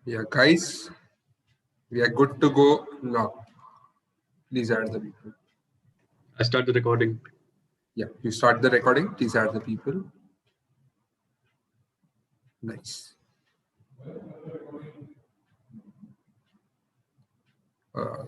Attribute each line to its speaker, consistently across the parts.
Speaker 1: Yeah, guys, we are good to go now. Please add the people.
Speaker 2: I start the recording.
Speaker 1: Yeah, you start the recording. Please add the people. Nice. Uh,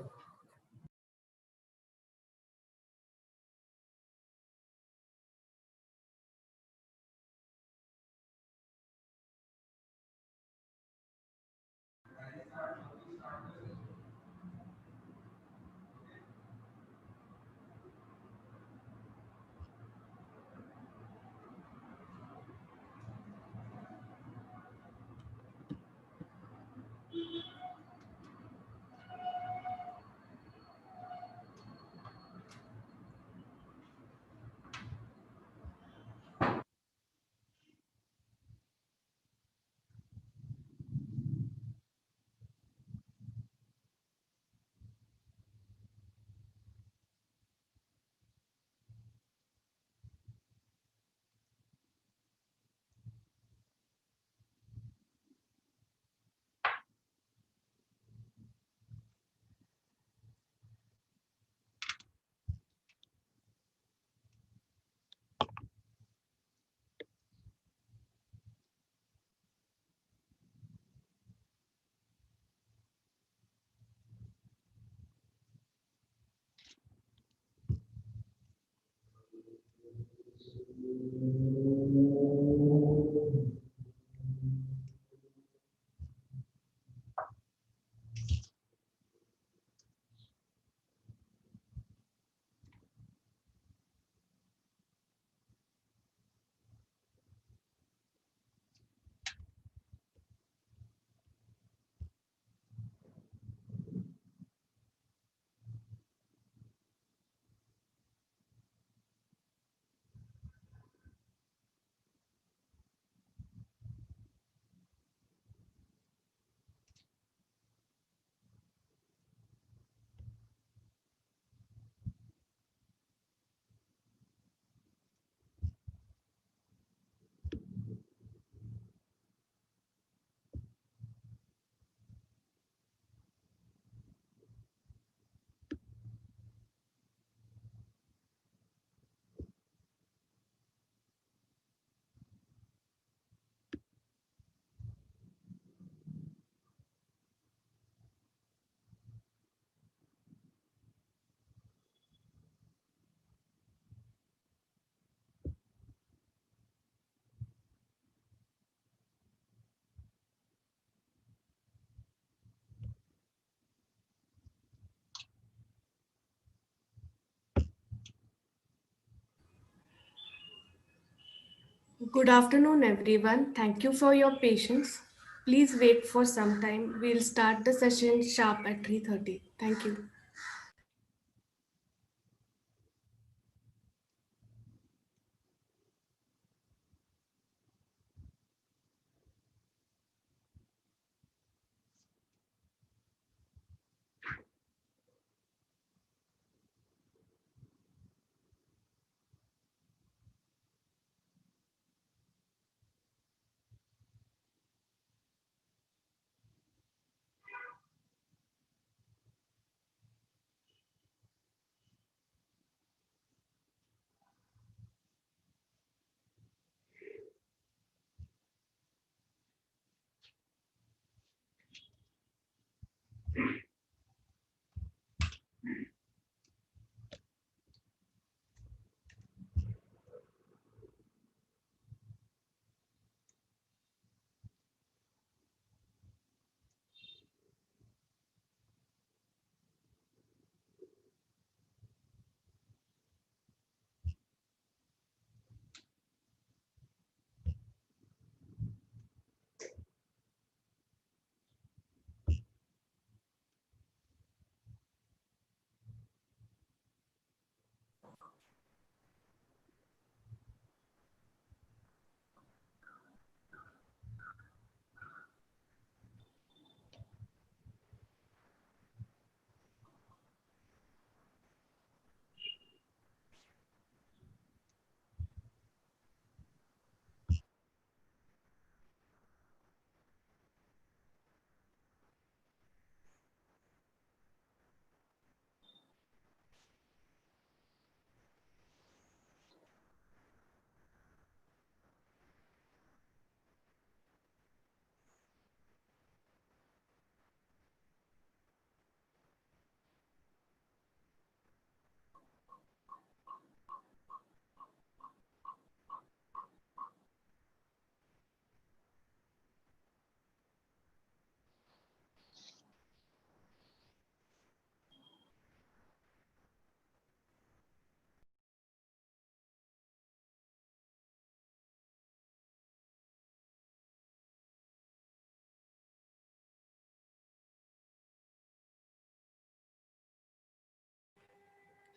Speaker 3: Good afternoon, everyone. Thank you for your patience. Please wait for some time. We'll start the session sharp at 3:30. Thank you.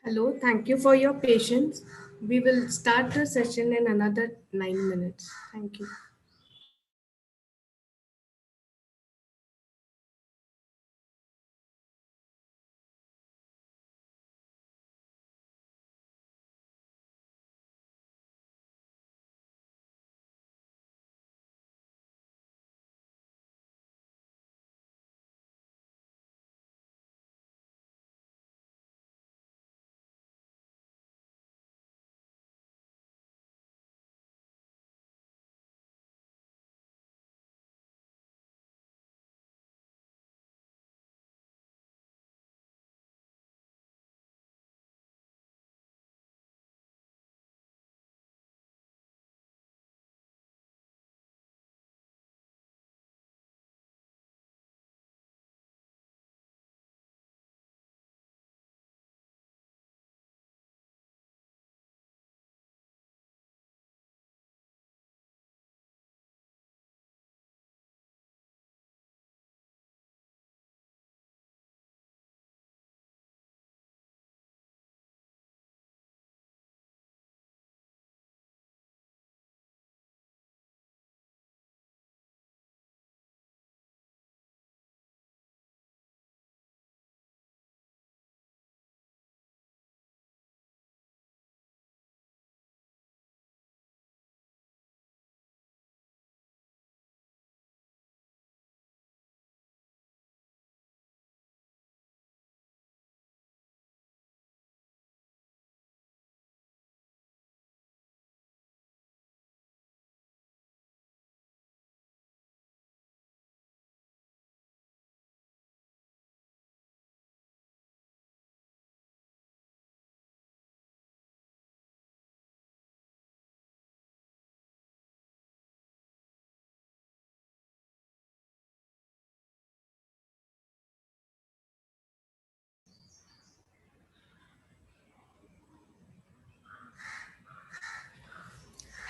Speaker 3: Hello, thank you for your patience. We will start the session in another 9 minutes. Thank you.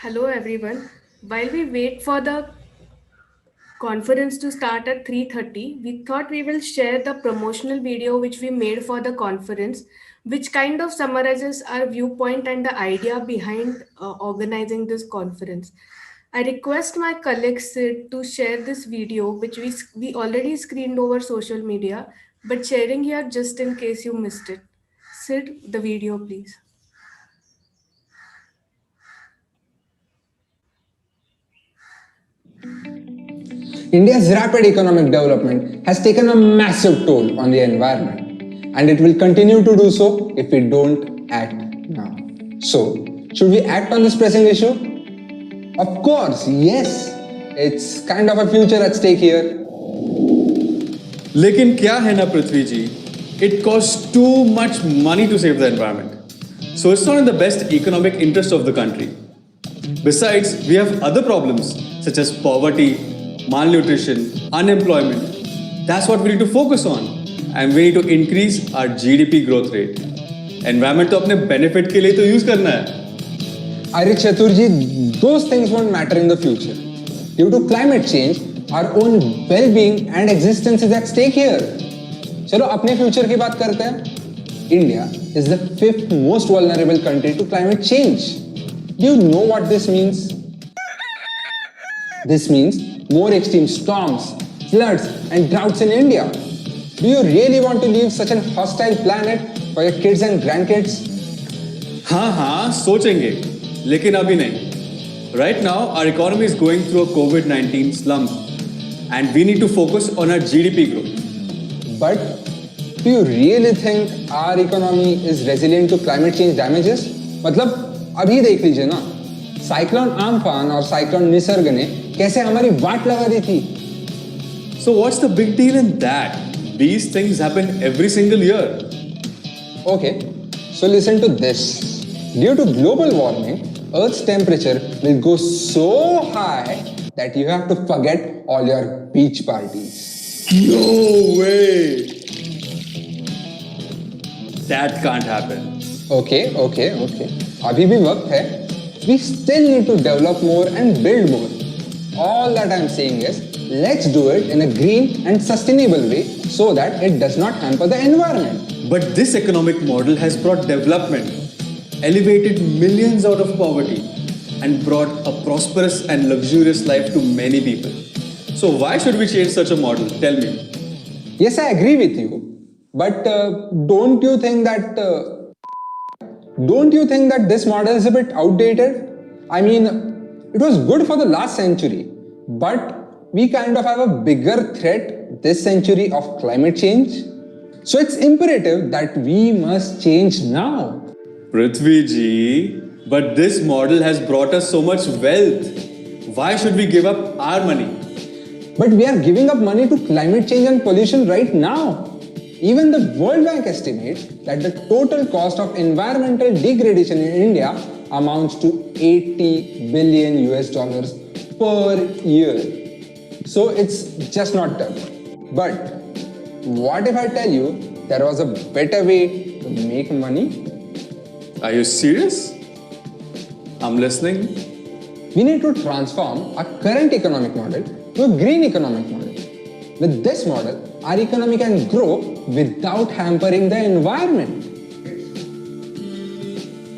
Speaker 3: Hello everyone. While we wait for the conference to start at 3:30, we thought we will share the promotional video which we made for the conference, which kind of summarizes our viewpoint and the idea behind organizing this conference. I request my colleague Sid to share this video, which we already screened over social media, but sharing here just in case you missed it. Sid, the video, please.
Speaker 4: India's rapid economic development has taken a massive toll on the environment, and it will continue to do so if we don't act now. So, should we act on this pressing issue? Of course, yes. It's kind of a future at stake here.
Speaker 5: लेकिन क्या है ना पृथ्वी जी, it costs too much money to save the environment. So it's not in the best economic interest of the country. Besides, we have other problems such as poverty, malnutrition, unemployment. That's what we need to focus on. And we need to increase our GDP growth rate. Environment तो अपने benefit के लिए तो use करना है.
Speaker 4: Arey Chaturji, those things won't matter in the future. Due to climate change, our own well-being and existence is at stake here. चलो अपने future की बात करते हैं. India is the 5th most vulnerable country to climate change. Do you know what this means? This means more extreme storms, floods, and droughts in India. Do you really want to leave such a hostile planet for your kids and grandkids?
Speaker 5: हाँ सोचेंगे, लेकिन अभी नहीं. Right now, our economy is going through a COVID-19 slump, and we need to focus on our GDP growth.
Speaker 4: But do you really think our economy is resilient to climate change damages? मतलब अभी देख लीजिए ना, cyclone आम्फान और cyclone Nisarga ने कैसे हमारी वाट लगा दी थी.
Speaker 5: So what's the big deal in that? These things happen every single year.
Speaker 4: Okay, so listen to this. Due to global warming, Earth's temperature will go so high that you have to forget all your beach parties.
Speaker 5: No way! That can't happen.
Speaker 4: Okay. अभी भी वक्त है. We still need to develop more and build more. All that I'm saying is, let's do it in a green and sustainable way so that it does not hamper the environment.
Speaker 5: But this economic model has brought development, elevated millions out of poverty, and brought a prosperous and luxurious life to many people. So why should we change such a model? Tell me.
Speaker 4: Yes, I agree with you. But don't you think that this model is a bit outdated? I mean, it was good for the last century, but we kind of have a bigger threat this century of climate change. So it's imperative that we must change now.
Speaker 5: Prithviji, but this model has brought us so much wealth. Why should we give up our money?
Speaker 4: But we are giving up money to climate change and pollution right now. Even the World Bank estimates that the total cost of environmental degradation in India amounts to 80 billion US dollars per year. So it's just not done. But what if I tell you there was a better way to make money?
Speaker 5: Are you serious? I'm listening.
Speaker 4: We need to transform our current economic model to a green economic model. With this model, our economy can grow without hampering the environment.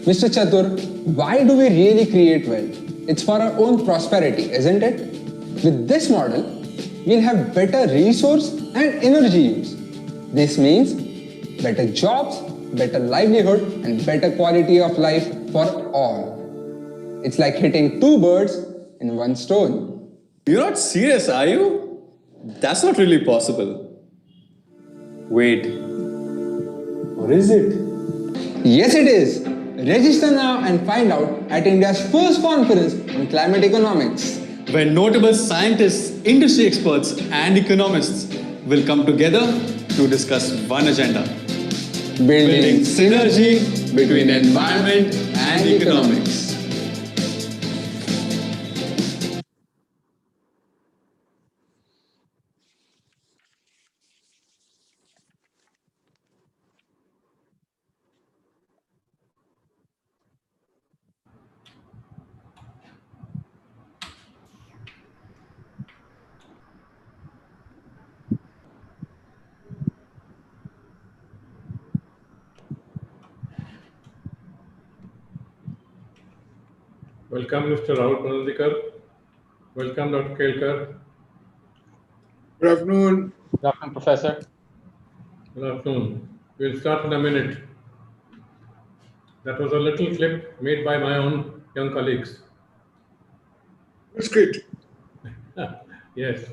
Speaker 4: Mr. Chatur, why do we really create wealth? It's for our own prosperity, isn't it? With this model, we'll have better resource and energy use. This means better jobs, better livelihood, and better quality of life for all. It's like hitting two birds in one stone.
Speaker 5: You're not serious, are you? That's not really possible. Wait. Or is it?
Speaker 4: Yes, it is. Register now and find out at India's first conference on climate economics.
Speaker 5: Where notable scientists, industry experts, and economists will come together to discuss one agenda: building synergy between environment and economics.
Speaker 2: Welcome, Mr. Rahul Panandikar. Welcome, Dr. Kelkar.
Speaker 1: Good afternoon.
Speaker 6: Good afternoon, Professor.
Speaker 2: Good afternoon. We'll start in a minute. That was a little clip made by my own young colleagues.
Speaker 1: That's great.
Speaker 2: Yes.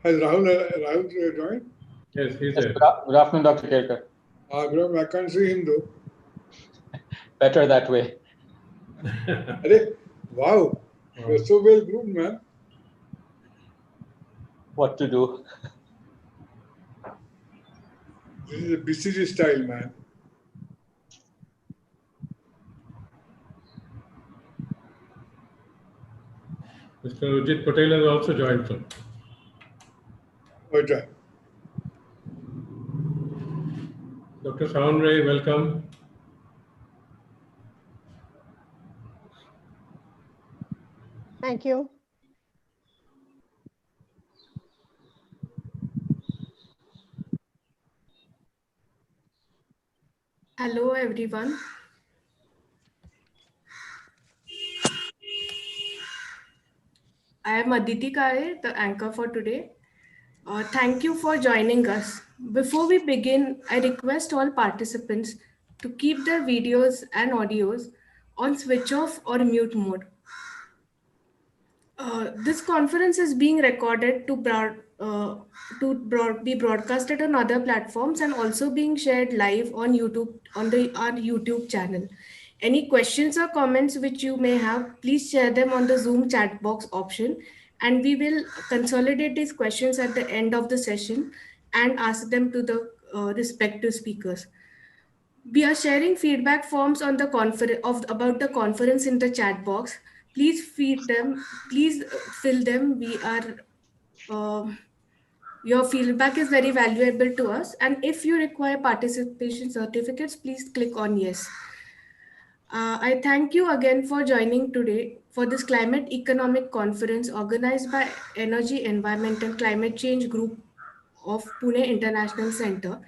Speaker 1: Has Rahul joined?
Speaker 2: Yes, he's
Speaker 6: Yes,
Speaker 2: there.
Speaker 6: good afternoon, Dr. Kelkar.
Speaker 1: Good, I can't see him though.
Speaker 6: Better that way.
Speaker 1: Wow, you're so well groomed, man.
Speaker 6: What to do?
Speaker 1: This is a BCG style, man.
Speaker 2: Mr. Ujit Patel has also joined, sir.
Speaker 1: Okay.
Speaker 2: Dr. Shaun Ray, welcome.
Speaker 7: Thank you.
Speaker 3: Hello, everyone. I am Aditi Kare, the anchor for today. Thank you for joining us. Before we begin, I request all participants to keep their videos and audios on switch off or mute mode. This conference is being recorded to be broadcasted on other platforms and also being shared live on YouTube on our YouTube channel. Any questions or comments which you may have, please share them on the Zoom chat box option, and we will consolidate these questions at the end of the session and ask them to the respective speakers. We are sharing feedback forms on the about the conference in the chat box. Please feed them. Please fill them. Your feedback is very valuable to us. And if you require participation certificates, please click on yes. I thank you again for joining today for this climate economic conference organized by Energy, Environment and Climate Change Group of Pune International Center.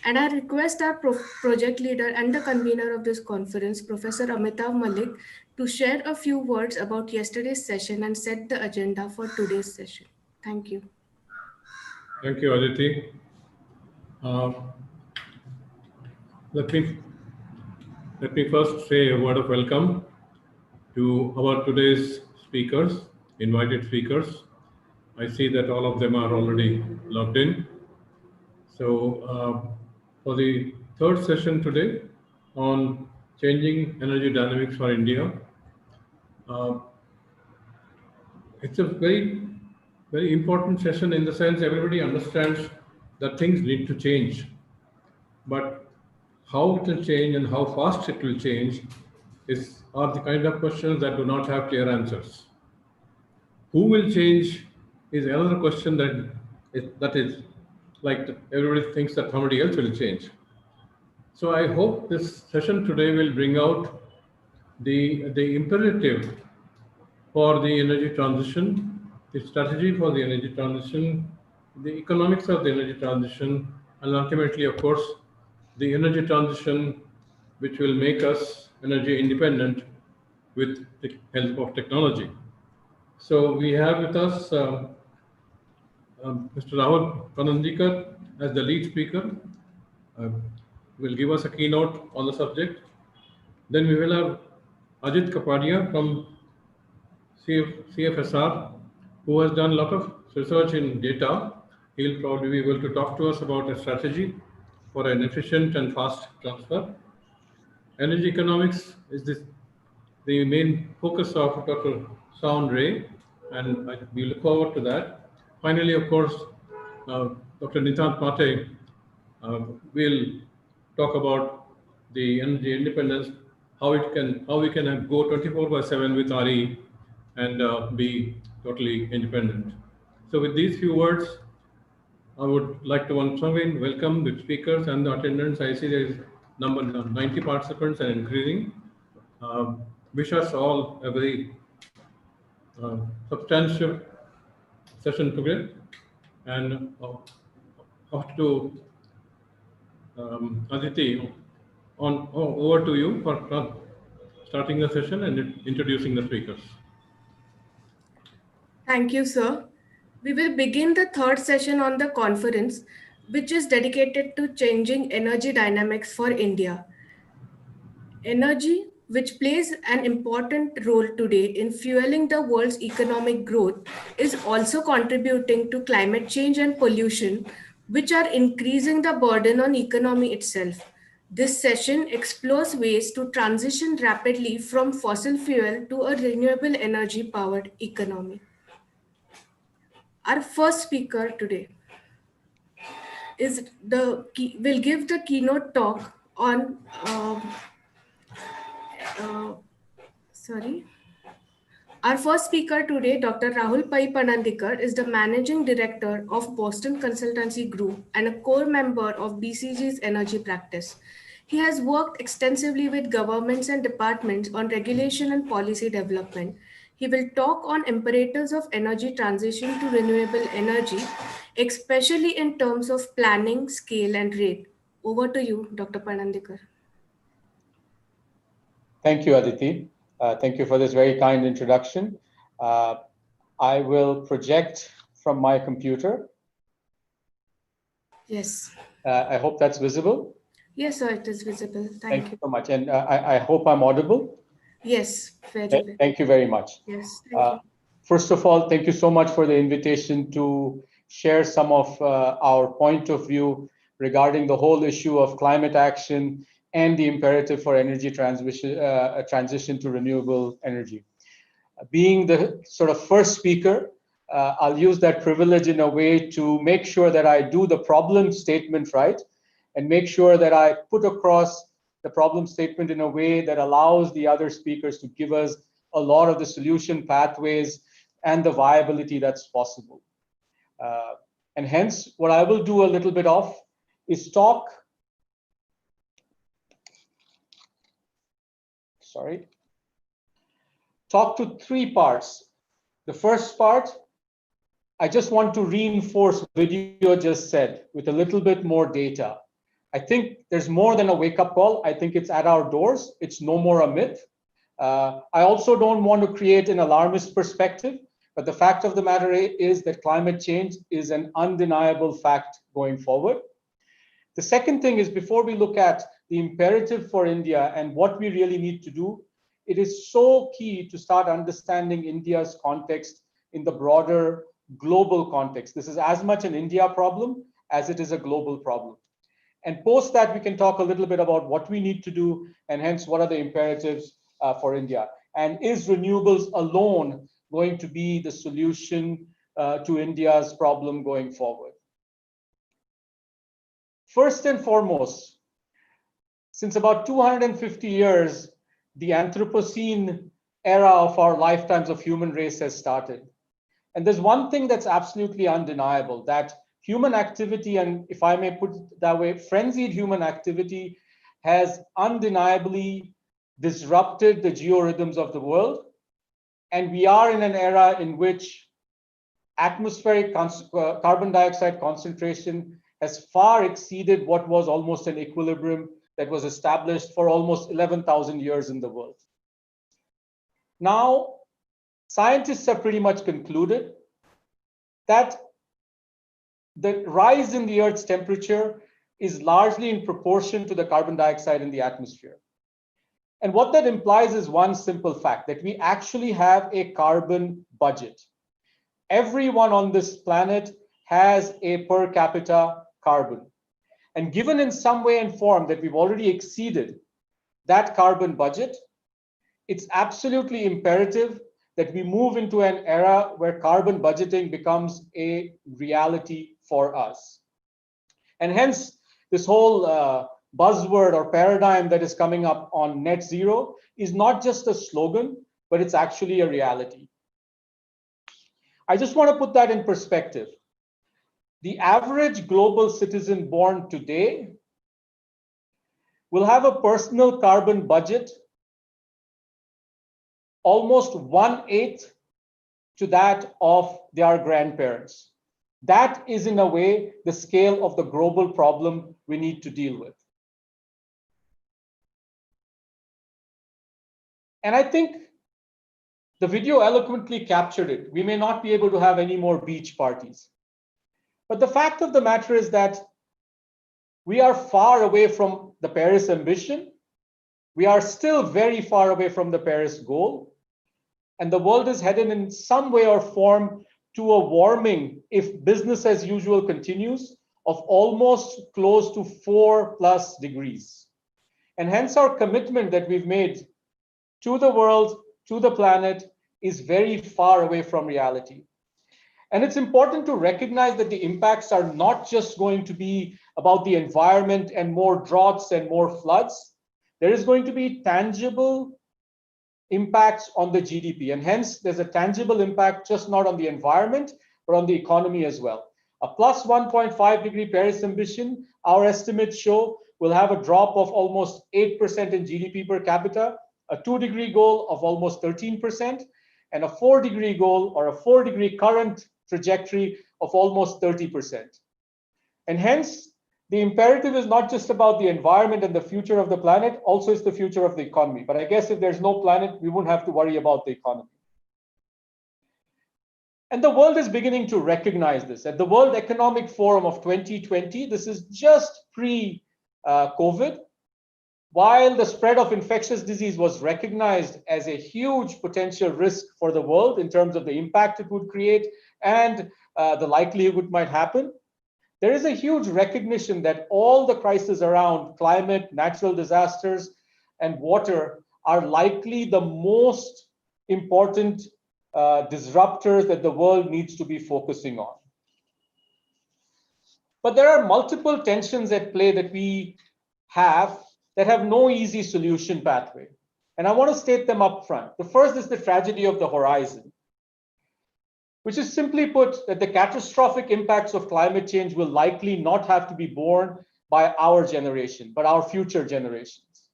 Speaker 3: And I request our project leader and the convener of this conference, Professor Amitav Malik, to share a few words about yesterday's session and set the agenda for today's session. Thank you.
Speaker 2: Thank you, Aditi. Let me first say a word of welcome to our today's speakers, invited speakers. I see that all of them are already logged in. So for the third session today on changing energy dynamics for India, it's a very, very important session in the sense everybody understands that things need to change. But how it will change and how fast it will change are the kind of questions that do not have clear answers. Who will change is another question that is like everybody thinks that somebody else will change. So I hope this session today will bring out the imperative for the energy transition, the strategy for the energy transition, the economics of the energy transition, and ultimately, of course, the energy transition which will make us energy independent with the help of technology. So we have with us Mr. Rahul Panandikar as the lead speaker. Will give us a keynote on the subject. Then we will have Ajit Kapadia from CFSR, who has done a lot of research in data. He'll probably be able to talk to us about a strategy for an efficient and fast transfer. Energy economics is the main focus of Dr. Shaun Ray, and we look forward to that. Finally, of course, Dr. Nitant Mate will talk about the energy independence, how we can go 24/7 with RE and be totally independent. So with these few words, I would like to once again welcome the speakers and the attendants. I see there is number 90 participants and increasing. Wish us all a very substantial session today. And off to Aditi, over to you for starting the session and introducing the speakers.
Speaker 3: Thank you, sir. We will begin the third session on the conference, which is dedicated to changing energy dynamics for India. Energy, which plays an important role today in fueling the world's economic growth, is also contributing to climate change and pollution, which are increasing the burden on economy itself. This session explores ways to transition rapidly from fossil fuel to a renewable energy powered economy. Our first speaker today will give the keynote talk on Our first speaker today, Dr. Rahul Pai Panandikar, is the Managing Director of Boston Consultancy Group and a core member of BCG's energy practice. He has worked extensively with governments and departments on regulation and policy development. He will talk on imperatives of energy transition to renewable energy, especially in terms of planning, scale, and rate. Over to you, Dr. Panandikar.
Speaker 6: Thank you, Aditi. Thank you for this very kind introduction. I will project from my computer.
Speaker 3: Yes.
Speaker 6: I hope that's visible.
Speaker 3: Yes, sir, it is visible. Thank you
Speaker 6: so much. And I hope I'm audible.
Speaker 3: Yes, very well.
Speaker 6: Thank you very much.
Speaker 3: Yes, thank you.
Speaker 6: First of all, thank you so much for the invitation to share some of our point of view regarding the whole issue of climate action and the imperative for energy transition to renewable energy. Being the sort of first speaker, I'll use that privilege in a way to make sure that I do the problem statement right and make sure that I put across the problem statement in a way that allows the other speakers to give us a lot of the solution pathways and the viability that's possible. And hence, what I will do a little bit of is talk sorry, talk to three parts. The first part, I just want to reinforce what video just said with a little bit more data. I think there's more than a wake-up call. I think it's at our doors. It's no more a myth. I also don't want to create an alarmist perspective, but the fact of the matter is that climate change is an undeniable fact going forward. The second thing is, before we look at the imperative for India and what we really need to do, it is so key to start understanding India's context in the broader global context. This is as much an India problem as it is a global problem. And post that, we can talk a little bit about what we need to do and hence what are the imperatives for India. And is renewables alone going to be the solution to India's problem going forward? First and foremost, since about 250 years, the Anthropocene era of our lifetimes of human race has started. And there's one thing that's absolutely undeniable, that human activity, and if I may put it that way, frenzied human activity has undeniably disrupted the georhythms of the world. And we are in an era in which atmospheric carbon dioxide concentration has far exceeded what was almost an equilibrium that was established for almost 11,000 years in the world. Now, scientists have pretty much concluded that the rise in the Earth's temperature is largely in proportion to the carbon dioxide in the atmosphere. And what that implies is one simple fact, that we actually have a carbon budget. Everyone on this planet has a per capita carbon. And given in some way and form that we've already exceeded that carbon budget, it's absolutely imperative that we move into an era where carbon budgeting becomes a reality for us. And hence, this whole buzzword or paradigm that is coming up on net zero is not just a slogan, but it's actually a reality. I just want to put that in perspective. The average global citizen born today will have a personal carbon budget almost 1/8 to that of their grandparents. That is, in a way, the scale of the global problem we need to deal with. And I think the video eloquently captured it. We may not be able to have any more beach parties. But the fact of the matter is that we are far away from the Paris ambition. We are still very far away from the Paris goal. And the world is headed in some way or form to a warming, if business as usual continues, of almost close to 4+ degrees. And hence our commitment that we've made to the world, to the planet, is very far away from reality. And it's important to recognize that the impacts are not just going to be about the environment and more droughts and more floods. There is going to be tangible impacts on the GDP. And hence, there's a tangible impact just not on the environment, but on the economy as well. A plus 1.5 degree Paris ambition, our estimates show, will have a drop of almost 8% in GDP per capita, a 2-degree goal of almost 13%, and a 4-degree goal or a 4-degree current trajectory of almost 30%. And hence, the imperative is not just about the environment and the future of the planet, also it's the future of the economy. But I guess if there's no planet, we wouldn't have to worry about the economy. And the world is beginning to recognize this. At the World Economic Forum of 2020, this is just pre-COVID, while the spread of infectious disease was recognized as a huge potential risk for the world in terms of the impact it would create and the likelihood it might happen, there is a huge recognition that all the crises around climate, natural disasters, and water are likely the most important disruptors that the world needs to be focusing on. But there are multiple tensions at play that we have that have no easy solution pathway. And I want to state them up front. The first is the tragedy of the horizon, which is simply put that the catastrophic impacts of climate change will likely not have to be borne by our generation, but our future generations.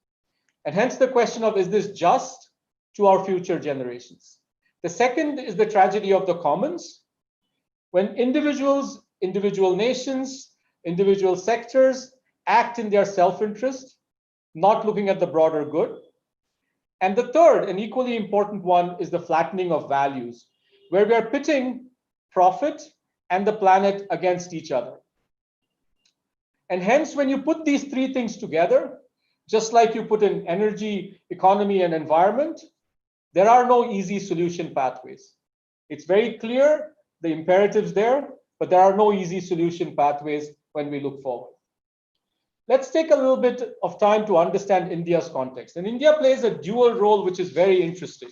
Speaker 6: And hence the question of, is this just to our future generations? The second is the tragedy of the commons. When individuals, individual nations, individual sectors act in their self-interest, not looking at the broader good. And the third, an equally important one, is the flattening of values, where we are pitting profit and the planet against each other. And hence, when you put these three things together, just like you put in energy, economy, and environment, there are no easy solution pathways. It's very clear, the imperatives there, but there are no easy solution pathways when we look forward. Let's take a little bit of time to understand India's context. And India plays a dual role, which is very interesting.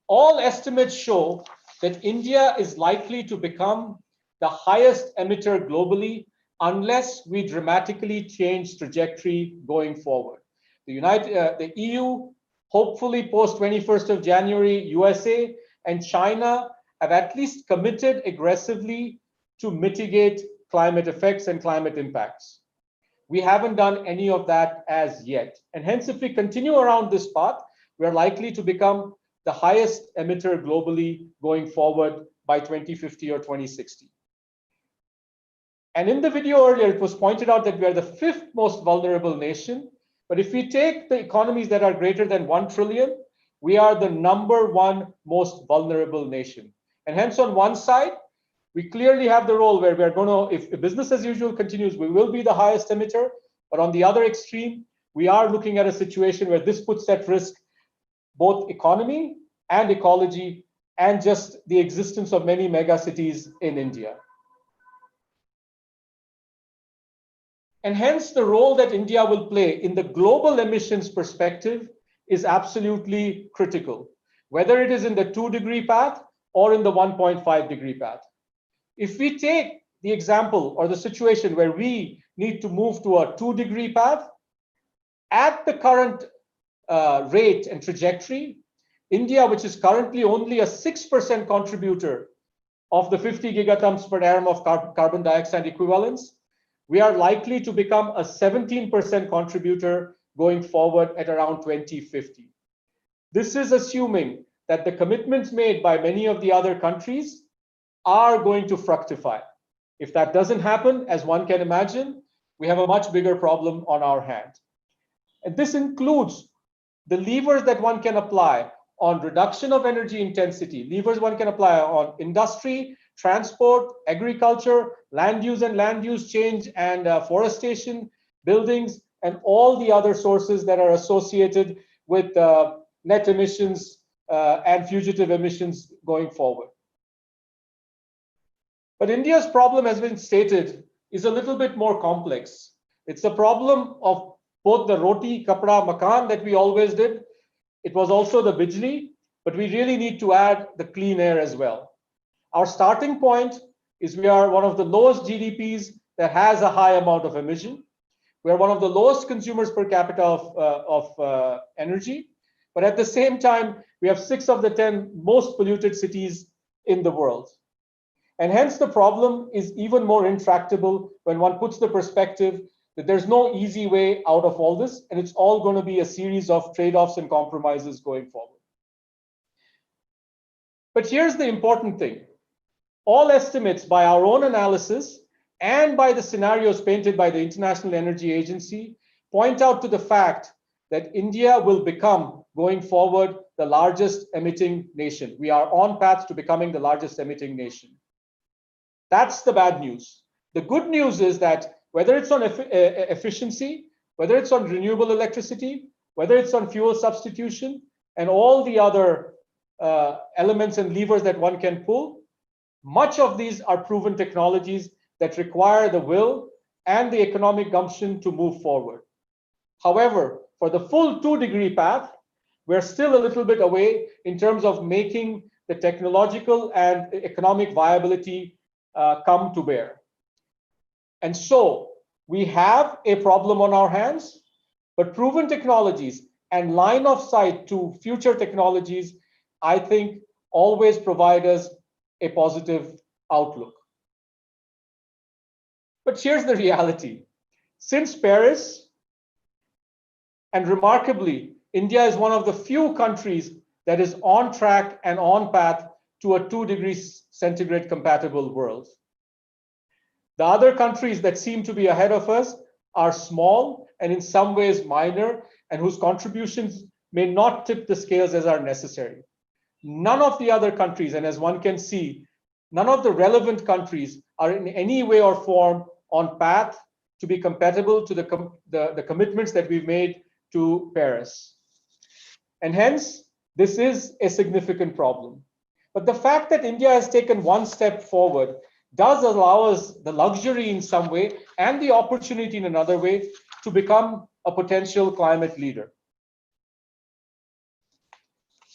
Speaker 6: All estimates show that India is likely to become the highest emitter globally unless we dramatically change trajectory going forward. The EU, hopefully post 21st of January, USA and China have at least committed aggressively to mitigate climate effects and climate impacts. We haven't done any of that as yet. And hence, if we continue around this path, we're likely to become the highest emitter globally going forward by 2050 or 2060. And in the video earlier, it was pointed out that we are the 5th most vulnerable nation. But if we take the economies that are greater than 1 trillion, we are the #1 most vulnerable nation. And hence, on one side, we clearly have the role where we are going to, if business as usual continues, we will be the highest emitter. But on the other extreme, we are looking at a situation where this puts at risk both economy and ecology and just the existence of many mega cities in India. And hence, the role that India will play in the global emissions perspective is absolutely critical, whether it is in the 2-degree path or in the 1.5-degree path. If we take the example or the situation where we need to move to a 2-degree path, at the current rate and trajectory, India, which is currently only a 6% contributor of the 50 gigatons per annum of carbon dioxide equivalents, we are likely to become a 17% contributor going forward at around 2050. This is assuming that the commitments made by many of the other countries are going to fructify. If that doesn't happen, as one can imagine, we have a much bigger problem on our hand. And this includes the levers that one can apply on reduction of energy intensity, levers one can apply on industry, transport, agriculture, land use and land use change, and forestation, buildings, and all the other sources that are associated with net emissions and fugitive emissions going forward. But India's problem, has been stated, is a little bit more complex. It's a problem of both the roti, kapda, makan that we always did. It was also the bijli, but we really need to add the clean air as well. Our starting point is we are one of the lowest GDPs that has a high amount of emission. We are one of the lowest consumers per capita of energy. But at the same time, we have 6 of the 10 most polluted cities in the world. And hence the problem is even more intractable when one puts the perspective that there's no easy way out of all this, and it's all going to be a series of trade-offs and compromises going forward. But here's the important thing. All estimates by our own analysis and by the scenarios painted by the International Energy Agency point out to the fact that India will become, going forward, the largest emitting nation. We are on path to becoming the largest emitting nation. That's the bad news. The good news is that whether it's on efficiency, whether it's on renewable electricity, whether it's on fuel substitution, and all the other elements and levers that one can pull, much of these are proven technologies that require the will and the economic gumption to move forward. However, for the full 2-degree path, we're still a little bit away in terms of making the technological and economic viability come to bear. And so we have a problem on our hands, but proven technologies and line of sight to future technologies, I think, always provide us a positive outlook. But here's the reality. Since Paris, And remarkably, India is one of the few countries that is on track and on path to a 2 degrees centigrade compatible world. The other countries that seem to be ahead of us are small and in some ways minor, and whose contributions may not tip the scales as are necessary. None of the other countries, and as one can see, none of the relevant countries are in any way or form on path to be compatible to the commitments that we've made to Paris. And hence, this is a significant problem. But the fact that India has taken one step forward does allow us the luxury in some way and the opportunity in another way to become a potential climate leader.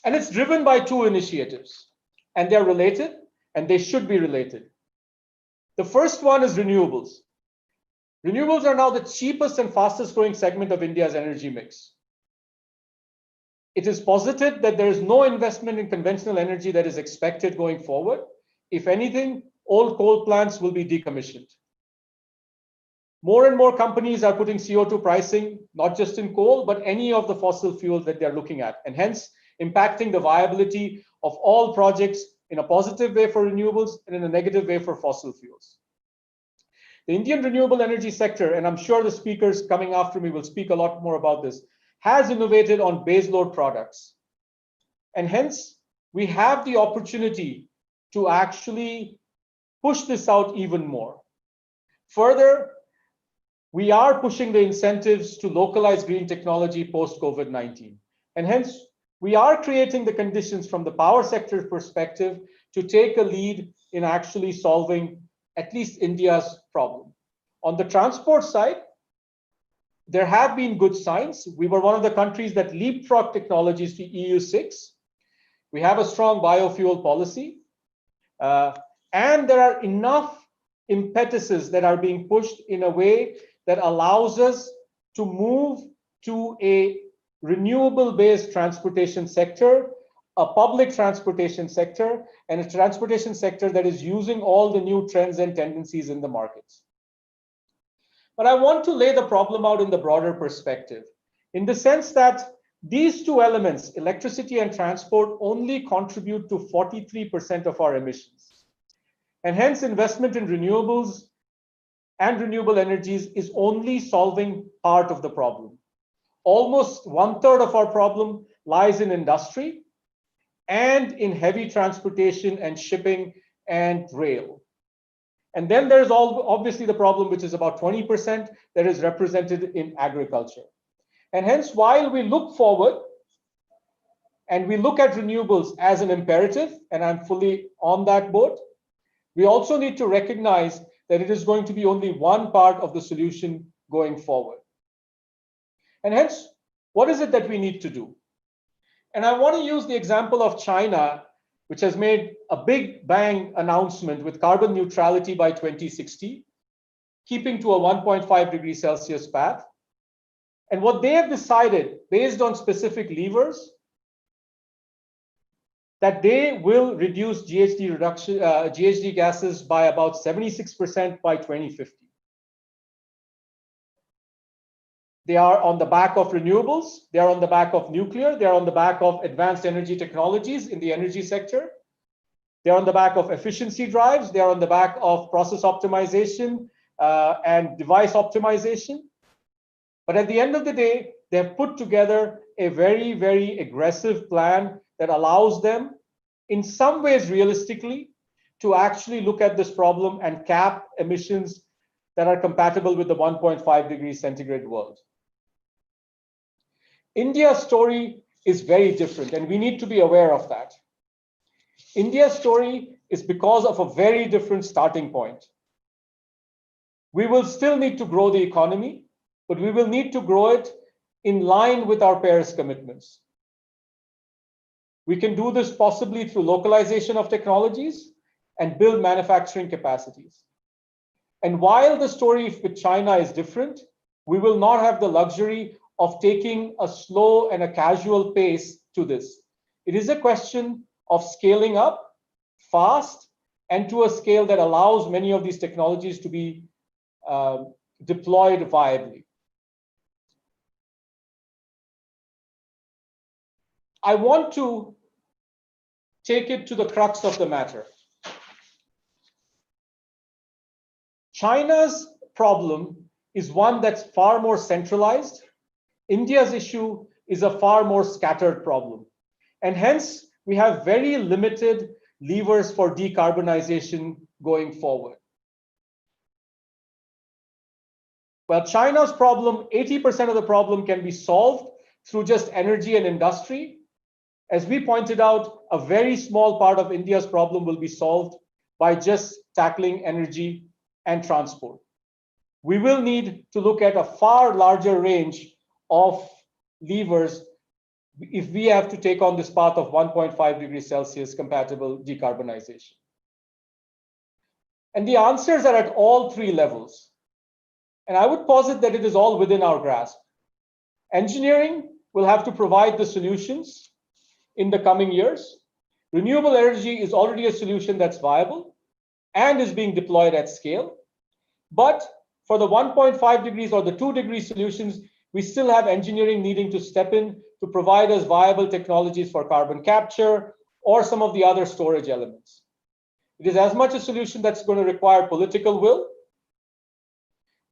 Speaker 6: And it's driven by two initiatives, and they're related, and they should be related. The first one is renewables. Renewables are now the cheapest and fastest growing segment of India's energy mix. It is posited that there is no investment in conventional energy that is expected going forward. If anything, old coal plants will be decommissioned. More and more companies are putting CO2 pricing, not just in coal, but any of the fossil fuels that they're looking at, and hence impacting the viability of all projects in a positive way for renewables and in a negative way for fossil fuels. The Indian renewable energy sector, and I'm sure the speakers coming after me will speak a lot more about this, has innovated on baseload products. And hence, we have the opportunity to actually push this out even more. Further, we are pushing the incentives to localize green technology post-COVID-19. And hence, we are creating the conditions from the power sector perspective to take a lead in actually solving at least India's problem. On the transport side, there have been good signs. We were one of the countries that leapfrogged technologies to EU6. We have a strong biofuel policy. And there are enough impetuses that are being pushed in a way that allows us to move to a renewable-based transportation sector, a public transportation sector, and a transportation sector that is using all the new trends and tendencies in the markets. But I want to lay the problem out in the broader perspective, in the sense that these two elements, electricity and transport, only contribute to 43% of our emissions. And hence, investment in renewables and renewable energies is only solving part of the problem. Almost 1/3 of our problem lies in industry and in heavy transportation and shipping and rail. And then there's obviously the problem, which is about 20% that is represented in agriculture. And hence, while we look forward and we look at renewables as an imperative, and I'm fully on that boat, we also need to recognize that it is going to be only one part of the solution going forward. And hence, what is it that we need to do? And I want to use the example of China, which has made a big bang announcement with carbon neutrality by 2060, keeping to a 1.5 degrees Celsius path. And what they have decided, based on specific levers, that they will reduce GHG gases by about 76% by 2050. They are on the back of renewables, they are on the back of nuclear, they are on the back of advanced energy technologies in the energy sector. They're on the back of efficiency drives, they're on the back of process optimization and device optimization. But at the end of the day, they have put together a very, very aggressive plan that allows them, in some ways realistically, to actually look at this problem and cap emissions that are compatible with the 1.5 degrees centigrade world. India's story is very different, and we need to be aware of that. India's story is because of a very different starting point. We will still need to grow the economy, but we will need to grow it in line with our Paris commitments. We can do this possibly through localization of technologies and build manufacturing capacities. And while the story with China is different, we will not have the luxury of taking a slow and a casual pace to this. It is a question of scaling up fast and to a scale that allows many of these technologies to be deployed viably. I want to take it to the crux of the matter. China's problem is one that's far more centralized. India's issue is a far more scattered problem. And hence, we have very limited levers for decarbonization going forward. Well, China's problem, 80% of the problem can be solved through just energy and industry. As we pointed out, a very small part of India's problem will be solved by just tackling energy and transport. We will need to look at a far larger range of levers if we have to take on this path of 1.5 degrees Celsius compatible decarbonization. And the answers are at all three levels. And I would posit that it is all within our grasp. Engineering will have to provide the solutions in the coming years. Renewable energy is already a solution that's viable and is being deployed at scale. But for the 1.5 degrees or the 2 degree solutions, we still have engineering needing to step in to provide us viable technologies for carbon capture or some of the other storage elements. It is as much a solution that's going to require political will,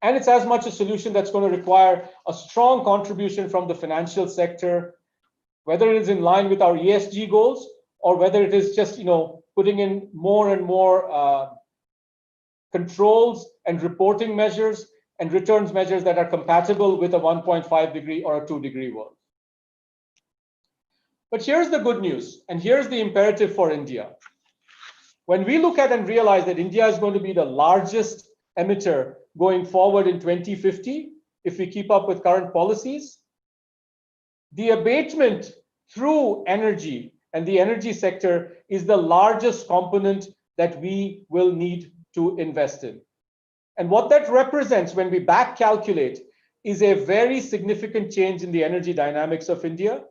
Speaker 6: and it's as much a solution that's going to require a strong contribution from the financial sector, whether it is in line with our ESG goals or whether it is just, putting in more and more controls and reporting measures and returns measures that are compatible with a 1.5 degree or a 2 degree world. But here's the good news, and here's the imperative for India. When we look at and realize that India is going to be the largest emitter going forward in 2050, if we keep up with current policies, the abatement through energy and the energy sector is the largest component that we will need to invest in. And what that represents when we back calculate is a very significant change in the energy dynamics of India.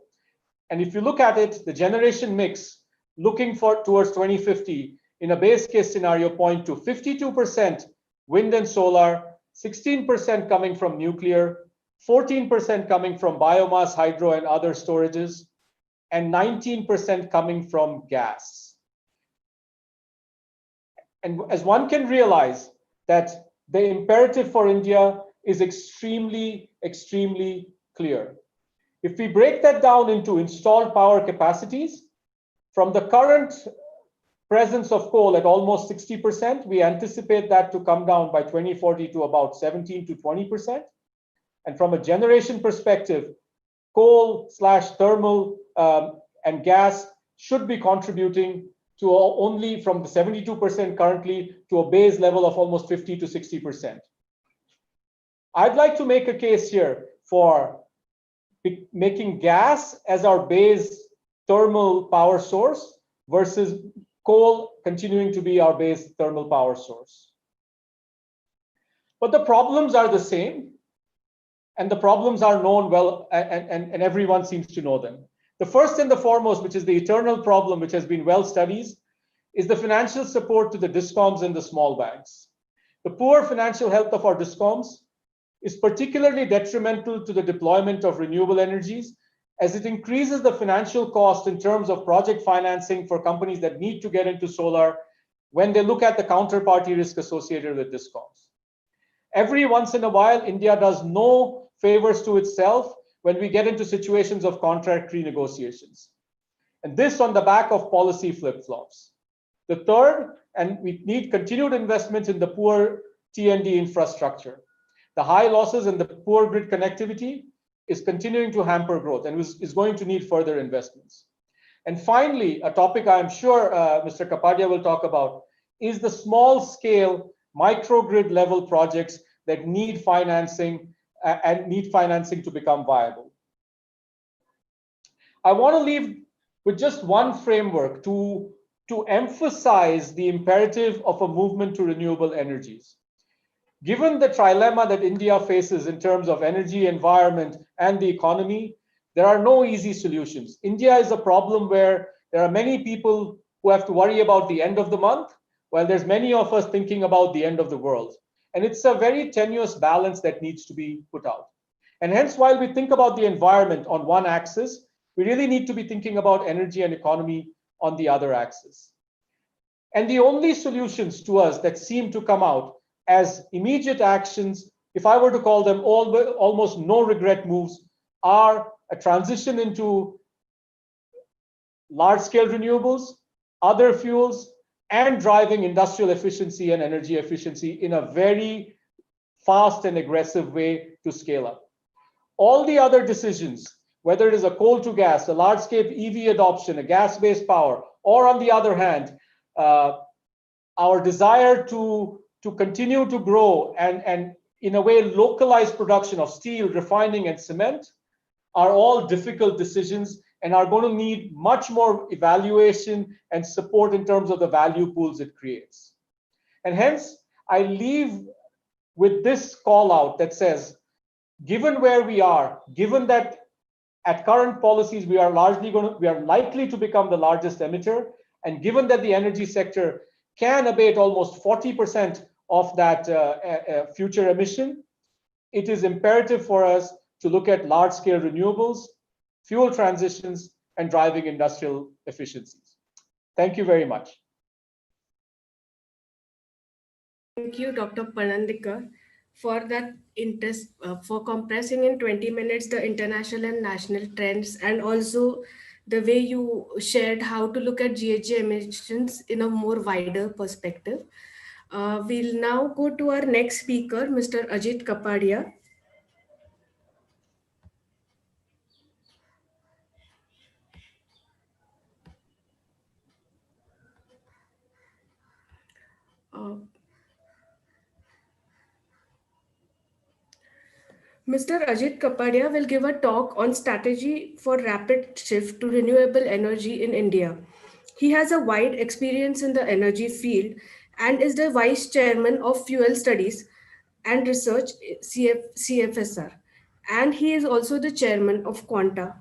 Speaker 6: And if you look at it, the generation mix looking towards 2050 in a base case scenario point to 52% wind and solar, 16% coming from nuclear, 14% coming from biomass, hydro, and other storages, and 19% coming from gas. And as one can realize that the imperative for India is extremely, extremely clear. If we break that down into installed power capacities, from the current presence of coal at almost 60%, we anticipate that to come down by 2040 to about 17 to 20%. And from a generation perspective, coal/thermal and gas should be contributing to only from the 72% currently to a base level of almost 50 to 60%. I'd like to make a case here for making gas as our base thermal power source versus coal continuing to be our base thermal power source. But the problems are the same, and the problems are known well, and everyone seems to know them. The first and the foremost, which is the eternal problem, which has been well studied, is the financial support to the DISCOMs and the small banks. The poor financial health of our DISCOMs is particularly detrimental to the deployment of renewable energies, as it increases the financial cost in terms of project financing for companies that need to get into solar when they look at the counterparty risk associated with DISCOMs. Every once in a while, India does no favors to itself when we get into situations of contract renegotiations. And this on the back of policy flip-flops. The third, and we need continued investment in the poor T&D infrastructure. The high losses and the poor grid connectivity is continuing to hamper growth and is going to need further investments. And finally, a topic I'm sure Mr. Kapadia will talk about is the small scale microgrid level projects that need financing and need financing to become viable. I want to leave with just one framework to emphasize the imperative of a movement to renewable energies. Given the trilemma that India faces in terms of energy, environment, and the economy, there are no easy solutions. India is a problem where there are many people who have to worry about the end of the month, while there's many of us thinking about the end of the world. And it's a very tenuous balance that needs to be put out. And hence, while we think about the environment on one axis, we really need to be thinking about energy and economy on the other axis. And the only solutions to us that seem to come out as immediate actions, if I were to call them almost no regret moves, are a transition into large-scale renewables, other fuels, and driving industrial efficiency and energy efficiency in a very fast and aggressive way to scale up. All the other decisions, whether it is a coal to gas, a large-scale EV adoption, a gas-based power, or on the other hand, our desire to continue to grow and in a way localize production of steel, refining, and cement are all difficult decisions and are going to need much more evaluation and support in terms of the value pools it creates. And hence, I leave with this call out that says, given where we are, given that at current policies, we are likely to become the largest emitter, and given that the energy sector can abate almost 40% of that future emission, it is imperative for us to look at large-scale renewables, fuel transitions, and driving industrial efficiencies. Thank you very much.
Speaker 3: Thank you, Dr. Panandikar, for that interest, for compressing in 20 minutes the international and national trends, and also the way you shared how to look at GHG emissions in a more wider perspective. We'll now go to our next speaker, Mr. Ajit Kapadia. Mr. Ajit Kapadia will give a talk on strategy for rapid shift to renewable energy in India. He has a wide experience in the energy field and is the Vice Chairman of Fuel Studies and Research CFSR. And he is also the Chairman of Quanta.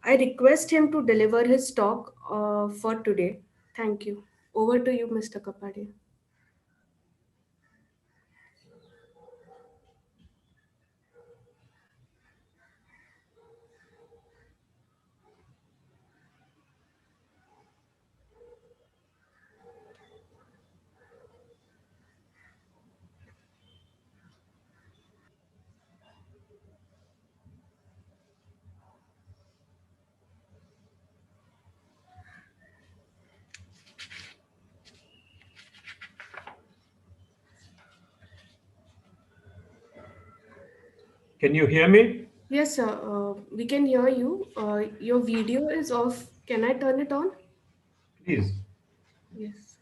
Speaker 3: I request him to deliver his talk for today. Thank you. Over to you, Mr. Kapadia.
Speaker 8: Can you hear me?
Speaker 3: Yes, sir. We can hear you. Your video is off. Can I turn it on?
Speaker 8: Please.
Speaker 3: Yes.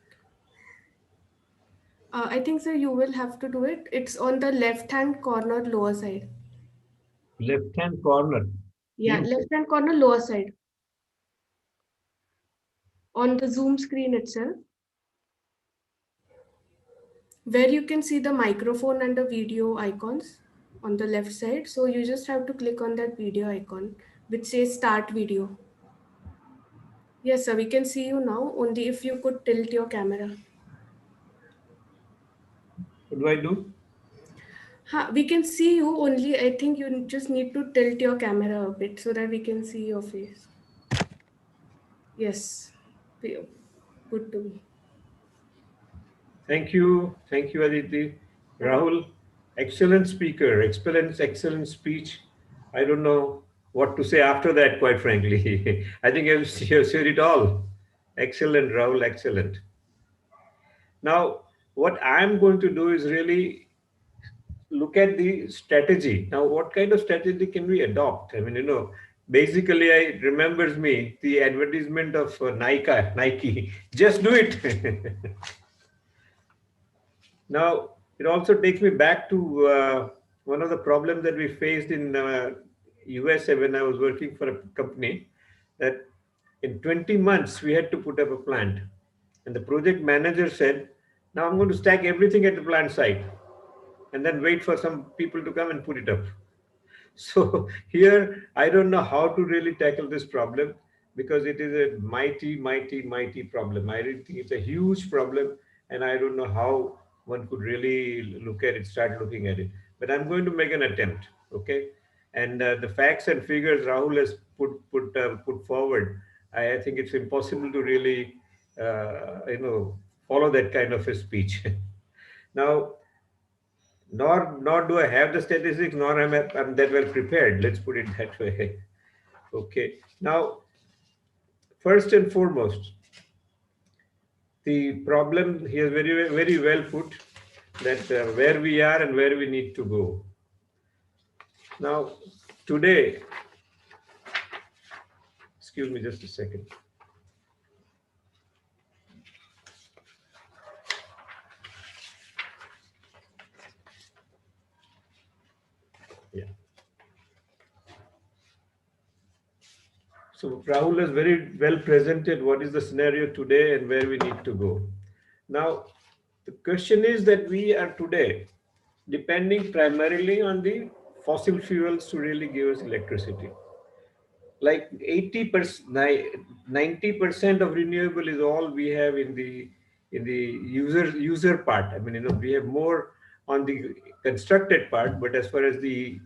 Speaker 3: I think, sir, you will have to do it. It's on the left-hand corner, lower side.
Speaker 8: Left-hand corner.
Speaker 3: Yeah, left-hand corner, lower side. On the Zoom screen itself, where you can see the microphone and the video icons on the left side. So you just have to click on that video icon, which says Start Video. Yes, sir, we can see you now. Only if you could tilt your camera.
Speaker 8: What do I do?
Speaker 3: We can see you, only I think you just need to tilt your camera a bit so that we can see your face. Yes, good to me.
Speaker 8: Thank you. Thank you, Aditi. Rahul, excellent speaker, excellent speech. I don't know what to say after that, quite frankly. I think you've said it all. Excellent, Rahul, excellent. Now, what I'm going to do is really look at the strategy. Now, what kind of strategy can we adopt? I mean, basically, it remembers me the advertisement of Nike. Just do it. Now, it also takes me back to one of the problems that we faced in USA when I was working for a company, that in 20 months we had to put up a plant. And the project manager said, now I'm going to stack everything at the plant site and then wait for some people to come and put it up. So here, I don't know how to really tackle this problem, because it is a mighty problem. I really think it's a huge problem, and I don't know how one could really look at it, start looking at it. But I'm going to make an attempt, okay? And the facts and figures Rahul has put forward, I think it's impossible to really follow that kind of a speech. Now, nor do I have the statistics, nor I'm that well prepared. Let's put it that way. Okay. Now, first and foremost, the problem here very very well put, that where we are and where we need to go. Now, today, excuse me just a second. Yeah. So Rahul has very well presented what is the scenario today and where we need to go. Now, the question is that we are today depending primarily on the fossil fuels to really give us electricity. Like 80%, 90% of renewable is all we have in the user part. I mean, we have more on the constructed part, but as far as the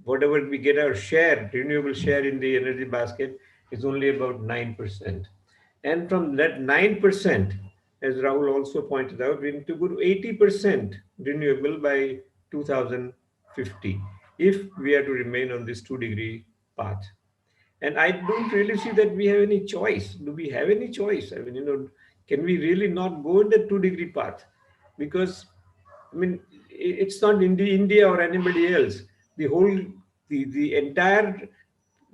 Speaker 8: whatever we get our share, renewable share in the energy basket is only about 9%. And from that 9%, as Rahul also pointed out, we need to go to 80% renewable by 2050 if we are to remain on this 2-degree path. And I don't really see that we have any choice. Do we have any choice? I mean, can we really not go in the 2-degree path? Because, I mean, it's not India or anybody else. The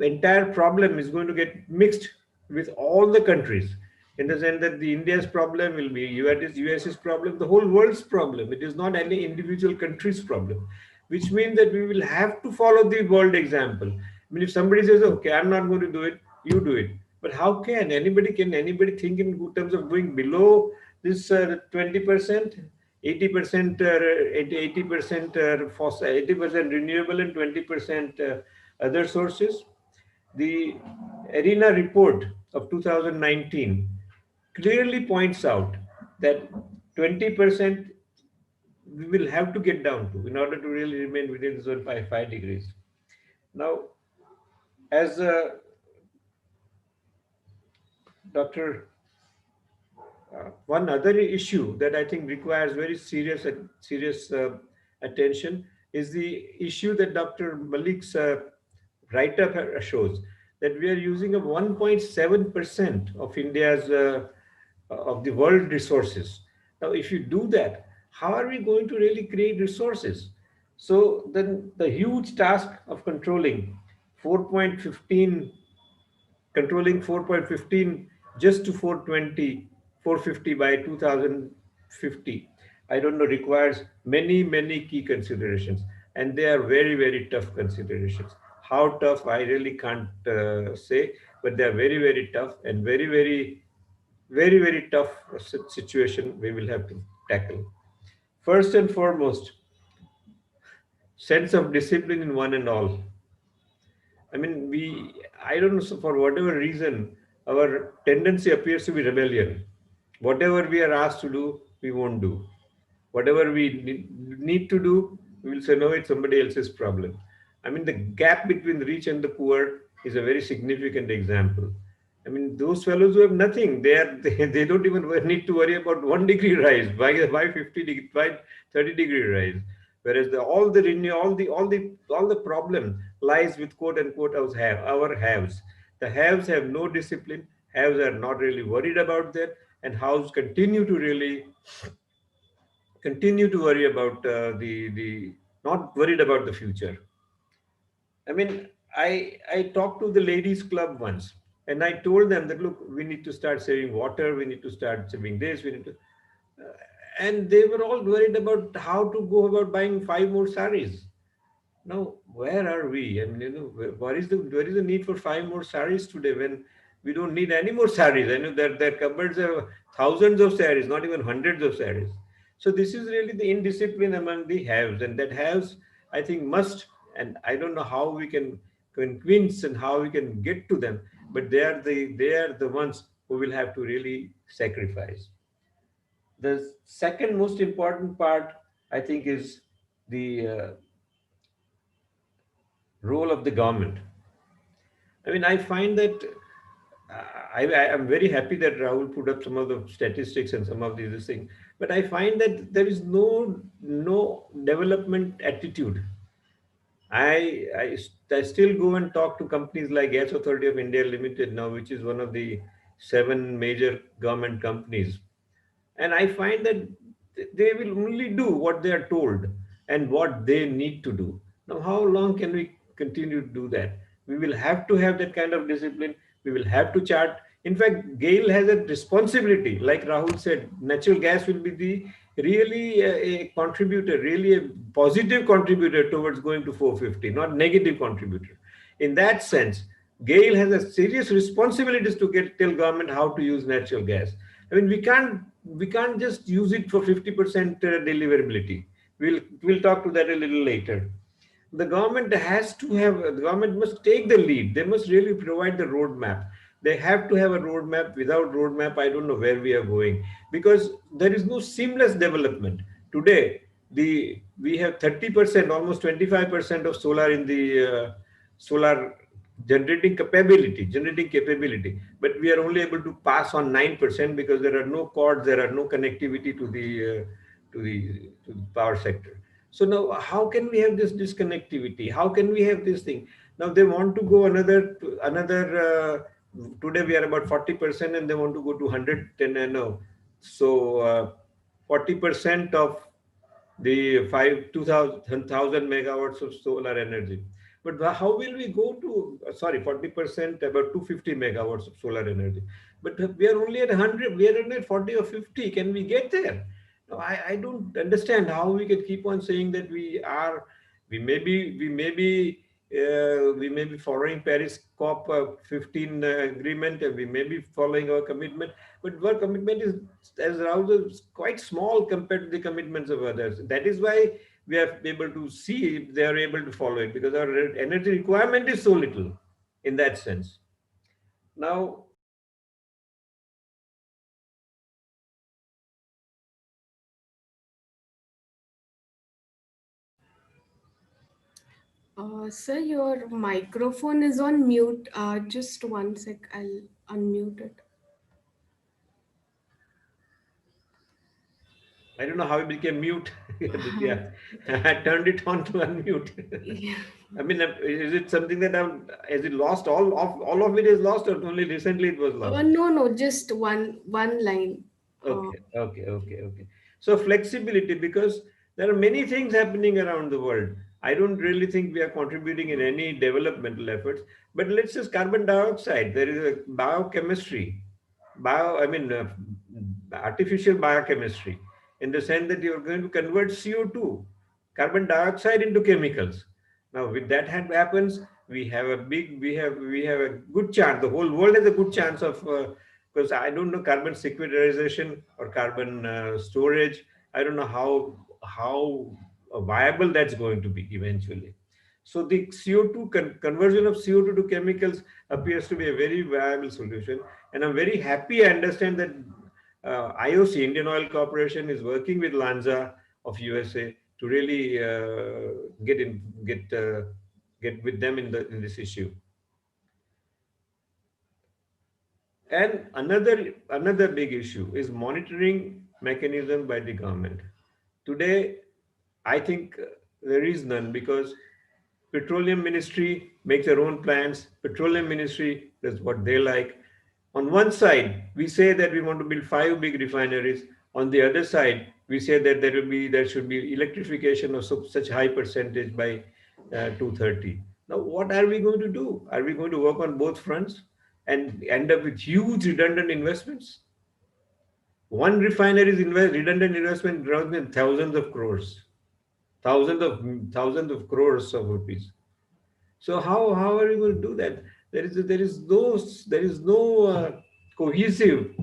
Speaker 8: entire problem is going to get mixed with all the countries, in the sense that the India's problem will be US's problem, the whole world's problem. It is not any individual country's problem, which means that we will have to follow the world example. I mean, if somebody says, okay, I'm not going to do it, you do it. But how can anybody think in terms of going below this 20%, 80%, 80% fossil, 80% renewable and 20% other sources? The ARENA report of 2019 clearly points out that 20% we will have to get down to in order to really remain within the zone 5 degrees. Now, as Dr. One other issue that I think requires very serious attention is the issue that Dr. Malik's write-up shows, that we are using a 1.7% of India's of the world resources. Now, if you do that, how are we going to really create resources? So then the huge task of controlling 4.15 just to 420, 450 by 2050, I don't know, requires many key considerations, and they are very, very tough considerations. How tough, I really can't say, but they are very, very tough, and very tough situation we will have to tackle. First and foremost, sense of discipline in one and all. I mean, I don't know, so for whatever reason, our tendency appears to be rebellion. Whatever we are asked to do, we won't do. Whatever we need to do, we will say, no, it's somebody else's problem. I mean, the gap between the rich and the poor is a very significant example. I mean, those fellows who have nothing, they don't even need to worry about 1 degree rise, by 30 degree rise. Whereas all the problem lies with quote unquote our haves. The haves have no discipline. Haves are not really worried about that, and haves continue to worry about not worried about the future. I mean, I talked to the ladies' club once, and I told them that, look, we need to start saving water, we need to start saving this, we need to. And they were all worried about how to go about buying 5 more saris. Now, where are we? I mean, where is the need for 5 more saris today when we don't need any more saris? I know that their cupboards have thousands of saris, not even hundreds of saris. So this is really the indiscipline among the haves, and that haves, I think, must, and I don't know how we can convince and how we can get to them, but they are the ones who will have to really sacrifice. The second most important part, I think, is the role of the government. I mean, I find that I'm very happy that Rahul put up some of the statistics and some of these things, but I find that there is no development attitude. I still go and talk to companies like Gas Authority of India Limited now, which is one of the 7 major government companies, and I find that they will only do what they are told and what they need to do. Now, how long can we continue to do that? We will have to have that kind of discipline. We will have to chart. In fact, GAIL has a responsibility. Like Rahul said, natural gas will be the really a contributor, really a positive contributor towards going to 450, not negative contributor. In that sense, GAIL has a serious responsibilities to tell government how to use natural gas. I mean, we can't just use it for 50% deliverability. We'll talk to that a little later. The government must take the lead. They must really provide the roadmap. They have to have a roadmap. Without roadmap, I don't know where we are going, because there is no seamless development. Today, we have 30%, almost 25% of solar in the solar generating capability, but we are only able to pass on 9% because there are no cords, there are no connectivity to the power sector. So now, how can we have this disconnectivity? How can we have this thing? Now they want to go another. Today we are about 40%, and they want to go to 110. No, so 40% of the 2,000 megawatts of solar energy. But how will we go to, 40%, about 250 megawatts of solar energy? But we are only at 100, we are only at 40 or 50. Can we get there? No, I don't understand how we can keep on saying that we may be following Paris COP 15 agreement, and we may be following our commitment, but our commitment is, as Rahul, quite small compared to the commitments of others. That is why we are able to see if they are able to follow it, because our energy requirement is so little in that sense. Now,
Speaker 3: Sir, your microphone is on mute. Just one sec, I'll unmute it.
Speaker 8: I don't know how it became mute. Yeah, I turned it on to unmute.
Speaker 3: Yeah.
Speaker 8: I mean, is it something that is it lost? All of it is lost, or only recently it was lost?
Speaker 3: No, just one line.
Speaker 8: Okay. So flexibility, because there are many things happening around the world. I don't really think we are contributing in any developmental efforts. But let's just carbon dioxide. There is a biochemistry, artificial biochemistry, in the sense that you're going to convert CO2, carbon dioxide, into chemicals. Now, with that happens, we have a good chance. The whole world has a good chance of, because I don't know carbon sequestration or carbon storage. I don't know how viable that's going to be eventually. So the CO2 conversion of CO2 to chemicals appears to be a very viable solution, and I'm very happy. I understand that IOC, Indian Oil Corporation, is working with Lanza of USA to really get with them in this issue. And another big issue is monitoring mechanism by the government. Today, I think there is none, because Petroleum Ministry makes their own plans. Petroleum Ministry does what they like. On one side, we say that we want to build 5 big refineries. On the other side, we say that there should be electrification of such high percentage by 2030. Now, what are we going to do? Are we going to work on both fronts and end up with huge redundant investments? One refinery's redundant investment runs in thousands of crores, thousands of crores of rupees. So how are you going to do that? There is no cohesive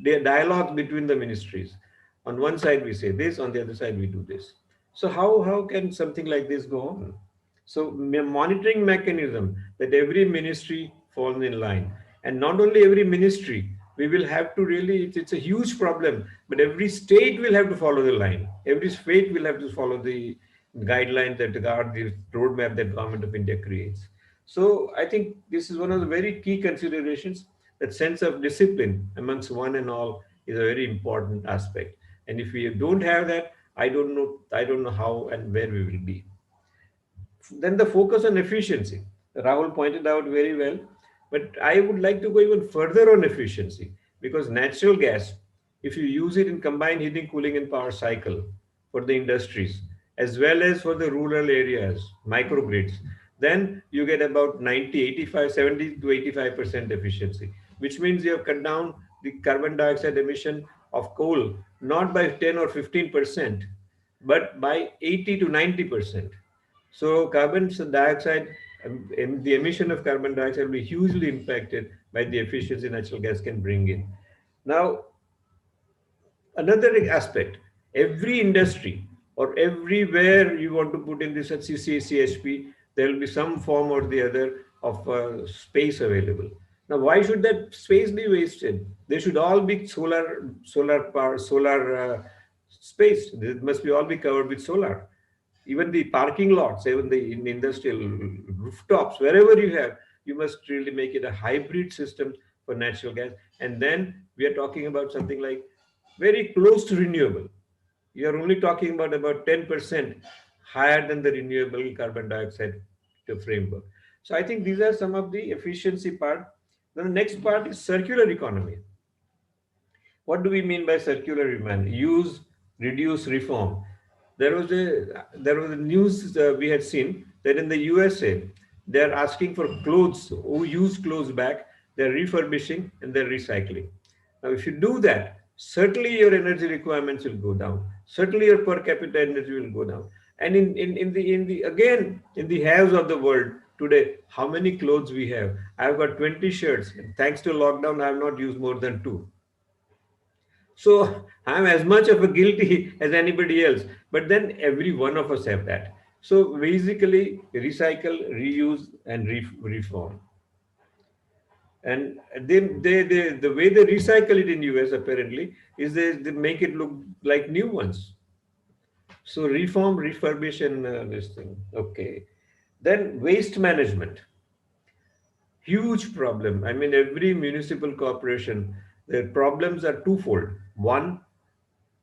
Speaker 8: dialogue between the ministries. On one side we say this, on the other side we do this. So how can something like this go on? So monitoring mechanism, that every ministry falls in line, and not only every ministry, we will have to really, it's a huge problem, but every state will have to follow the line. Every state will have to follow the guidelines that guard the roadmap that Government of India creates. So I think this is one of the very key considerations. That sense of discipline amongst one and all is a very important aspect. And if we don't have that, I don't know how and where we will be. Then the focus on efficiency. Rahul pointed out very well, but I would like to go even further on efficiency, because natural gas, if you use it in combined heating, cooling, and power cycle for the industries, as well as for the rural areas, microgrids, then you get about 90, 85, 70 to 85% efficiency, which means you have cut down the carbon dioxide emission of coal, not by 10 or 15%, but by 80 to 90%. So carbon dioxide, the emission of carbon dioxide will be hugely impacted by the efficiency natural gas can bring in. Now, another aspect, every industry or everywhere you want to put in this at CCHP, there will be some form or the other of space available. Now, why should that space be wasted? They should all be solar power, space. It must be all be covered with solar. Even the parking lots, even the in industrial rooftops, wherever you have, you must really make it a hybrid system for natural gas. And then we are talking about something like very close to renewable. You are only talking about 10% higher than the renewable carbon dioxide framework. So I think these are some of the efficiency part. Then the next part is circular economy. What do we mean by circular economy? Use, reduce, reform. There was a news we had seen that in the USA, they're asking for clothes, who use clothes back, they're refurbishing and they're recycling. Now, if you do that, certainly your energy requirements will go down. Certainly your per capita energy will go down. And in the haves of the world today, how many clothes we have? I've got 20 shirts. And thanks to lockdown, I have not used more than 2. So I'm as much of a guilty as anybody else, but then every one of us have that. So basically recycle, reuse, and reform. And the way they recycle it in US apparently is they make it look like new ones. So reform, refurbish, and this thing. Okay. Then waste management. Huge problem. I mean, every municipal corporation, their problems are twofold. One,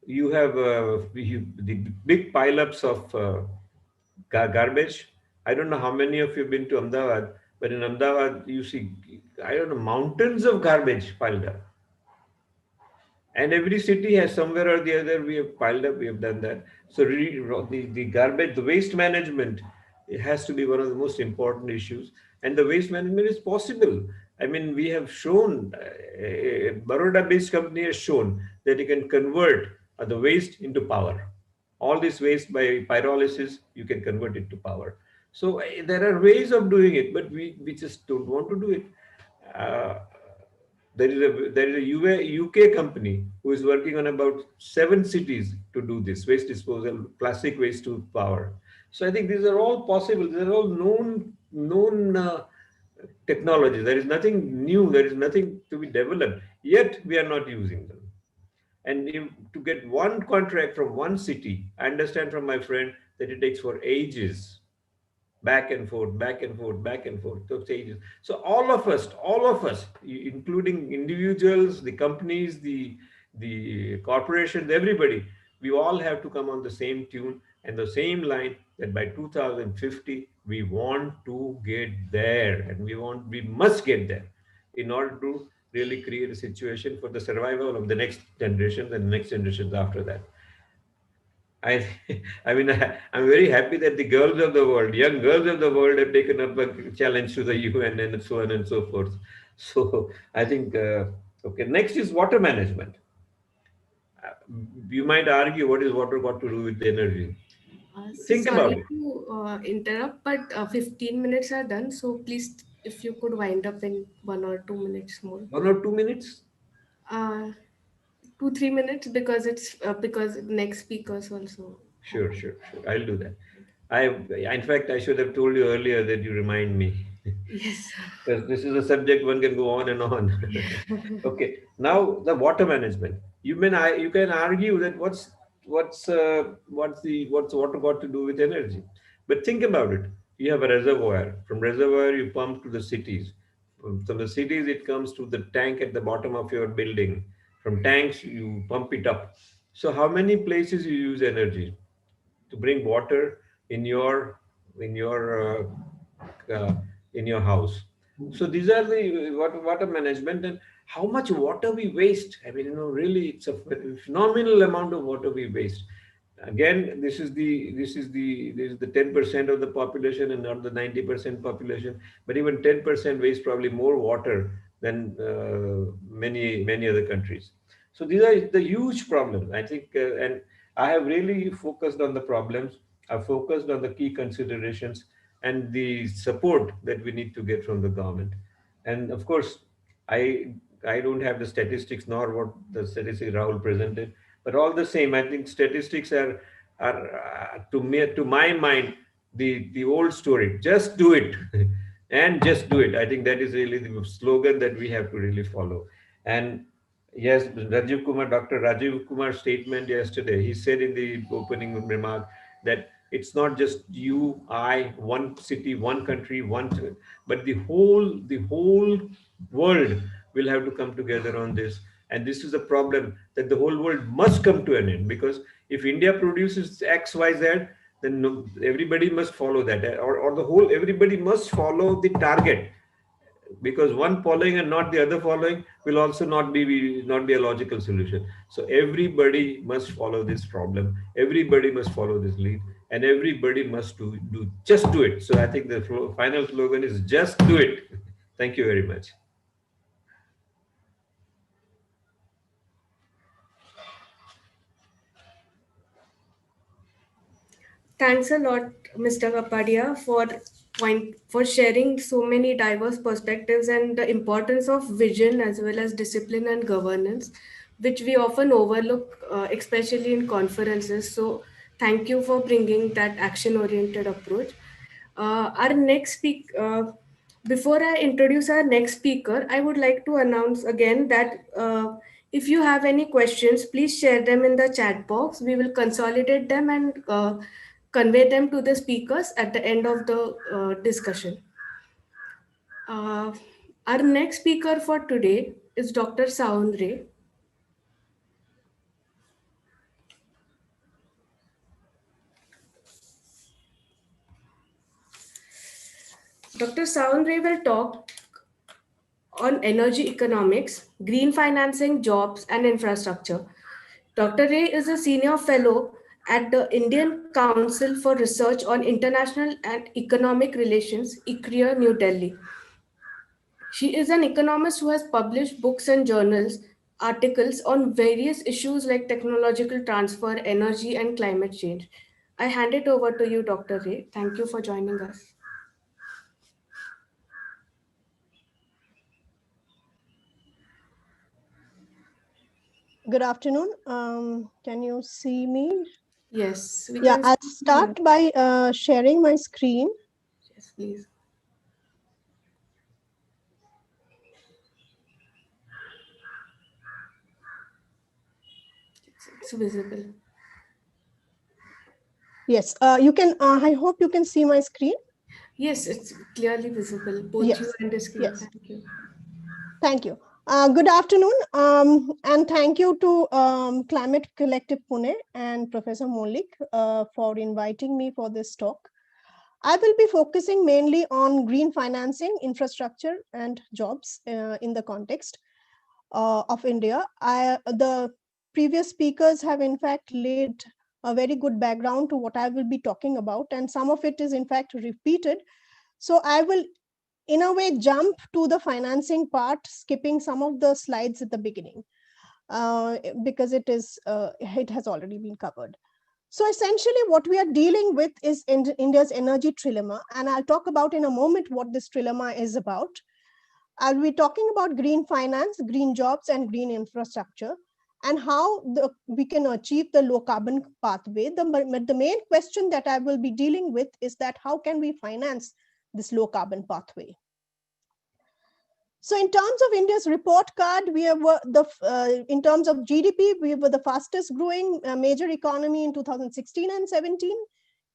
Speaker 8: you have the big pileups of garbage. I don't know how many of you have been to Ahmedabad, but in Ahmedabad, you see, I don't know, mountains of garbage piled up. And every city has somewhere or the other, we have piled up, we have done that. So the garbage, the waste management, it has to be one of the most important issues. And the waste management is possible. I mean, we have shown, a Baroda-based company has shown that you can convert the waste into power. All this waste by pyrolysis, you can convert it to power. So there are ways of doing it, but we just don't want to do it. There is a UK company who is working on about 7 cities to do this waste disposal, plastic waste to power. So I think these are all possible. These are all known technologies. There is nothing new. There is nothing to be developed. Yet we are not using them. And to get one contract from one city, I understand from my friend that it takes for ages. Back and forth, back and forth, back and forth. So ages. So all of us, including individuals, the companies, the corporations, everybody, we all have to come on the same tune and the same line that by 2050 we want to get there, and we must get there in order to really create a situation for the survival of the next generations and the next generations after that. I mean, I'm very happy that the girls of the world, young girls of the world, have taken up a challenge to the UN and so on and so forth. So I think, okay, next is water management. You might argue, what is water got to do with energy? Think about it.
Speaker 3: Sorry to interrupt, but 15 minutes are done. So please, if you could wind up in 1 or 2 minutes more.
Speaker 8: 1 or 2 minutes?
Speaker 3: 2-3 minutes, because it's because next speakers also.
Speaker 8: Sure. I'll do that. In fact, I should have told you earlier that you remind me.
Speaker 3: Yes.
Speaker 8: Because this is a subject one can go on and on. Okay. Now the water management. You can argue that what's water got to do with energy? But think about it. you have a reservoir. From reservoir, you pump to the cities. From the cities, it comes to the tank at the bottom of your building. From tanks, you pump it up. So how many places you use energy to bring water in your in your in your house? So these are the water management, and how much water we waste. I mean, really, it's a phenomenal amount of water we waste. Again, this is the 10% of the population and not the 90% population, but even 10% waste probably more water than many other countries. So these are the huge problems, I think, and I have really focused on the problems. I've focused on the key considerations and the support that we need to get from the government. And of course, I I don't have the statistics nor what the statistics Rahul presented, but all the same, I think statistics are to my mind the old story. Just do it, and just do it. I think that is really the slogan that we have to really follow. And yes, Dr. Rajiv Kumar's statement yesterday, he said in the opening remark that it's not just you, I, one city, one country, but the whole world will have to come together on this. And this is a problem that the whole world must come to an end, because if India produces X, Y, Z, then everybody must follow that, or the whole everybody must follow the target, because one following and not the other following will also not be a logical solution. So everybody must follow this problem, everybody must follow this lead, and everybody must just do it. So I think the final slogan is just do it. Thank you very much.
Speaker 3: Thanks a lot, Mr. Kapadia, for sharing so many diverse perspectives and the importance of vision as well as discipline and governance, which we often overlook, especially in conferences. So thank you for bringing that action-oriented approach. Our next speak. Before I introduce our next speaker, I would like to announce again that if you have any questions, please share them in the chat box. We will consolidate them and convey them to the speakers at the end of the discussion. Our next speaker for today is Dr. Saundre. Dr. Saundre will talk on energy economics, green financing, jobs, and infrastructure. Dr. Ray is a senior fellow at the Indian Council for Research on International and Economic Relations, ICRIER, New Delhi. She is an economist who has published books and journals, articles on various issues like technological transfer, energy, and climate change. I hand it over to you, Dr. Ray. Thank you for joining us.
Speaker 7: Good afternoon. Can you see me?
Speaker 3: Yes.
Speaker 7: Yeah, I'll start by sharing my screen.
Speaker 3: Yes, please. It's visible.
Speaker 7: Yes, you can. I hope you can see my screen.
Speaker 3: Yes, it's clearly visible. Both
Speaker 7: Yes.
Speaker 3: you and the screen.
Speaker 7: Yes.
Speaker 3: Thank you.
Speaker 7: Thank you. Good afternoon, and thank you to Climate Collective Pune and Professor Maulik for inviting me for this talk. I will be focusing mainly on green financing, infrastructure, and jobs in the context of India. The previous speakers have in fact laid a very good background to what I will be talking about, and some of it is in fact repeated. So I will in a way jump to the financing part, skipping some of the slides at the beginning because it has already been covered. So essentially what we are dealing with is India's energy trilemma, and I'll talk about in a moment what this trilemma is about. I'll be talking about green finance, green jobs, and green infrastructure, and how we can achieve the low carbon pathway. The main question that I will be dealing with is that how can we finance this low carbon pathway? So in terms of India's report card, we were in terms of GDP, we were the fastest growing major economy in 2016 and 17.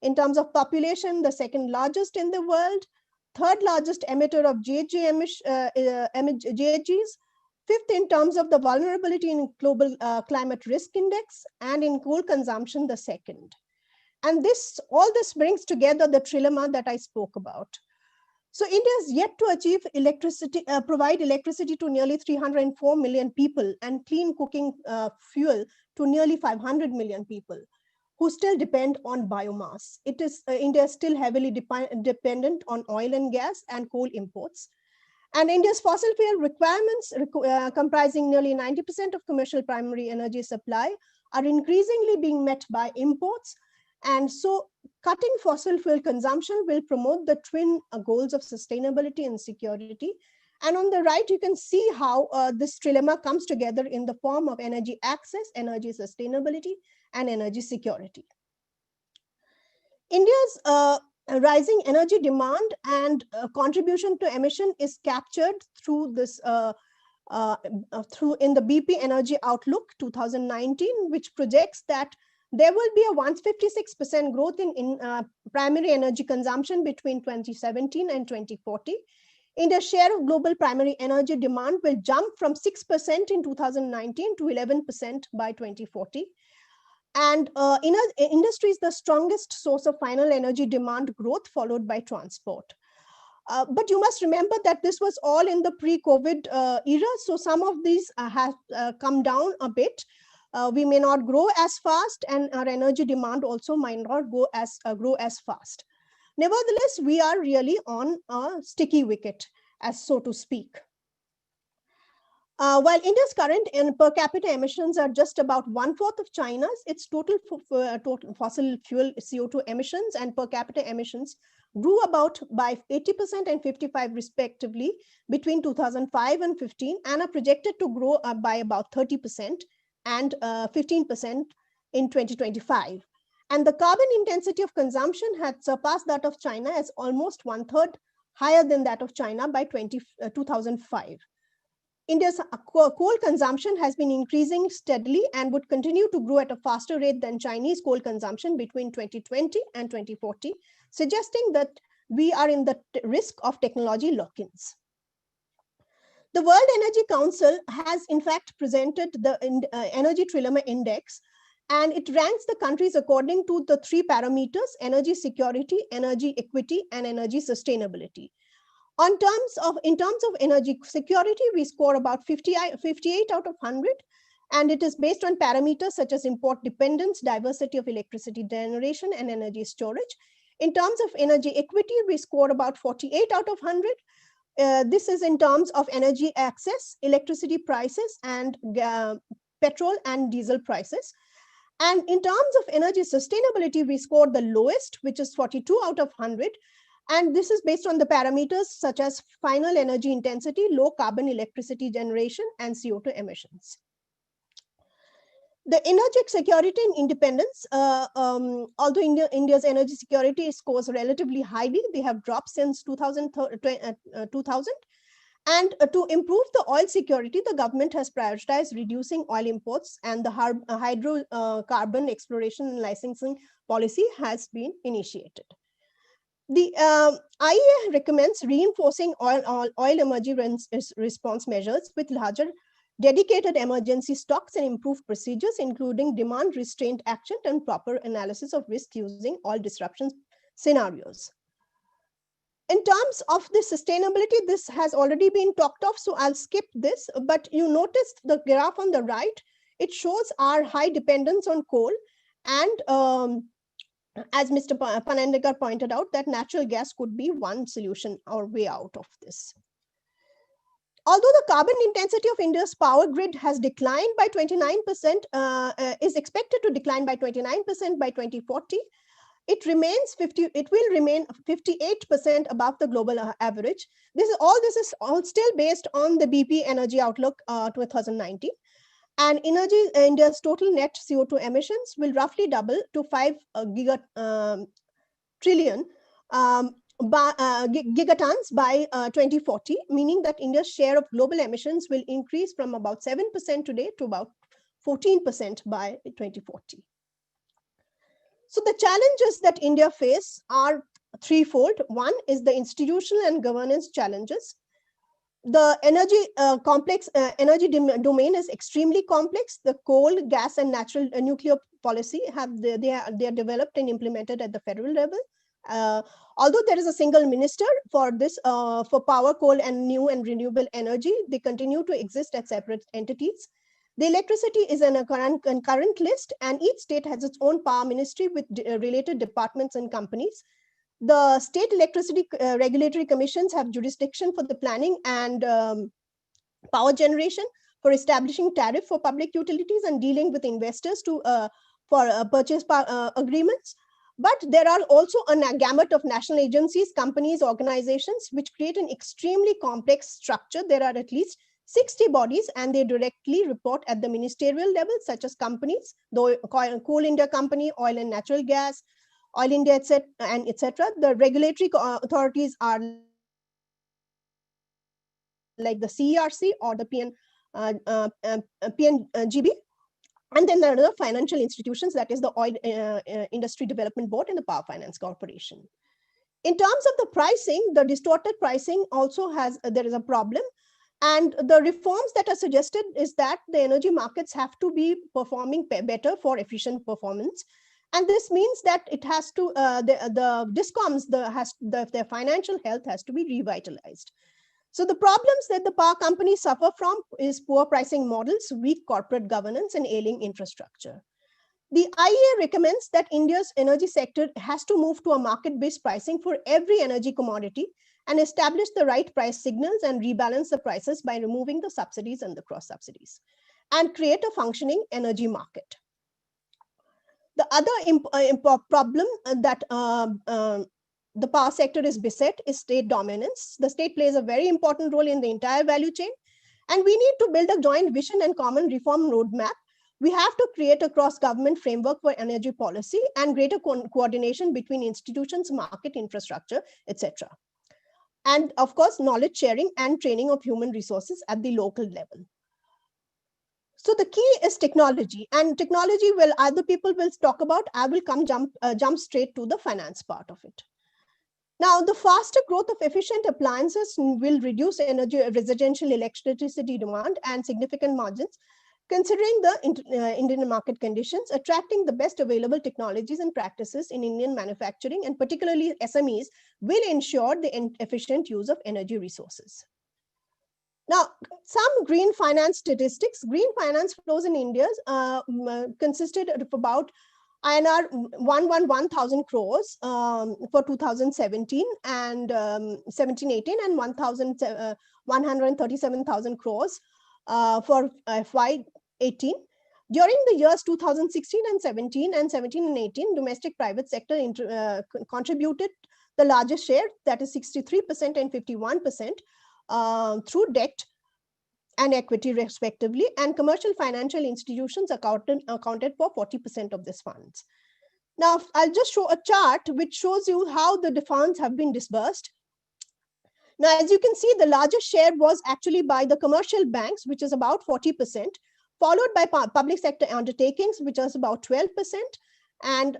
Speaker 7: In terms of population, the second largest in the world, third largest emitter of GHGs, fifth in terms of the vulnerability in global climate risk index, and in coal consumption, the second. And all this brings together the trilemma that I spoke about. So India is yet to achieve provide electricity to nearly 304 million people and clean cooking fuel to nearly 500 million people who still depend on biomass. India is still heavily dependent on oil and gas and coal imports. And India's fossil fuel requirements, comprising nearly 90% of commercial primary energy supply, are increasingly being met by imports. And so cutting fossil fuel consumption will promote the twin goals of sustainability and security. And on the right, you can see how this trilemma comes together in the form of energy access, energy sustainability, and energy security. India's rising energy demand and contribution to emission is captured through this in the BP Energy Outlook 2019, which projects that there will be a 156% growth in primary energy consumption between 2017 and 2040. India's share of global primary energy demand will jump from 6% in 2019 to 11% by 2040. And industry is the strongest source of final energy demand growth, followed by transport. But you must remember that this was all in the pre-COVID era, so some of these have come down a bit. We may not grow as fast, and our energy demand also might not grow as fast. Nevertheless, we are really on a sticky wicket, as so to speak. While India's current per capita emissions are just about 1/4 of China's, its total fossil fuel CO2 emissions and per capita emissions grew about by 80% and 55% respectively between 2005 and 15, and are projected to grow by about 30% and 15% in 2025. And the carbon intensity of consumption had surpassed that of China as almost 1/3 higher than that of China by 2005. India's coal consumption has been increasing steadily and would continue to grow at a faster rate than Chinese coal consumption between 2020 and 2040, suggesting that we are in the risk of technology lock-ins. The World Energy Council has in fact presented the Energy Trilemma Index, and it ranks the countries according to the 3 parameters: energy security, energy equity, and energy sustainability. In terms of energy security, we score about 58 out of 100, and it is based on parameters such as import dependence, diversity of electricity generation, and energy storage. In terms of energy equity, we score about 48 out of 100. This is in terms of energy access, electricity prices, and petrol and diesel prices. And in terms of energy sustainability, we scored the lowest, which is 42 out of 100. And this is based on the parameters such as final energy intensity, low carbon electricity generation, and CO2 emissions. The energy security and independence, although India's energy security scores relatively highly, they have dropped since 2000. And to improve the oil security, the government has prioritized reducing oil imports, and the hydrocarbon exploration and licensing policy has been initiated. The IEA recommends reinforcing oil emergency response measures with larger dedicated emergency stocks and improved procedures, including demand restraint action and proper analysis of risk using oil disruption scenarios. In terms of the sustainability, this has already been talked of, so I'll skip this, but you noticed the graph on the right. It shows our high dependence on coal, and as Mr. Panandikar pointed out, that natural gas could be one solution or way out of this. Although the carbon intensity of India's power grid has declined by 29%, is expected to decline by 29% by 2040, it will remain 58% above the global average. This is all still based on the BP Energy Outlook 2019. And India's total net CO2 emissions will roughly double to 5 gigatons by 2040, meaning that India's share of global emissions will increase from about 7% today to about 14% by 2040. So the challenges that India face are threefold. One is the institutional and governance challenges. The energy domain is extremely complex. The coal, gas, and natural nuclear policy they are developed and implemented at the federal level. Although there is a single minister for this, for power, coal, and new and renewable energy, they continue to exist as separate entities. The electricity is in a concurrent list, and each state has its own power ministry with related departments and companies. The state electricity regulatory commissions have jurisdiction for the planning and power generation, for establishing tariff for public utilities, and dealing with investors for purchase agreements. But there are also a gamut of national agencies, companies, organizations, which create an extremely complex structure. There are at least 60 bodies, and they directly report at the ministerial level, such as companies, the Coal India Company, Oil and Natural Gas, Oil India, etc. The regulatory authorities are like the CERC or the PNGB. And then there are the financial institutions, that is the Oil Industry Development Board and the Power Finance Corporation. In terms of the pricing, the distorted pricing also there is a problem. And the reforms that are suggested is that the energy markets have to be performing better for efficient performance. And this means that it has to, the DISCOMs, their financial health has to be revitalized. So the problems that the power companies suffer from is poor pricing models, weak corporate governance, and ailing infrastructure. The IEA recommends that India's energy sector has to move to a market-based pricing for every energy commodity and establish the right price signals and rebalance the prices by removing the subsidies and the cross subsidies, and create a functioning energy market. The other problem that the power sector is beset is state dominance. The state plays a very important role in the entire value chain, and we need to build a joint vision and common reform roadmap. We have to create a cross-government framework for energy policy and greater coordination between institutions, market infrastructure, etc. And of course, knowledge sharing and training of human resources at the local level. So the key is technology, and technology, well, other people will talk about. I will jump straight to the finance part of it. Now, the faster growth of efficient appliances will reduce residential electricity demand and significant margins, considering the Indian market conditions. Attracting the best available technologies and practices in Indian manufacturing, and particularly SMEs, will ensure the efficient use of energy resources. Now, some green finance statistics. Green finance flows in India consisted of about INR 1,000 crores for 2017 and 17-18, and 137,000 crores for FY18. During the years 2016 and 17 and 17 and 18, domestic private sector contributed the largest share, that is 63% and 51%, through debt and equity respectively, and commercial financial institutions accounted for 40% of these funds. Now, I'll just show a chart which shows you how the funds have been disbursed. Now, as you can see, the largest share was actually by the commercial banks, which is about 40%, followed by public sector undertakings, which is about 12%, and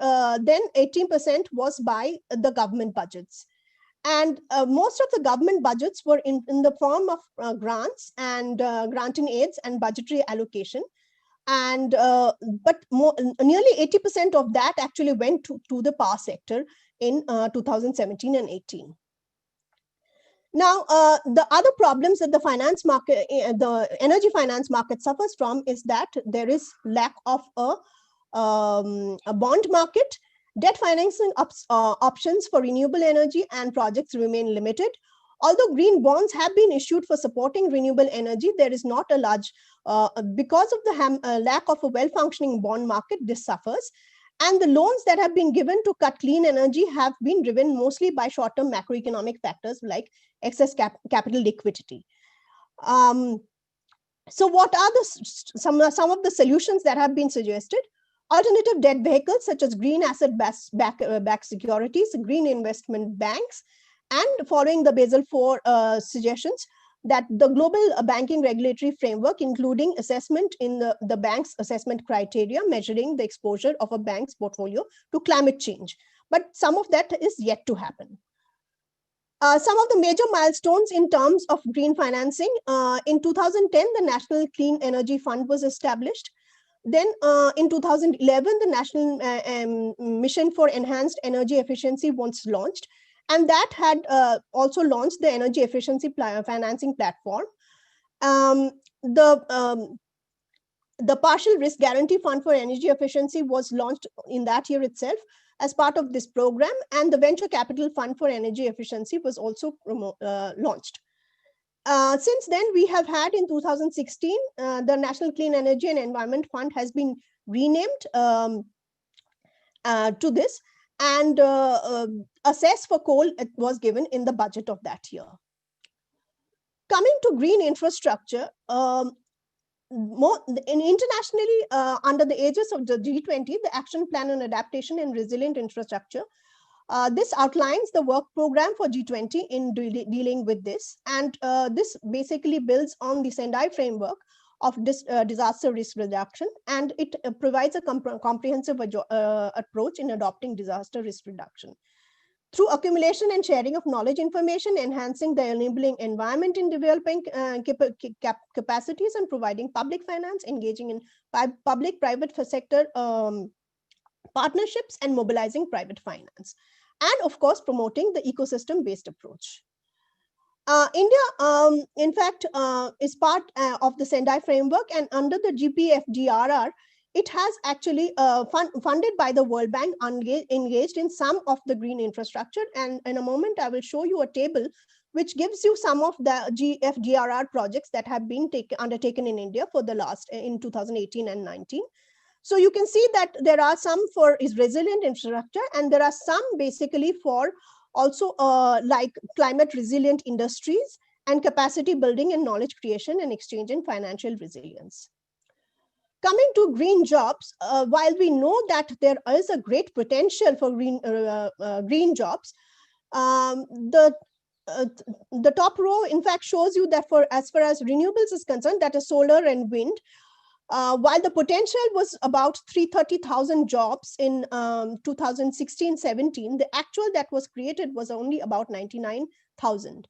Speaker 7: then 18% was by the government budgets. And most of the government budgets were in the form of grants and granting aids and budgetary allocation. And but nearly 80% of that actually went to the power sector in 2017 and 18. Now, the other problems that the finance market, the energy finance market suffers from is that there is lack of a bond market. Debt financing options for renewable energy and projects remain limited. Although green bonds have been issued for supporting renewable energy, there is not a large, because of the lack of a well-functioning bond market, this suffers. And the loans that have been given to cut clean energy have been driven mostly by short-term macroeconomic factors like excess capital liquidity. So what are some of the solutions that have been suggested? Alternative debt vehicles such as green asset-backed securities, green investment banks, and following the Basel IV suggestions, that the global banking regulatory framework, including assessment in the bank's assessment criteria, measuring the exposure of a bank's portfolio to climate change. But some of that is yet to happen. Some of the major milestones in terms of green financing. In 2010, the National Clean Energy Fund was established. Then in 2011, the National Mission for Enhanced Energy Efficiency was launched. And that had also launched the energy efficiency financing platform. The Partial Risk Guarantee Fund for Energy Efficiency was launched in that year itself as part of this program, and the Venture Capital Fund for Energy Efficiency was also launched. Since then, we have had in 2016, the National Clean Energy and Environment Fund has been renamed to this, and a cess for coal was given in the budget of that year. Coming to green infrastructure, internationally, under the aegis of the G20, the Action Plan on Adaptation and Resilient Infrastructure, this outlines the work program for G20 in dealing with this. And this basically builds on the Sendai framework of disaster risk reduction, and it provides a comprehensive approach in adopting disaster risk reduction. Through accumulation and sharing of knowledge information, enhancing the enabling environment in developing capacities and providing public finance, engaging in public-private sector partnerships and mobilizing private finance. And of course, promoting the ecosystem-based approach. India, in fact, is part of the Sendai framework, and under the GPFDRR, it has actually funded by the World Bank, engaged in some of the green infrastructure. And in a moment, I will show you a table which gives you some of the GFDRR projects that have been undertaken in India for the last, in 2018 and 19. So you can see that there are some for resilient infrastructure, and there are some basically for also like climate resilient industries and capacity building and knowledge creation and exchange and financial resilience. Coming to green jobs, while we know that there is a great potential for green jobs, the top row in fact shows you that for as far as renewables is concerned, that is solar and wind, while the potential was about 330,000 jobs in 2016-17, the actual that was created was only about 99,000.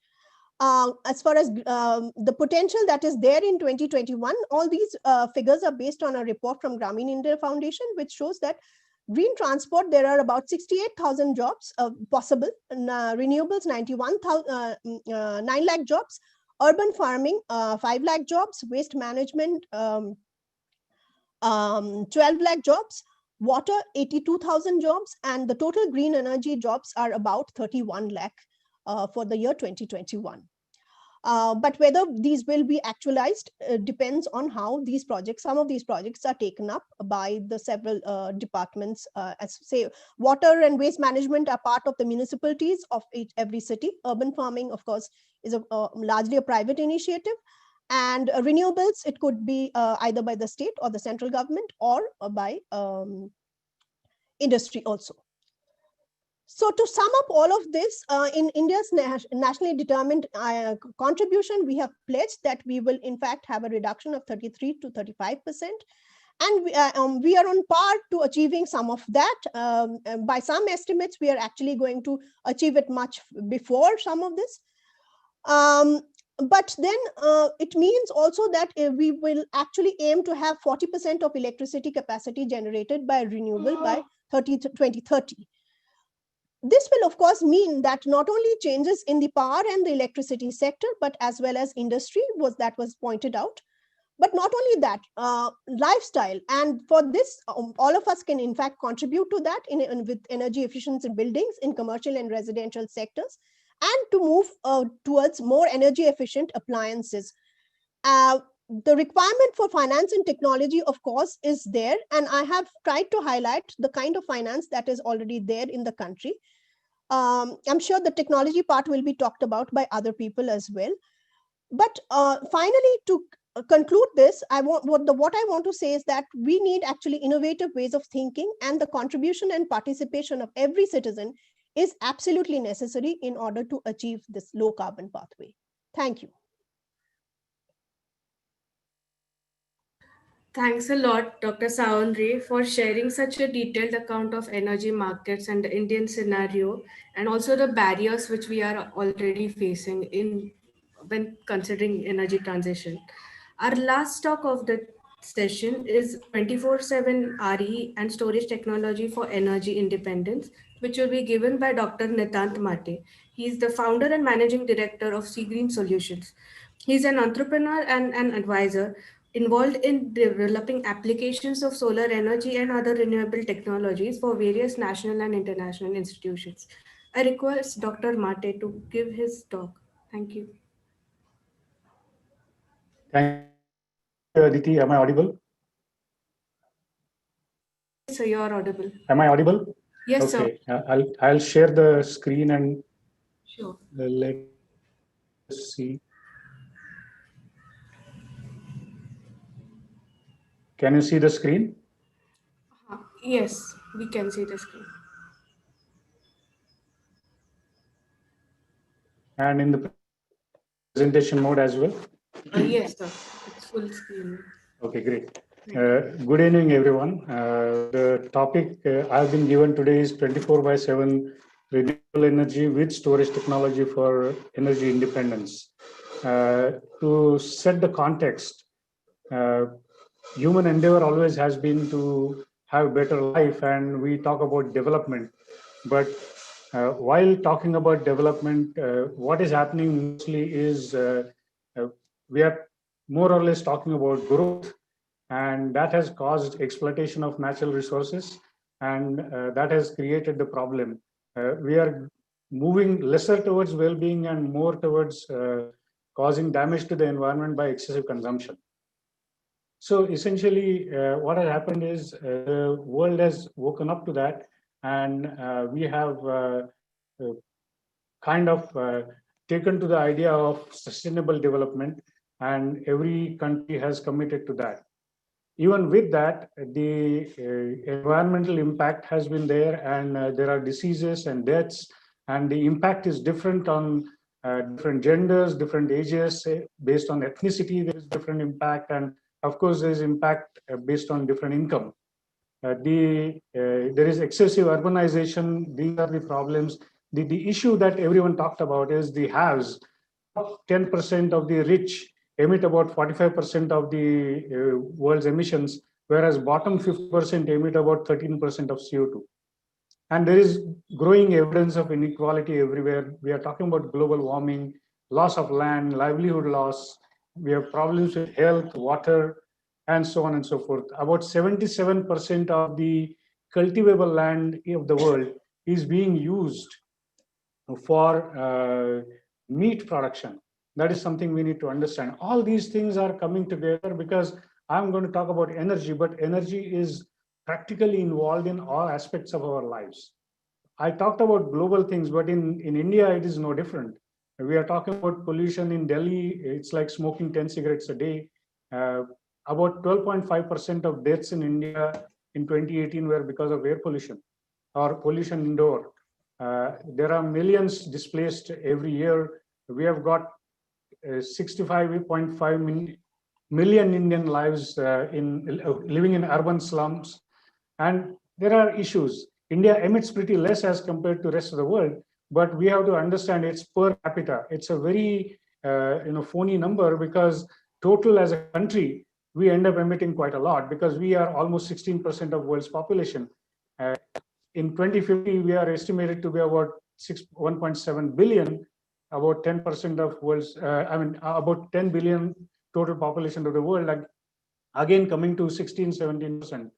Speaker 7: As far as the potential that is there in 2021, all these figures are based on a report from Grameen India Foundation, which shows that green transport, there are about 68,000 jobs possible, renewables 9 lakh jobs, urban farming 5 lakh jobs, waste management 12 lakh jobs, water 82,000 jobs, and the total green energy jobs are about 31 lakh for the year 2021. But whether these will be actualized depends on how these projects, some of these projects are taken up by the several departments. As say, water and waste management are part of the municipalities of every city. Urban farming, of course, is largely a private initiative. And renewables, it could be either by the state or the central government, or by industry also. So to sum up all of this, in India's nationally determined contribution, we have pledged that we will in fact have a reduction of 33 to 35%. And we are on par to achieving some of that. By some estimates, we are actually going to achieve it much before some of this. But then it means also that we will actually aim to have 40% of electricity capacity generated by renewable by 2030. This will, of course, mean that not only changes in the power and the electricity sector, but as well as industry that was pointed out. But not only that, lifestyle. And for this, all of us can in fact contribute to that with energy efficiency buildings in commercial and residential sectors, and to move towards more energy efficient appliances. The requirement for finance and technology, of course, is there. And I have tried to highlight the kind of finance that is already there in the country. I'm sure the technology part will be talked about by other people as well. But finally, to conclude this, what I want to say is that we need actually innovative ways of thinking, and the contribution and participation of every citizen is absolutely necessary in order to achieve this low carbon pathway. Thank you.
Speaker 3: Thanks a lot, Dr. Sawandri, for sharing such a detailed account of energy markets and the Indian scenario, and also the barriers which we are already facing in when considering energy transition. Our last talk of the session is 24/7 RE and storage technology for energy independence, which will be given by Dr. Nitant Mate. He is the founder and managing director of Sea Green Solutions. He's an entrepreneur and an advisor involved in developing applications of solar energy and other renewable technologies for various national and international institutions. I request Dr. Mate to give his talk. Thank you.
Speaker 9: Thank you, Aditi. Am I audible?
Speaker 3: So you're audible.
Speaker 9: Am I audible?
Speaker 3: Yes,
Speaker 9: okay.
Speaker 3: sir.
Speaker 9: I'll share the screen and
Speaker 3: Sure.
Speaker 9: let's see. Can you see the screen?
Speaker 3: Yes, we can see the screen.
Speaker 9: And in the presentation mode as well?
Speaker 3: Yes, sir. It's full screen.
Speaker 9: Okay, great. Good evening, everyone. The topic I've been given today is 24/7 renewable energy with storage technology for energy independence. To set the context, human endeavor always has been to have better life, and we talk about development. But while talking about development, what is happening mostly is we are more or less talking about growth, and that has caused exploitation of natural resources, and that has created the problem. We are moving lesser towards well-being and more towards causing damage to the environment by excessive consumption. So essentially, what has happened is the world has woken up to that, and we have kind of taken to the idea of sustainable development, and every country has committed to that. Even with that, the environmental impact has been there, and there are diseases and deaths, and the impact is different on different genders, different ages. Based on ethnicity, there is different impact, and of course, there is impact based on different income. There is excessive urbanization. These are the problems. The issue that everyone talked about is the haves. 10% of the rich emit about 45% of the world's emissions, whereas bottom 50% emit about 13% of CO2. And there is growing evidence of inequality everywhere. We are talking about global warming, loss of land, livelihood loss. We have problems with health, water, and so on and so forth. About 77% of the cultivable land of the world is being used for meat production. That is something we need to understand. All these things are coming together because I'm going to talk about energy, but energy is practically involved in all aspects of our lives. I talked about global things, but in India, it is no different. We are talking about pollution in Delhi. It's like smoking 10 cigarettes a day. About 12.5% of deaths in India in 2018 were because of air pollution or pollution indoor. There are millions displaced every year. We have got 65.5 million Indian lives living in urban slums, and there are issues. India emits pretty less as compared to the rest of the world, but we have to understand it's per capita. It's a very phony number because total as a country, we end up emitting quite a lot because we are almost 16% of world's population. In 2050, we are estimated to be about 1.7 billion, about 10% of world's, about 10 billion total population of the world, like again coming to 16, 17%.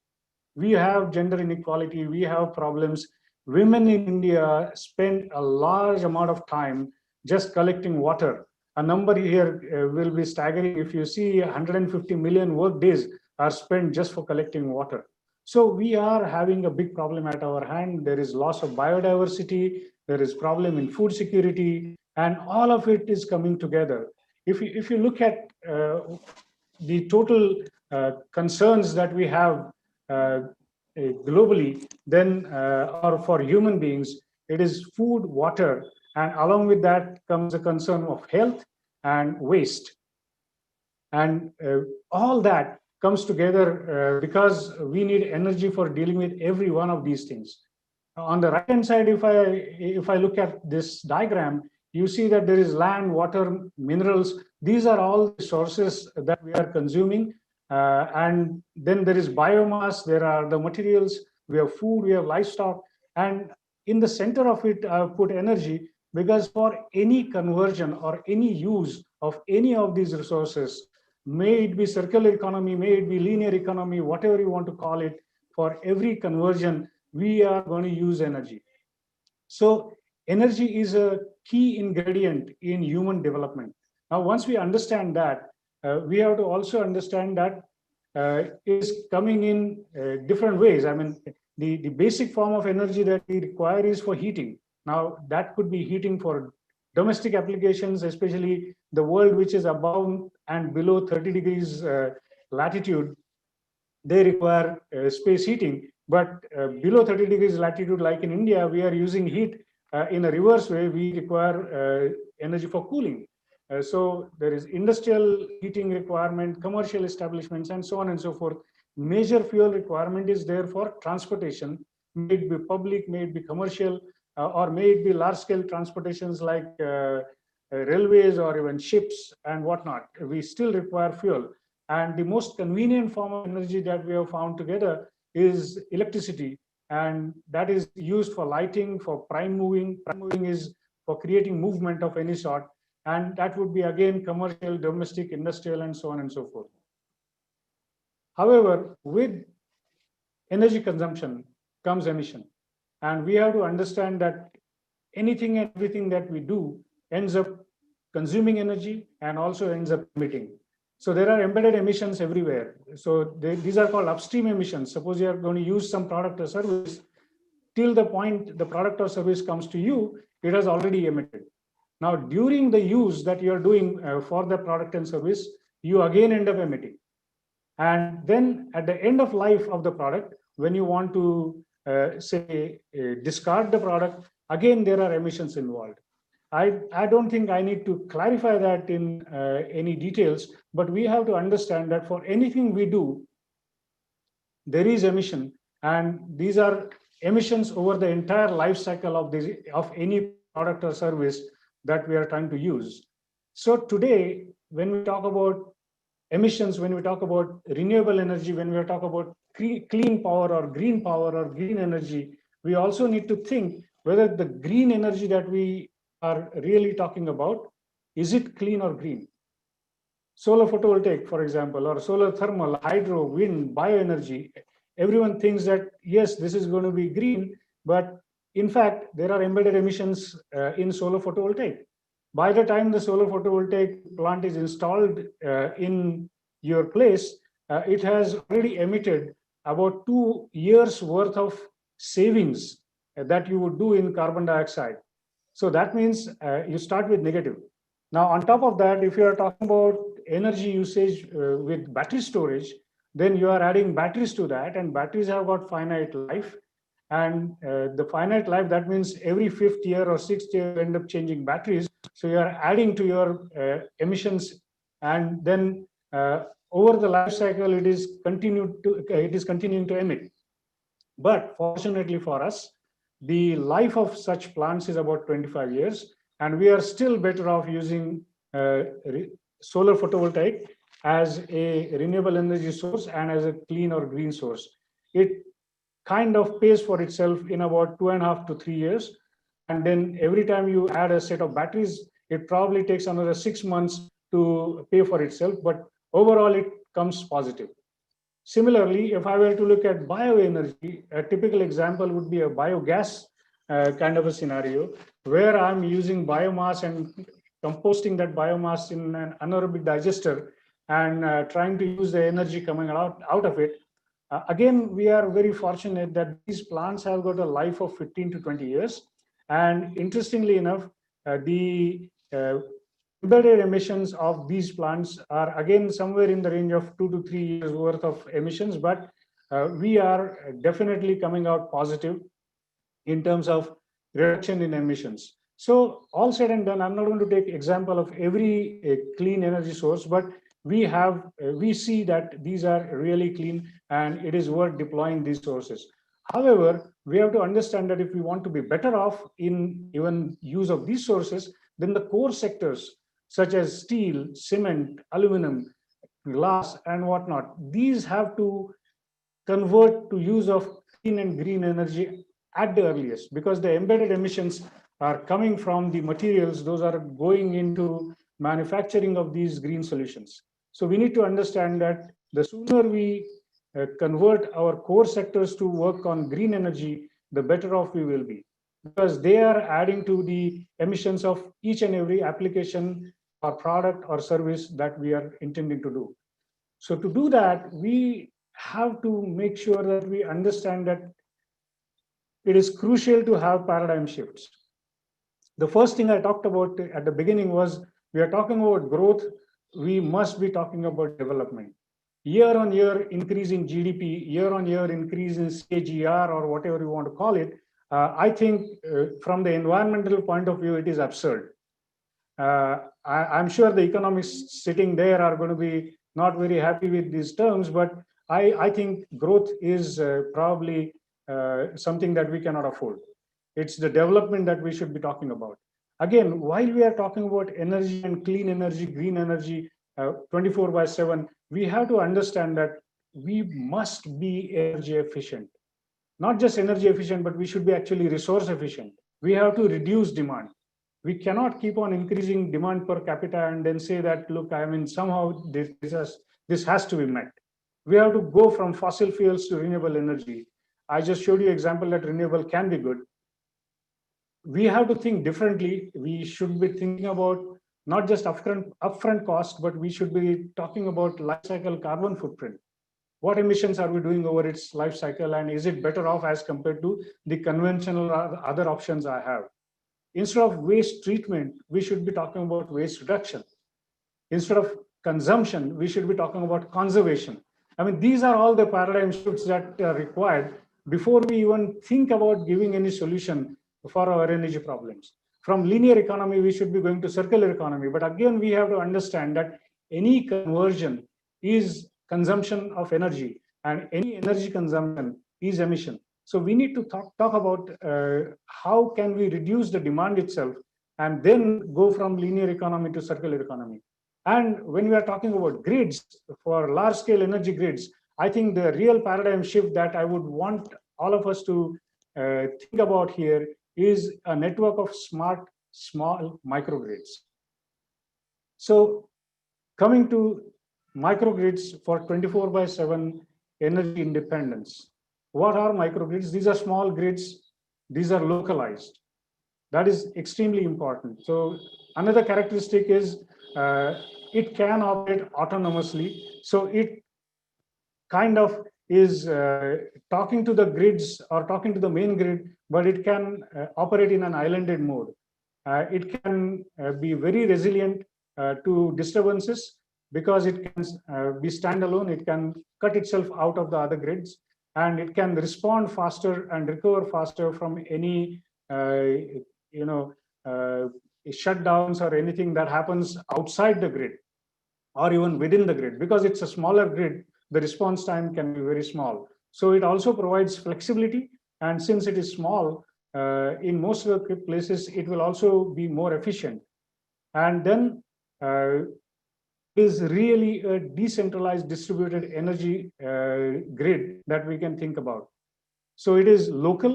Speaker 9: We have gender inequality, we have problems. Women in India spend a large amount of time just collecting water. A number here will be staggering. If you see 150 million work days are spent just for collecting water. So we are having a big problem at our hand. There is loss of biodiversity, there is problem in food security, and all of it is coming together. If you look at the total concerns that we have globally, then or for human beings, it is food, water, and along with that comes a concern of health and waste. And all that comes together because we need energy for dealing with every one of these things. On the right hand side, if I look at this diagram, you see that there is land, water, minerals. These are all the sources that we are consuming. And then there is biomass, there are the materials, we have food, we have livestock. And in the center of it, I've put energy, because for any conversion or any use of any of these resources, may it be circular economy, may it be linear economy, whatever you want to call it, for every conversion, we are going to use energy. So energy is a key ingredient in human development. Now, once we understand that, we have to also understand that is coming in different ways. I mean, the basic form of energy that we require is for heating. Now, that could be heating for domestic applications, especially the world which is above and below 30 degrees latitude. They require space heating, but below 30 degrees latitude, like in India, we are using heat in a reverse way. We require energy for cooling. So there is industrial heating requirement, commercial establishments, and so on and so forth. Major fuel requirement is there for transportation, may it be public, may it be commercial, or may it be large-scale transportations like railways or even ships and whatnot. We still require fuel. And the most convenient form of energy that we have found together is electricity. And that is used for lighting, for prime moving. Prime moving is for creating movement of any sort. And that would be, again, commercial, domestic, industrial, and so on and so forth. However, with energy consumption comes emission. And we have to understand that anything and everything that we do ends up consuming energy and also ends up emitting. So there are embedded emissions everywhere. So these are called upstream emissions. Suppose you are going to use some product or service, till the point the product or service comes to you, it has already emitted. Now, during the use that you are doing for the product and service, you again end up emitting. And then at the end of life of the product, when you want to discard the product, again, there are emissions involved. I don't think I need to clarify that in any details, but we have to understand that for anything we do, there is emission, and these are emissions over the entire life cycle of any product or service that we are trying to use. So today, when we talk about emissions, when we talk about renewable energy, when we talk about clean power or green energy, we also need to think whether the green energy that we are really talking about, is it clean or green? Solar photovoltaic, for example, or solar thermal, hydro, wind, bioenergy. Everyone thinks that, yes, this is going to be green, but in fact, there are embedded emissions in solar photovoltaic. By the time the solar photovoltaic plant is installed in your place, it has already emitted about 2 years worth of savings that you would do in carbon dioxide. So that means you start with negative. Now, on top of that, if you are talking about energy usage with battery storage, then you are adding batteries to that, and batteries have got finite life. And the finite life, that means every 5th year or 6th year, you end up changing batteries. So you are adding to your emissions, and then over the life cycle, it is continuing to emit. But fortunately for us, the life of such plants is about 25 years, and we are still better off using solar photovoltaic as a renewable energy source and as a clean or green source. It kind of pays for itself in about 2.5 to 3 years. And then every time you add a set of batteries, it probably takes another 6 months to pay for itself, but overall it comes positive. Similarly, if I were to look at bioenergy, a typical example would be a biogas kind of a scenario where I'm using biomass and composting that biomass in an anaerobic digester and trying to use the energy coming out of it. Again, we are very fortunate that these plants have got a life of 15 to 20 years. And interestingly enough, the embedded emissions of these plants are again somewhere in the range of 2 to 3 years worth of emissions, but we are definitely coming out positive in terms of reduction in emissions. So all said and done, I'm not going to take example of every clean energy source, but we see that these are really clean and it is worth deploying these sources. However, we have to understand that if we want to be better off in even use of these sources, then the core sectors such as steel, cement, aluminum, glass, and whatnot, these have to convert to use of clean and green energy at the earliest, because the embedded emissions are coming from the materials, those are going into manufacturing of these green solutions. So we need to understand that the sooner we convert our core sectors to work on green energy, the better off we will be, because they are adding to the emissions of each and every application or product or service that we are intending to do. So to do that, we have to make sure that we understand that it is crucial to have paradigm shifts. The first thing I talked about at the beginning was, we are talking about growth, we must be talking about development. Year on year increase in GDP, year on year increase in CAGR or whatever you want to call it, I think from the environmental point of view, it is absurd. I'm sure the economists sitting there are going to be not very happy with these terms, but I think growth is probably something that we cannot afford. It's the development that we should be talking about. Again, while we are talking about energy and clean energy, green energy, 24/7, we have to understand that we must be energy efficient. Not just energy efficient, but we should be actually resource efficient. We have to reduce demand. We cannot keep on increasing demand per capita and then say that, look, I mean, somehow this has to be met. We have to go from fossil fuels to renewable energy. I just showed you an example that renewable can be good. We have to think differently. We should be thinking about not just upfront cost, but we should be talking about life cycle carbon footprint. What emissions are we doing over its life cycle, and is it better off as compared to the conventional other options I have? Instead of waste treatment, we should be talking about waste reduction. Instead of consumption, we should be talking about conservation. I mean, these are all the paradigm shifts that are required before we even think about giving any solution for our energy problems. From linear economy, we should be going to circular economy. But again, we have to understand that any conversion is consumption of energy, and any energy consumption is emission. So we need to talk about how can we reduce the demand itself and then go from linear economy to circular economy. And when we are talking about grids, for large scale energy grids, I think the real paradigm shift that I would want all of us to think about here is a network of smart, small microgrids. So coming to microgrids for 24/7 energy independence. What are microgrids? These are small grids. These are localized. That is extremely important. So another characteristic is it can operate autonomously. So it kind of is talking to the grids or talking to the main grid, but it can operate in an islanded mode. It can be very resilient to disturbances because it can be standalone. It can cut itself out of the other grids, and it can respond faster and recover faster from any shutdowns or anything that happens outside the grid or even within the grid. Because it's a smaller grid, the response time can be very small. So it also provides flexibility, and since it is small, in most of the places, it will also be more efficient. And then is really a decentralized distributed energy grid that we can think about. So it is local,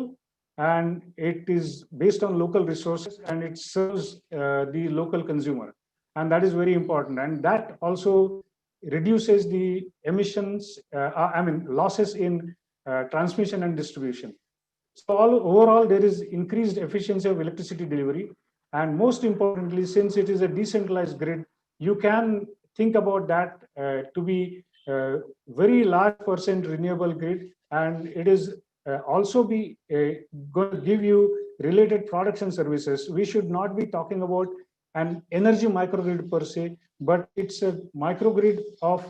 Speaker 9: and it is based on local resources, and it serves the local consumer. And that is very important. And that also reduces the emissions, losses in transmission and distribution. So overall, there is increased efficiency of electricity delivery. And most importantly, since it is a decentralized grid, you can think about that to be a very large percent renewable grid, and it is also be going to give you related products and services. We should not be talking about an energy microgrid per se, but it's a microgrid of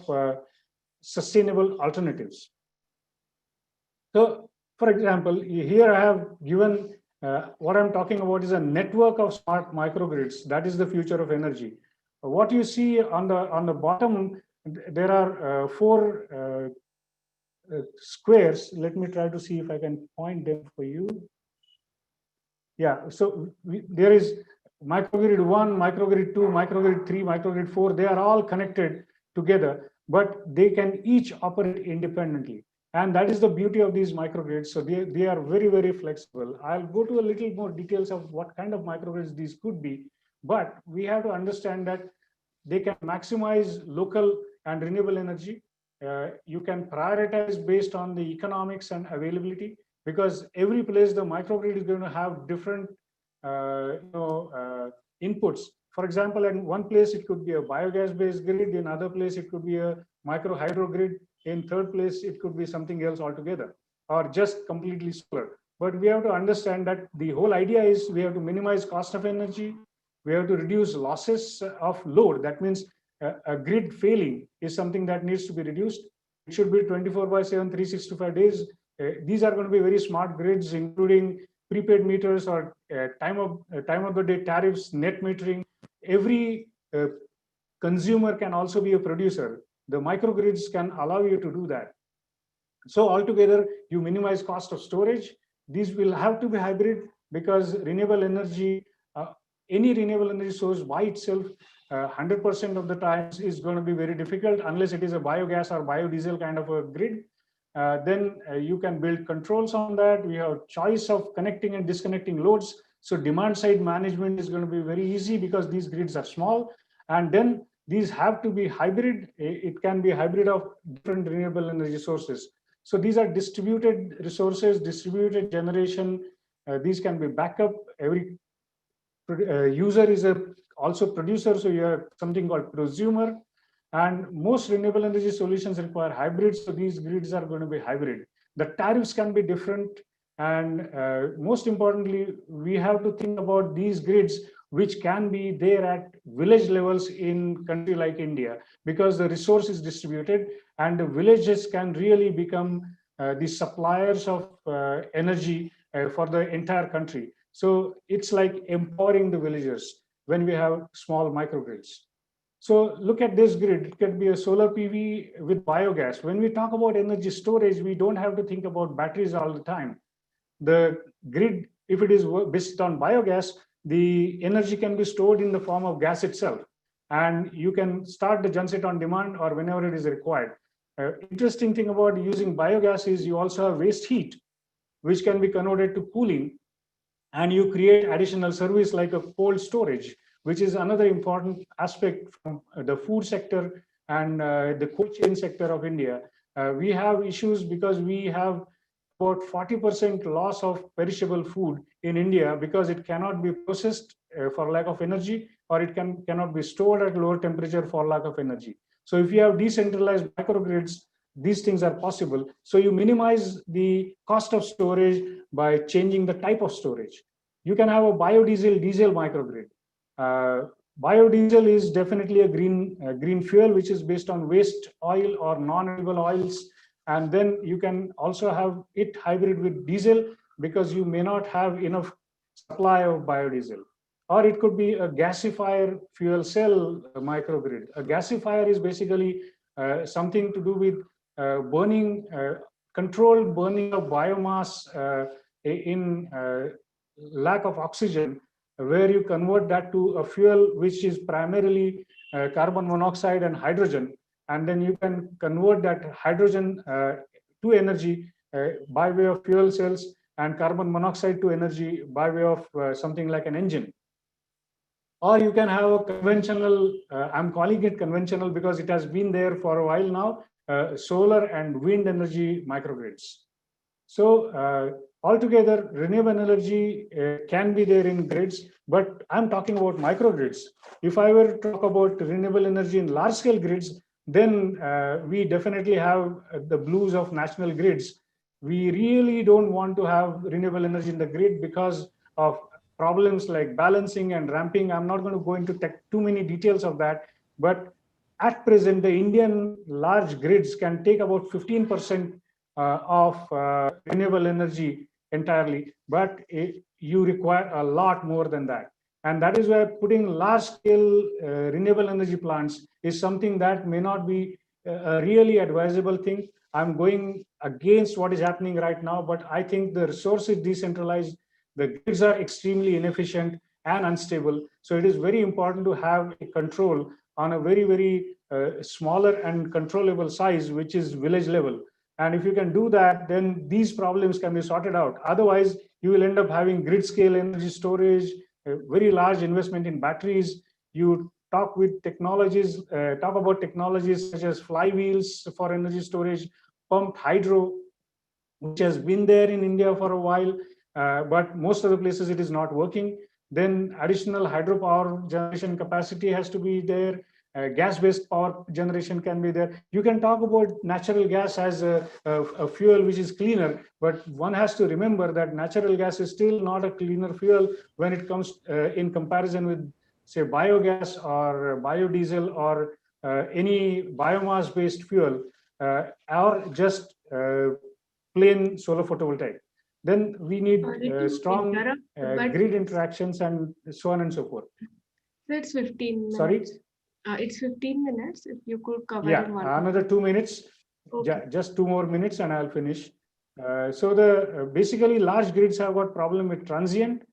Speaker 9: sustainable alternatives. So, for example, here I have given what I'm talking about is a network of smart microgrids. That is the future of energy. What you see on the bottom there are four squares. Let me try to see if I can point them for you. Yeah, so there is microgrid 1, microgrid 2, microgrid 3, microgrid 4. They are all connected together, but they can each operate independently. And that is the beauty of these microgrids. So they are very, very flexible. I'll go to a little more details of what kind of microgrids these could be, but we have to understand that they can maximize local and renewable energy. You can prioritize based on the economics and availability, because every place the microgrid is going to have different inputs. For example, in one place it could be a biogas-based grid, in other place it could be a micro hydro grid, in third place it could be something else altogether, or just completely solar. But we have to understand that the whole idea is we have to minimize cost of energy, we have to reduce losses of load. That means a grid failing is something that needs to be reduced. It should be 24/7, 365 days. These are going to be very smart grids, including prepaid meters or time of the day tariffs, net metering. Every consumer can also be a producer. The microgrids can allow you to do that. So altogether, you minimize cost of storage. These will have to be hybrid, because renewable energy, any renewable energy source by itself, 100% of the times is going to be very difficult unless it is a biogas or biodiesel kind of a grid. Then you can build controls on that. We have choice of connecting and disconnecting loads. So demand side management is going to be very easy because these grids are small. And then these have to be hybrid. It can be a hybrid of different renewable energy sources. So these are distributed resources, distributed generation. These can be backup. Every user is also producer. So you have something called prosumer. And most renewable energy solutions require hybrids. So these grids are going to be hybrid. The tariffs can be different. And most importantly, we have to think about these grids, which can be there at village levels in country like India, because the resource is distributed and the villages can really become the suppliers of energy for the entire country. So it's like empowering the villagers when we have small microgrids. So look at this grid. It can be a solar PV with biogas. When we talk about energy storage, we don't have to think about batteries all the time. The grid, if it is based on biogas, the energy can be stored in the form of gas itself. And you can start the genset on demand or whenever it is required. Interesting thing about using biogas is you also have waste heat, which can be converted to cooling. And you create additional service like a cold storage, which is another important aspect from the food sector and the cold chain sector of India. We have issues because we have about 40% loss of perishable food in India because it cannot be processed for lack of energy, or it cannot be stored at lower temperature for lack of energy. So if you have decentralized microgrids, these things are possible. So you minimize the cost of storage by changing the type of storage. You can have a biodiesel diesel microgrid. Biodiesel is definitely a green fuel, which is based on waste oil or non-edible oils. And then you can also have it hybrid with diesel because you may not have enough supply of biodiesel. Or it could be a gasifier fuel cell microgrid. A gasifier is basically something to do with controlled burning of biomass in lack of oxygen, where you convert that to a fuel which is primarily carbon monoxide and hydrogen. And then you can convert that hydrogen to energy by way of fuel cells and carbon monoxide to energy by way of something like an engine. Or you can have a conventional, I'm calling it conventional because it has been there for a while now, solar and wind energy microgrids. So altogether, renewable energy can be there in grids, but I'm talking about microgrids. If I were to talk about renewable energy in large scale grids, then we definitely have the blues of national grids. We really don't want to have renewable energy in the grid because of problems like balancing and ramping. I'm not going to go into too many details of that, but at present, the Indian large grids can take about 15% of renewable energy entirely, but you require a lot more than that. And that is where putting large scale renewable energy plants is something that may not be a really advisable thing. I'm going against what is happening right now, but I think the resource is decentralized, the grids are extremely inefficient and unstable. So it is very important to have a control on a very, very smaller and controllable size, which is village level. And if you can do that, then these problems can be sorted out. Otherwise, you will end up having grid scale energy storage, a very large investment in batteries. You talk with technologies, talk about technologies such as flywheels for energy storage, pumped hydro, which has been there in India for a while, but most of the places it is not working. Then additional hydropower generation capacity has to be there. Gas-based power generation can be there. You can talk about natural gas as a fuel which is cleaner, but one has to remember that natural gas is still not a cleaner fuel when it comes in comparison with, say, biogas or biodiesel or any biomass-based fuel, or just plain solar photovoltaic. Then we need strong grid interactions and so on and so forth.
Speaker 3: It's 15 minutes.
Speaker 9: Sorry?
Speaker 3: It's 15 minutes. If you could cover
Speaker 9: Yeah,
Speaker 3: in one.
Speaker 9: another 2 minutes.
Speaker 3: Okay.
Speaker 9: Just 2 more minutes and I'll finish. So the basically large grids have got problem with transient.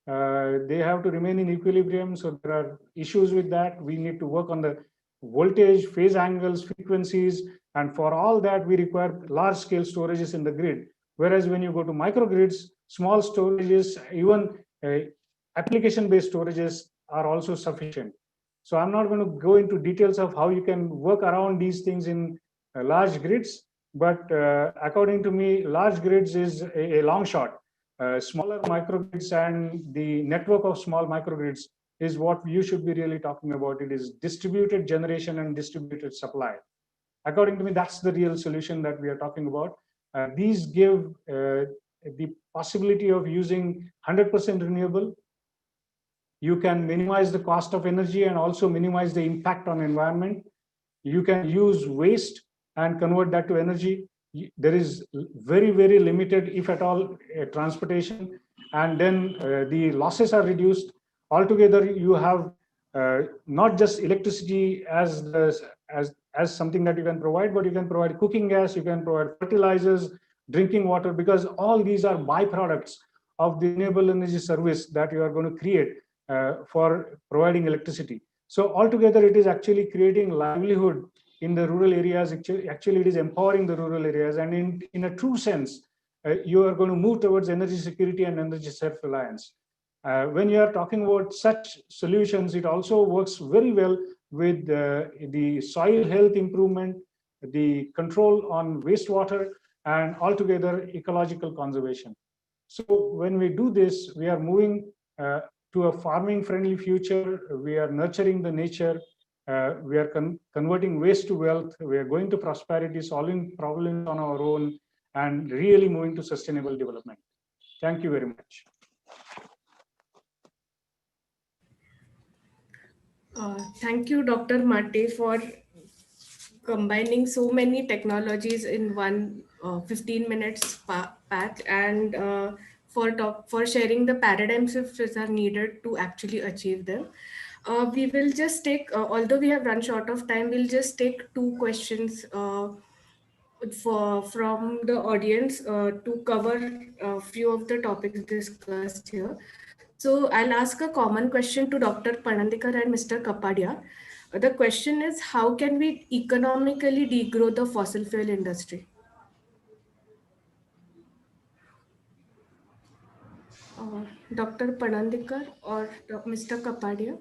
Speaker 9: They have to remain in equilibrium. So there are issues with that. We need to work on the voltage, phase angles, frequencies. And for all that, we require large scale storages in the grid. Whereas when you go to microgrids, small storages, even application-based storages are also sufficient. So I'm not going to go into details of how you can work around these things in large grids, but according to me, large grids is a long shot. Smaller microgrids and the network of small microgrids is what you should be really talking about. It is distributed generation and distributed supply. According to me, that's the real solution that we are talking about. These give the possibility of using 100% renewable. You can minimize the cost of energy and also minimize the impact on environment. You can use waste and convert that to energy. There is very, very limited, if at all, transportation. And then the losses are reduced. Altogether, you have not just electricity as something that you can provide, but you can provide cooking gas, you can provide fertilizers, drinking water, because all these are byproducts of the renewable energy service that you are going to create for providing electricity. So altogether, it is actually creating livelihood in the rural areas. Actually, it is empowering the rural areas. And in a true sense, you are going to move towards energy security and energy self-reliance. When you are talking about such solutions, it also works very well with the soil health improvement, the control on wastewater, and altogether ecological conservation. So when we do this, we are moving to a farming friendly future. We are nurturing the nature. We are converting waste to wealth. We are going to prosperity, solving problems on our own, and really moving to sustainable development. Thank you very much.
Speaker 3: Thank you, Dr. Mate, for combining so many technologies in one 15 minutes path, and for sharing the paradigm shifts which are needed to actually achieve them. We will just take, although we have run short of time, we'll just take 2 questions from the audience to cover a few of the topics discussed here. So I'll ask a common question to Dr. Panandikar and Mr. Kapadia. The question is, how can we economically degrow the fossil fuel industry? Dr. Panandikar or Mr. Kapadia?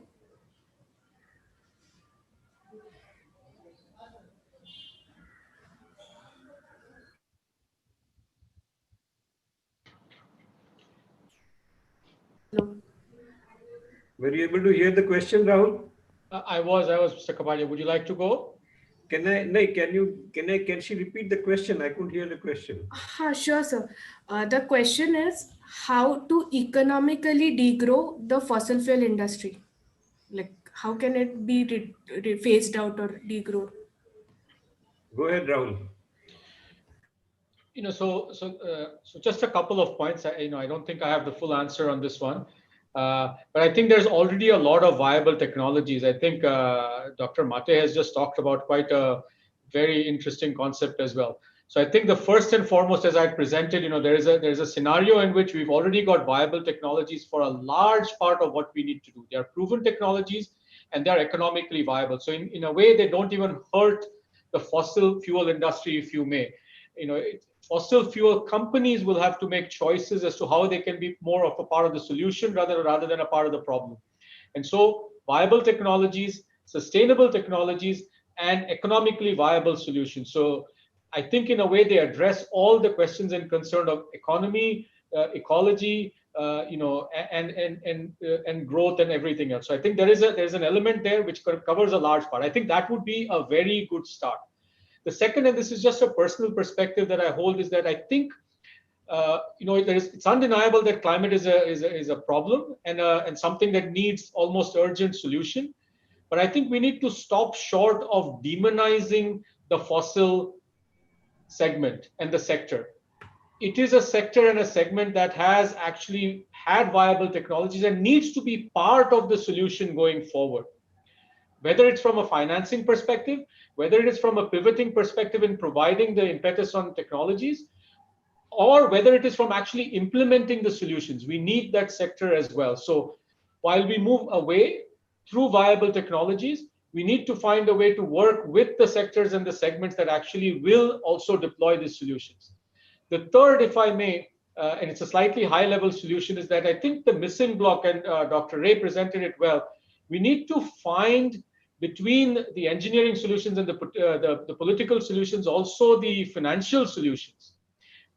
Speaker 3: Hello.
Speaker 8: Were you able to hear the question, Rahul?
Speaker 6: I was, Mr. Kapadia. Would you like to go?
Speaker 8: Can she repeat the question? I couldn't hear the question.
Speaker 3: Sure, sir. The question is how to economically degrow the fossil fuel industry. Like, how can it be phased out or degrow?
Speaker 8: Go ahead, Rahul.
Speaker 6: So just a couple of points. I don't think I have the full answer on this one. But I think there's already a lot of viable technologies. I think Dr. Mate has just talked about quite a very interesting concept as well. So I think the first and foremost, as I presented, there's a scenario in which we've already got viable technologies for a large part of what we need to do. They are proven technologies and they're economically viable. So in a way, they don't even hurt the fossil fuel industry, if you may. Fossil fuel companies will have to make choices as to how they can be more of a part of the solution rather than a part of the problem. And so viable technologies, sustainable technologies, and economically viable solutions. So I think in a way they address all the questions and concern of economy, ecology, and growth and everything else. So I think there's an element there which covers a large part. I think that would be a very good start. The second, and this is just a personal perspective that I hold, is that I think it's undeniable that climate is a problem and something that needs almost urgent solution. But I think we need to stop short of demonizing the fossil segment and the sector. It is a sector and a segment that has actually had viable technologies and needs to be part of the solution going forward. Whether it's from a financing perspective, whether it is from a pivoting perspective in providing the impetus on technologies, or whether it is from actually implementing the solutions, we need that sector as well. So while we move away through viable technologies, we need to find a way to work with the sectors and the segments that actually will also deploy these solutions. The third, if I may, and it's a slightly high-level solution, is that I think the missing block, and Dr. Ray presented it well, we need to find between the engineering solutions and the political solutions, also the financial solutions.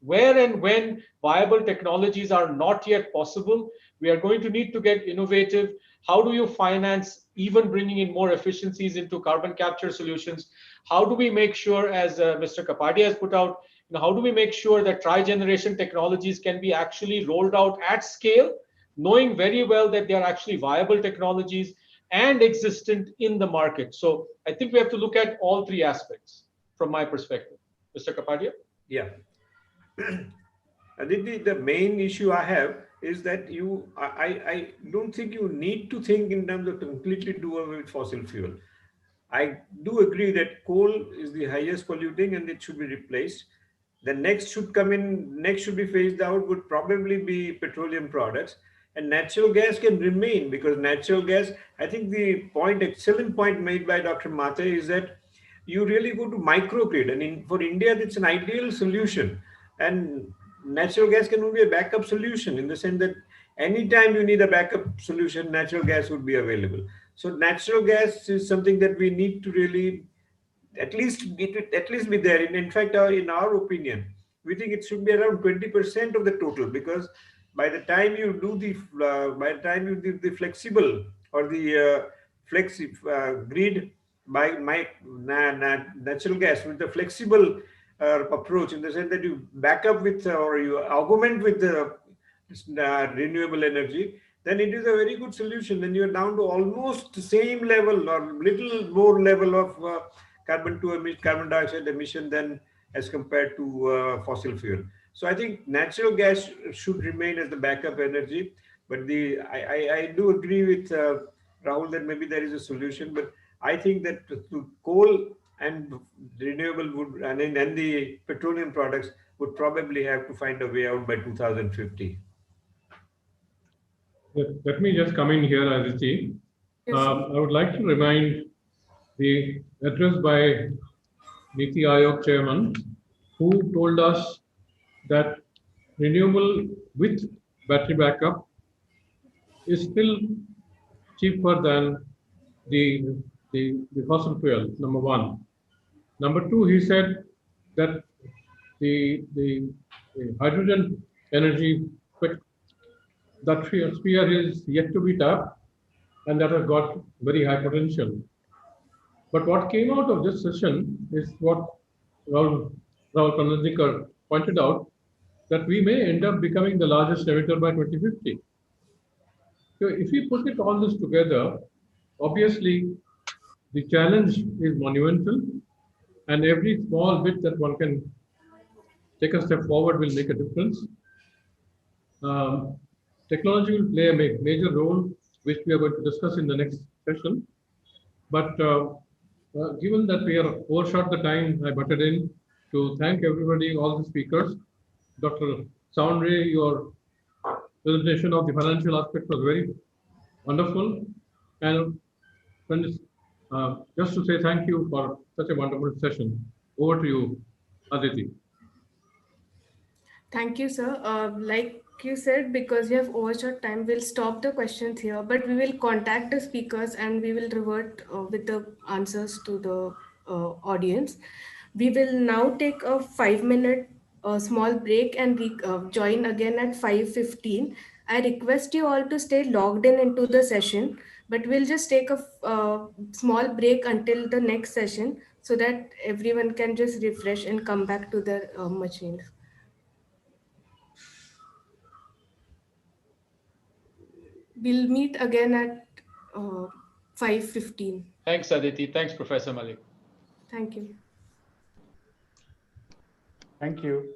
Speaker 6: Where and when viable technologies are not yet possible, we are going to need to get innovative. How do you finance even bringing in more efficiencies into carbon capture solutions? How do we make sure, as Mr. Kapadia has put out, how do we make sure that tri-generation technologies can be actually rolled out at scale, knowing very well that they are actually viable technologies and existent in the market? So I think we have to look at all three aspects from my perspective. Mr. Kapadia?
Speaker 8: Yeah. Aditi, the main issue I have is that I don't think you need to think in terms of completely do away with fossil fuel. I do agree that coal is the highest polluting and it should be replaced. The next should come in, next should be phased out, would probably be petroleum products. And natural gas can remain, because natural gas, I think the excellent point made by Dr. Mate is that you really go to microgrid. And for India, it's an ideal solution. And natural gas can be a backup solution, in the sense that anytime you need a backup solution, natural gas would be available. So natural gas is something that we need to really at least be there. In fact, in our opinion, we think it should be around 20% of the total, because by the time you do the flexible or the grid by natural gas with the flexible approach, in the sense that you back up with or you augment with the renewable energy, then it is a very good solution. Then you're down to almost the same level or little more level of carbon dioxide emission than as compared to fossil fuel. So I think natural gas should remain as the backup energy. But I do agree with Rahul that maybe there is a solution. But I think that coal and renewable would and the petroleum products would probably have to find a way out by 2050.
Speaker 2: Let me just come in here, Aditi.
Speaker 3: Yes,
Speaker 2: I would like to remind the address by Niti Aayog chairman, who told us that renewable with battery backup is still cheaper than the fossil fuel, number one. Number two, he said that the hydrogen energy, that sphere is yet to be tapped, and that has got very high potential. But what came out of this session is what Rahul Kanadikar pointed out, that we may end up becoming the largest emitter by 2050. So if we put all this together, obviously the challenge is monumental, and every small bit that one can take a step forward will make a difference. Technology will play a major role, which we are going to discuss in the next session. But given that we are overshot the time, I butted in to thank everybody, all the speakers. Dr. Soundray, your presentation of the financial aspect was very wonderful. And friends, just to say thank you for such a wonderful session. Over to you, Aditi.
Speaker 3: Thank you, sir. Like you said, because we have overshot time, we'll stop the questions here, but we will contact the speakers and we will revert with the answers to the audience. We will now take a 5 minute small break and join again at 5:15. I request you all to stay logged in into the session, but we'll just take a small break until the next session so that everyone can just refresh and come back to their machines. We'll meet again at 5:15.
Speaker 6: Thanks, Aditi. Thanks, Professor Malik.
Speaker 3: Thank you.
Speaker 9: Thank you.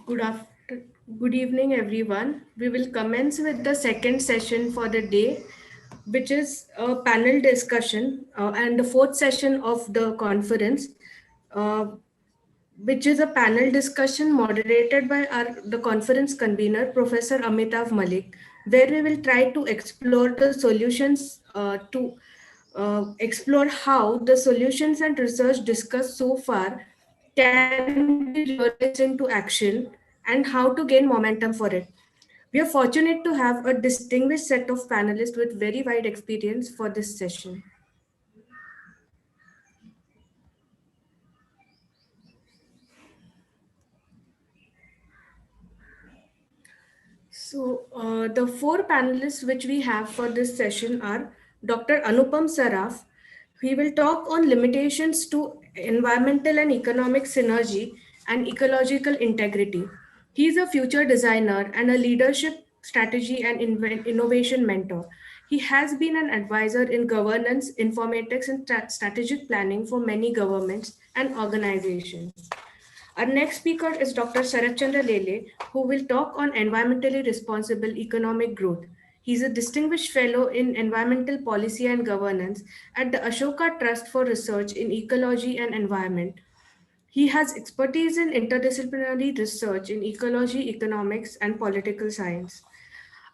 Speaker 3: Good after, good evening, everyone. We will commence with the second session for the day, which is a panel discussion and the fourth session of the conference, uh, which is a panel discussion moderated by the conference convener, Professor Amitav Malik, where we will try to explore the solutions to explore how the solutions and research discussed so far can be realized into action and how to gain momentum for it. We are fortunate to have a distinguished set of panelists with very wide experience for this session. So, the four panelists which we have for this session are Dr. Anupam Saraf. He will talk on limitations to environmental and economic synergy and ecological integrity. He is a future designer and a leadership strategy and innovation mentor. He has been an advisor in governance, informatics, and strategic planning for many governments and organizations. Our next speaker is Dr. Sarat Chandra Lele, who will talk on environmentally responsible economic growth. He's a distinguished fellow in environmental policy and governance at the Ashoka Trust for Research in Ecology and Environment. He has expertise in interdisciplinary research in ecology, economics, and political science.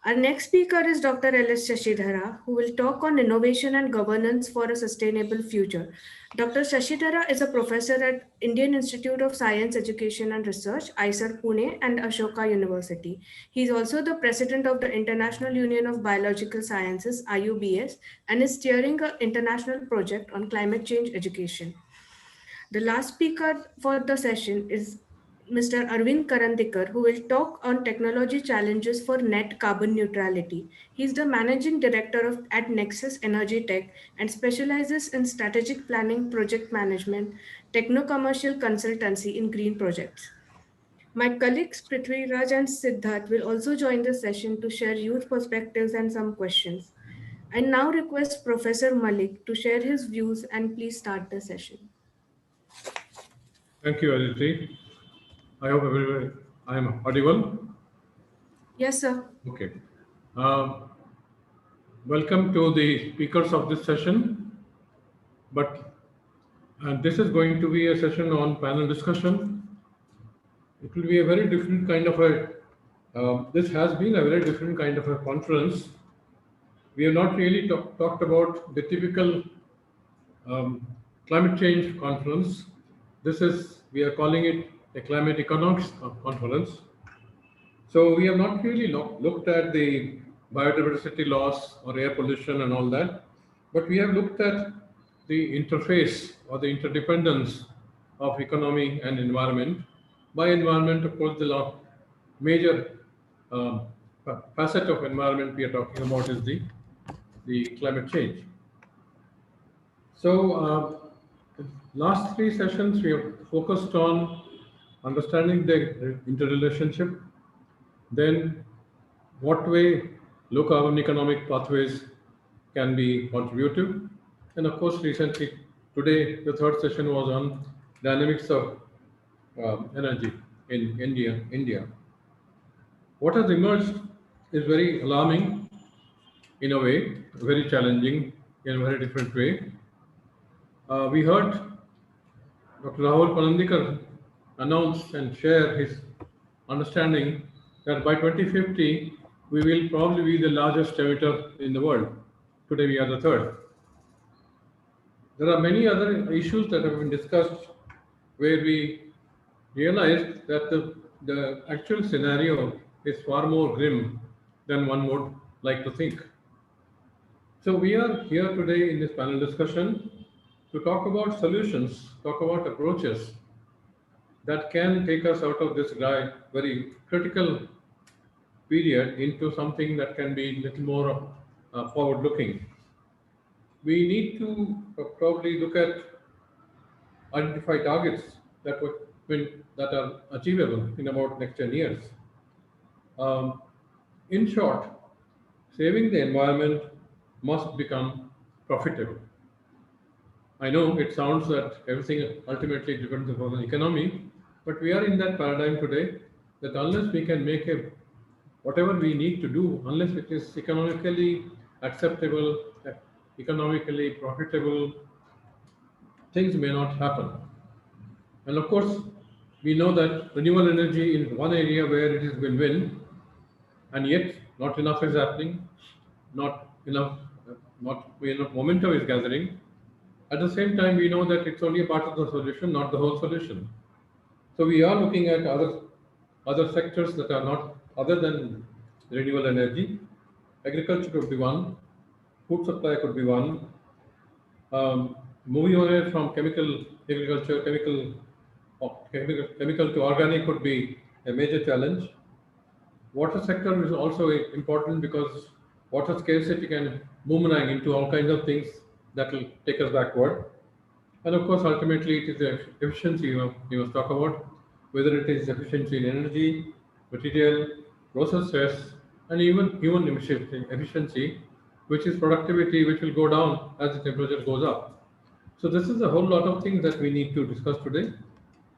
Speaker 3: Our next speaker is Dr. L.S. Shashidhara, who will talk on innovation and governance for a sustainable future. Dr. Shashidhara is a professor at Indian Institute of Science, Education and Research, IISER Pune, and Ashoka University. He is also the president of the International Union of Biological Sciences, IUBS, and is steering an international project on climate change education. The last speaker for the session is Mr. Arvind Karandikar, who will talk on technology challenges for net carbon neutrality. He's the managing director at Nexus Energy Tech and specializes in strategic planning, project management, techno-commercial consultancy in green projects. My colleagues Prithviraj and Siddharth will also join the session to share youth perspectives and some questions. I now request Professor Malik to share his views and please start the session.
Speaker 2: Thank you, Aditi. I hope everyone, I am audible.
Speaker 3: Yes, sir.
Speaker 2: Okay. Welcome to the speakers of this session. But this is going to be a session on panel discussion. It will be a very different kind of this has been a very different kind of a conference. We have not really talked about the typical climate change conference. We are calling it a climate economics conference. So we have not really looked at the biodiversity loss or air pollution and all that, but we have looked at the interface or the interdependence of economy and environment. By environment, of course, the major facet of environment we are talking about is the climate change. So last three sessions, we have focused on understanding the interrelationship, then what way low carbon economic pathways can be contributive. And of course, recently, today, the third session was on dynamics of energy in India. What has emerged is very alarming in a way, very challenging in a very different way. We heard Dr. Rahul Panandikar announce and share his understanding that by 2050, we will probably be the largest emitter in the world. Today, we are the third. There are many other issues that have been discussed where we realized that the actual scenario is far more grim than one would like to think. So we are here today in this panel discussion to talk about solutions, talk about approaches that can take us out of this very critical period into something that can be a little more forward-looking. We need to probably look at identify targets that are achievable in about next 10 years. In short, saving the environment must become profitable. I know it sounds that everything ultimately depends upon the economy, but we are in that paradigm today that unless we can make whatever we need to do, unless it is economically acceptable, economically profitable, things may not happen. And of course, we know that renewable energy is one area where it is win-win, and yet not enough is happening, not enough momentum is gathering. At the same time, we know that it's only a part of the solution, not the whole solution. So we are looking at other sectors that are not other than renewable energy. Agriculture could be one, food supply could be one. Moving away from chemical agriculture, chemical to organic could be a major challenge. Water sector is also important because water scarcity can boomerang into all kinds of things that will take us backward. And of course, ultimately, it is the efficiency you must talk about, whether it is efficiency in energy, material, process stress, and even human efficiency, which is productivity, which will go down as the temperature goes up. So this is a whole lot of things that we need to discuss today.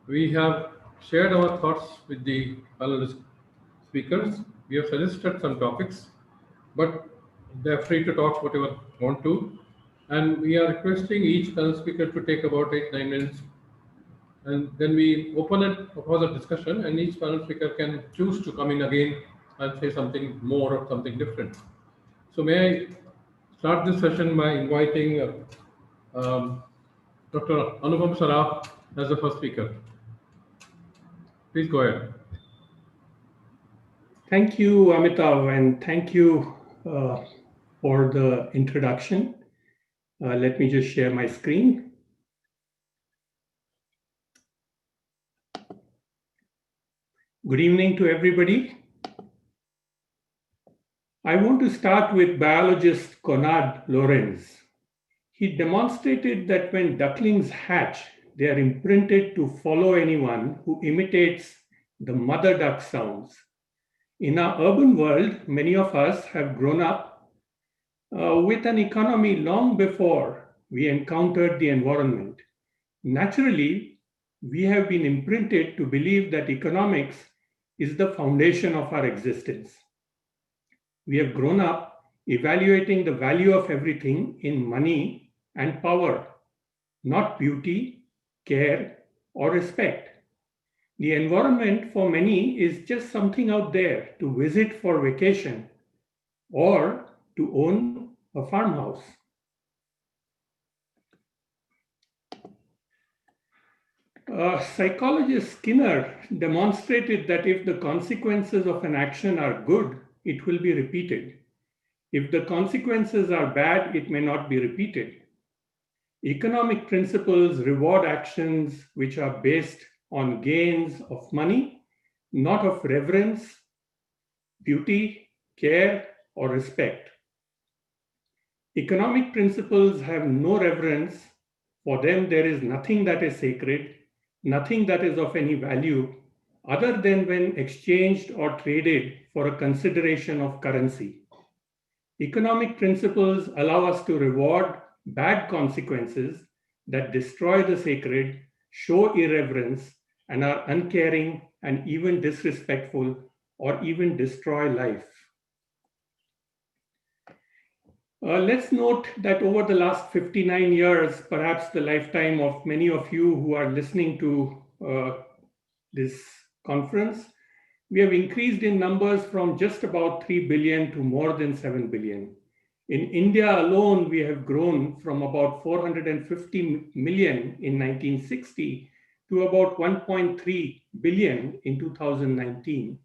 Speaker 2: We have shared our thoughts with the panel speakers. We have suggested some topics, but they're free to talk whatever they want to. And we are requesting each panel speaker to take about 8-9 minutes. And then we open it for the discussion, and each panel speaker can choose to come in again and say something more or something different. So may I start this session by inviting Dr. Anupam Saraf as the first speaker. Please go ahead.
Speaker 10: Thank you, Amitav, and thank you for the introduction. Let me just share my screen. Good evening to everybody. I want to start with biologist Konrad Lorenz. He demonstrated that when ducklings hatch, they are imprinted to follow anyone who imitates the mother duck sounds. In our urban world, many of us have grown up with an economy long before we encountered the environment. Naturally, we have been imprinted to believe that economics is the foundation of our existence. We have grown up evaluating the value of everything in money and power, not beauty, care, or respect. The environment for many is just something out there to visit for vacation or to own a farmhouse. Psychologist Skinner demonstrated that if the consequences of an action are good, it will be repeated. If the consequences are bad, it may not be repeated. Economic principles reward actions which are based on gains of money, not of reverence, beauty, care, or respect. Economic principles have no reverence. For them, there is nothing that is sacred, nothing that is of any value, other than when exchanged or traded for a consideration of currency. Economic principles allow us to reward bad consequences that destroy the sacred, show irreverence, and are uncaring and even disrespectful or even destroy life. Let's note that over the last 59 years, perhaps the lifetime of many of you who are listening to this conference, we have increased in numbers from just about 3 billion to more than 7 billion. In India alone, we have grown from about 450 million in 1960 to about 1.3 billion in 2019.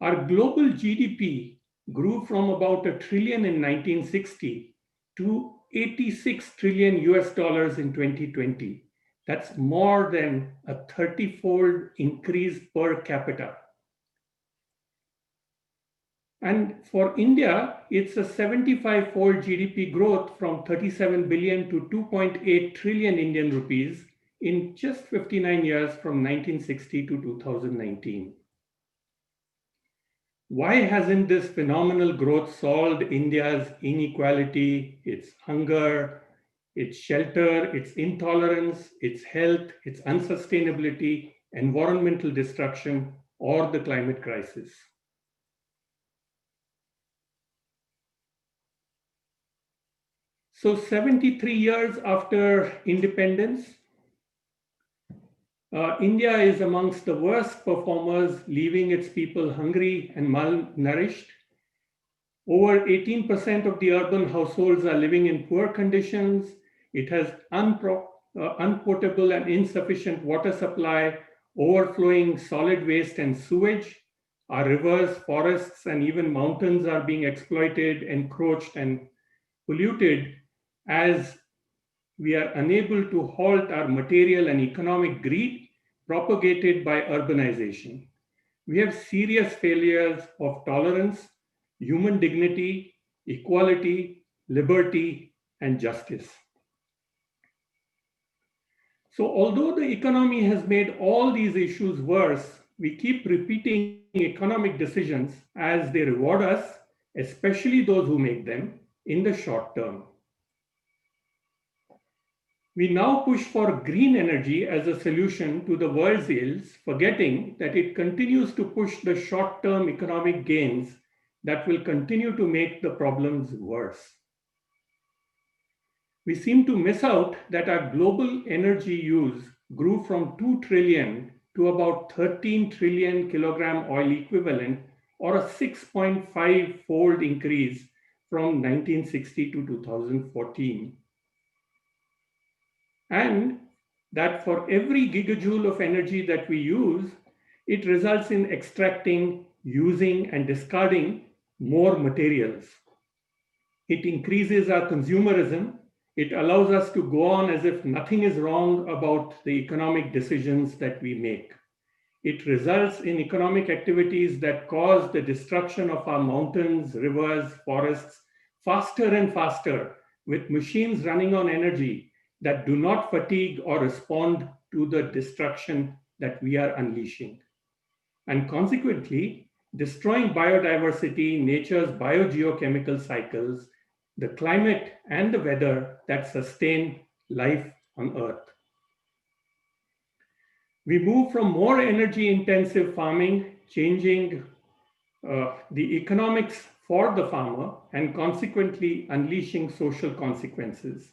Speaker 10: Our global GDP grew from about $1 trillion in 1960 to 86 trillion US dollars in 2020. That's more than a 30-fold increase per capita. And for India, it's a 75-fold GDP growth from 37 billion to 2.8 trillion Indian rupees in just 59 years from 1960 to 2019. Why hasn't this phenomenal growth solved India's inequality, its hunger, its shelter, its intolerance, its health, its unsustainability, environmental destruction, or the climate crisis. So 73 years after independence, India is amongst the worst performers, leaving its people hungry and malnourished. Over 18% of the urban households are living in poor conditions. It has unpotable and insufficient water supply, overflowing solid waste and sewage. Our rivers, forests, and even mountains are being exploited, encroached, and polluted as we are unable to halt our material and economic greed propagated by urbanization. We have serious failures of tolerance, human dignity, equality, liberty, and justice. So although the economy has made all these issues worse, we keep repeating economic decisions as they reward us, especially those who make them, in the short term. We now push for green energy as a solution to the world's ills, forgetting that it continues to push the short-term economic gains that will continue to make the problems worse. We seem to miss out that our global energy use grew from 2 trillion to about 13 trillion kilogram oil equivalent, or a 6.5-fold increase from 1960 to 2014. And that for every gigajoule of energy that we use, it results in extracting, using, and discarding more materials. It increases our consumerism. It allows us to go on as if nothing is wrong about the economic decisions that we make. It results in economic activities that cause the destruction of our mountains, rivers, forests faster and faster, with machines running on energy that do not fatigue or respond to the destruction that we are unleashing. And consequently, destroying biodiversity, nature's biogeochemical cycles, the climate and the weather that sustain life on Earth. We move from more energy-intensive farming, changing the economics for the farmer and consequently unleashing social consequences.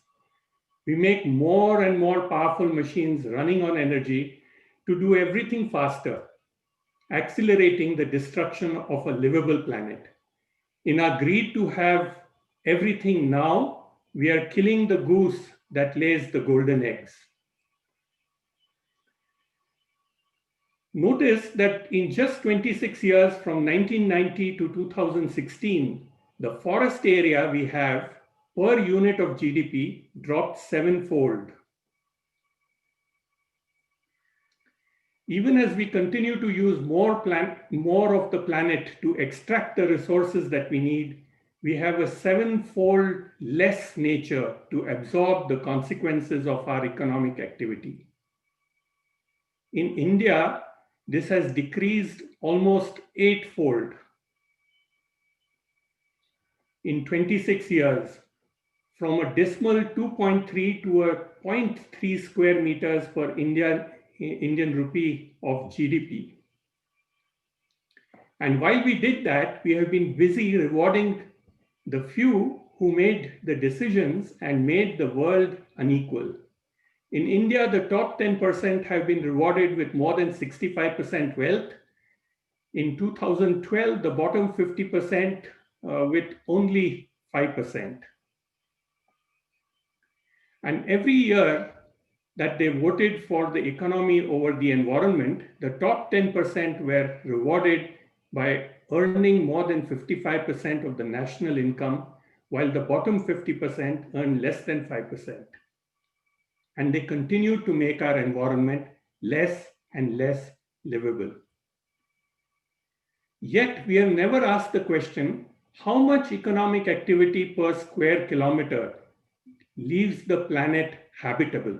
Speaker 10: We make more and more powerful machines running on energy to do everything faster, accelerating the destruction of a livable planet. In our greed to have everything now, we are killing the goose that lays the golden eggs. Notice that in just 26 years from 1990 to 2016, the forest area we have per unit of GDP dropped 7-fold. Even as we continue to use more of the planet to extract the resources that we need, we have a 7-fold less nature to absorb the consequences of our economic activity. In India, this has decreased almost 8-fold in 26 years, from a dismal 2.3 to a 0.3 square meters per Indian rupee of GDP. And while we did that, we have been busy rewarding the few who made the decisions and made the world unequal. In India, the top 10% have been rewarded with more than 65% wealth. In 2012, the bottom 50% with only 5%. And every year that they voted for the economy over the environment, the top 10% were rewarded by earning more than 55% of the national income, while the bottom 50% earned less than 5%. And they continue to make our environment less and less livable. Yet we have never asked the question, how much economic activity per square kilometer leaves the planet habitable?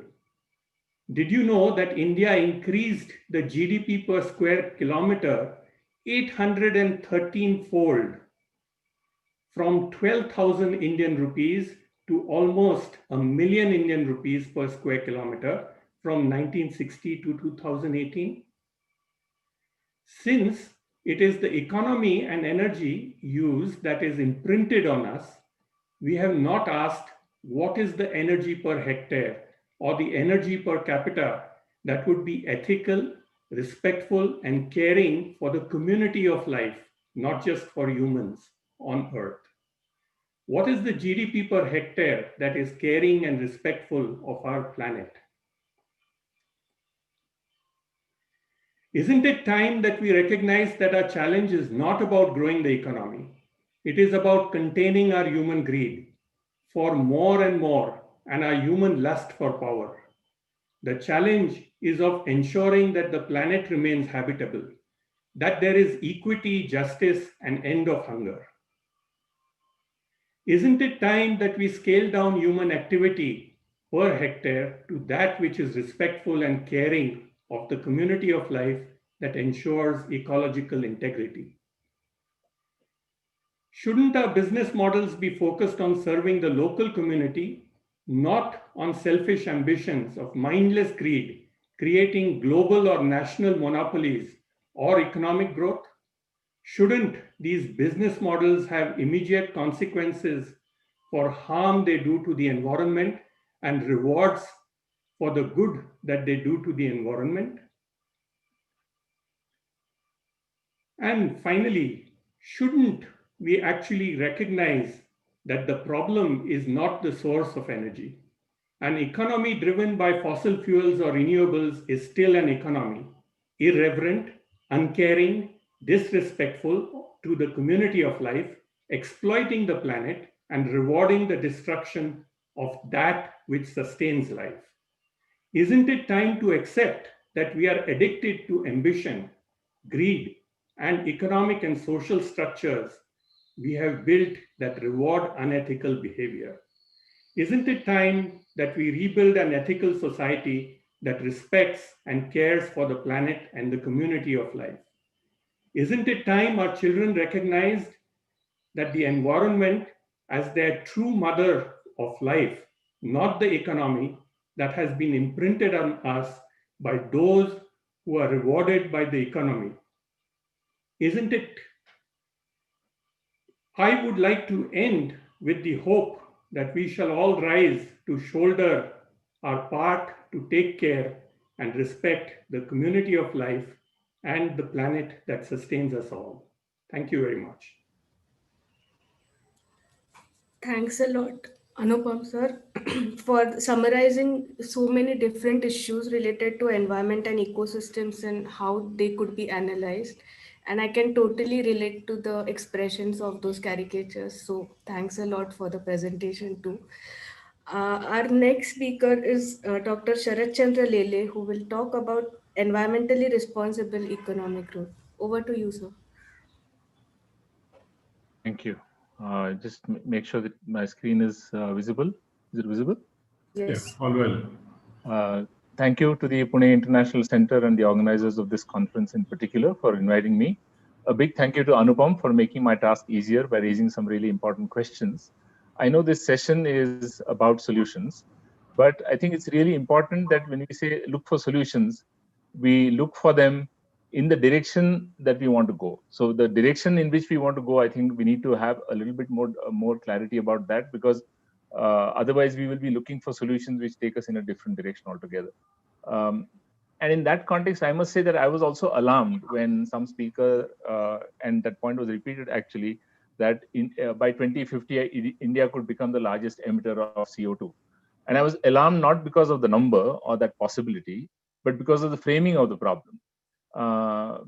Speaker 10: Did you know that India increased the GDP per square kilometer 813-fold from 12,000 Indian rupees to almost 1,000,000 Indian rupees per square kilometer from 1960 to 2018? Since it is the economy and energy use that is imprinted on us, we have not asked what is the energy per hectare or the energy per capita that would be ethical, respectful, and caring for the community of life, not just for humans on Earth. What is the GDP per hectare that is caring and respectful of our planet? Isn't it time that we recognize that our challenge is not about growing the economy? It is about containing our human greed for more and more and our human lust for power. The challenge is of ensuring that the planet remains habitable, that there is equity, justice, and end of hunger. Isn't it time that we scale down human activity per hectare to that which is respectful and caring of the community of life that ensures ecological integrity? Shouldn't our business models be focused on serving the local community, not on selfish ambitions of mindless greed, creating global or national monopolies or economic growth? Shouldn't these business models have immediate consequences for harm they do to the environment and rewards for the good that they do to the environment? And finally, shouldn't we actually recognize that the problem is not the source of energy? An economy driven by fossil fuels or renewables is still an economy, irreverent, uncaring, disrespectful to the community of life, exploiting the planet, and rewarding the destruction of that which sustains life. Isn't it time to accept that we are addicted to ambition, greed, and economic and social structures we have built that reward unethical behavior? Isn't it time that we rebuild an ethical society that respects and cares for the planet and the community of life? Isn't it time our children recognized that the environment as their true mother of life, not the economy that has been imprinted on us by those who are rewarded by the economy? Isn't it? I would like to end with the hope that we shall all rise to shoulder our part to take care and respect the community of life and the planet that sustains us all. Thank you very much.
Speaker 3: Thanks a lot, Anupam sir, for summarizing so many different issues related to environment and ecosystems and how they could be analyzed. And I can totally relate to the expressions of those caricatures. So thanks a lot for the presentation too. Our next speaker is Dr. Sharat Chandra Lele, who will talk about environmentally responsible economic growth. Over to you, sir.
Speaker 11: Thank you. Just make sure that my screen is visible. Is it visible?
Speaker 3: Yes.
Speaker 2: All well.
Speaker 11: Thank you to the Pune International Center and the organizers of this conference in particular for inviting me. A big thank you to Anupam for making my task easier by raising some really important questions. I know this session is about solutions, but I think it's really important that when we say look for solutions, we look for them in the direction that we want to go. So the direction in which we want to go, I think we need to have a little bit more clarity about that, because otherwise we will be looking for solutions which take us in a different direction altogether. And in that context, I must say that I was also alarmed when some speaker, and that point was repeated actually, that by 2050, India could become the largest emitter of CO2. And I was alarmed not because of the number or that possibility, but because of the framing of the problem.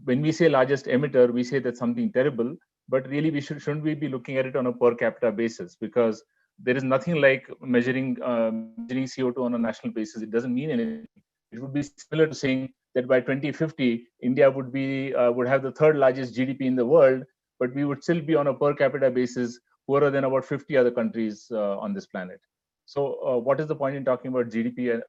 Speaker 11: When we say largest emitter, we say that's something terrible, but really shouldn't we be looking at it on a per capita basis? Because there is nothing like measuring CO2 on a national basis. It doesn't mean anything. It would be similar to saying that by 2050, India would have the third largest GDP in the world, but we would still be on a per capita basis poorer than about 50 other countries on this planet. So what is the point in talking about GDP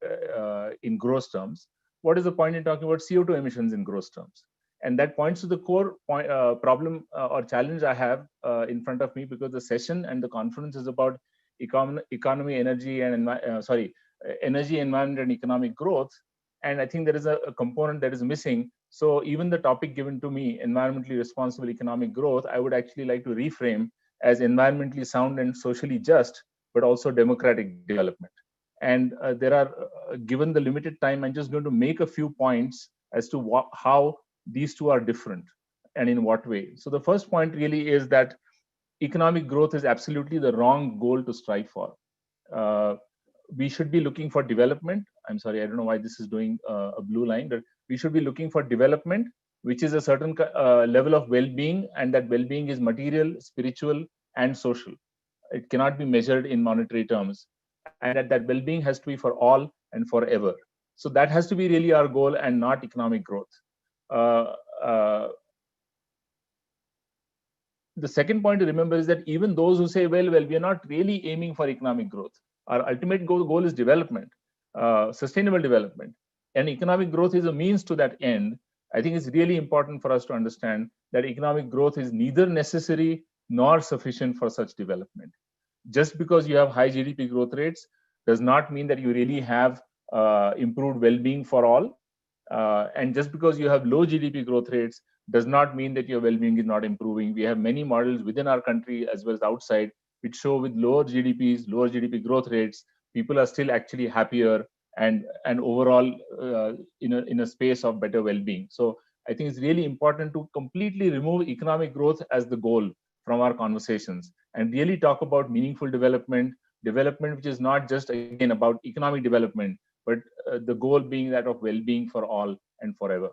Speaker 11: in gross terms? What is the point in talking about CO2 emissions in gross terms? And that points to the core problem or challenge I have in front of me, because the session and the conference is about economy, energy, and energy, environment, and economic growth. And I think there is a component that is missing. So even the topic given to me, environmentally responsible economic growth, I would actually like to reframe as environmentally sound and socially just, but also democratic development. And there are, given the limited time, I'm just going to make a few points as to how these two are different and in what way. So the first point really is that economic growth is absolutely the wrong goal to strive for. We should be looking for development. I'm sorry, I don't know why this is doing a blue line, but we should be looking for development, which is a certain level of well-being, and that well-being is material, spiritual, and social. It cannot be measured in monetary terms, and that well-being has to be for all and forever. So that has to be really our goal and not economic growth. The second point to remember is that even those who say, well, we are not really aiming for economic growth. Our ultimate goal is development, sustainable development, and economic growth is a means to that end. I think it's really important for us to understand that economic growth is neither necessary nor sufficient for such development. Just because you have high GDP growth rates does not mean that you really have improved well-being for all. And just because you have low GDP growth rates does not mean that your well-being is not improving. We have many models within our country as well as outside, which show with lower GDPs, lower GDP growth rates, people are still actually happier and overall in a space of better well-being. So I think it's really important to completely remove economic growth as the goal from our conversations and really talk about meaningful development, which is not just again about economic development, but the goal being that of well-being for all and forever.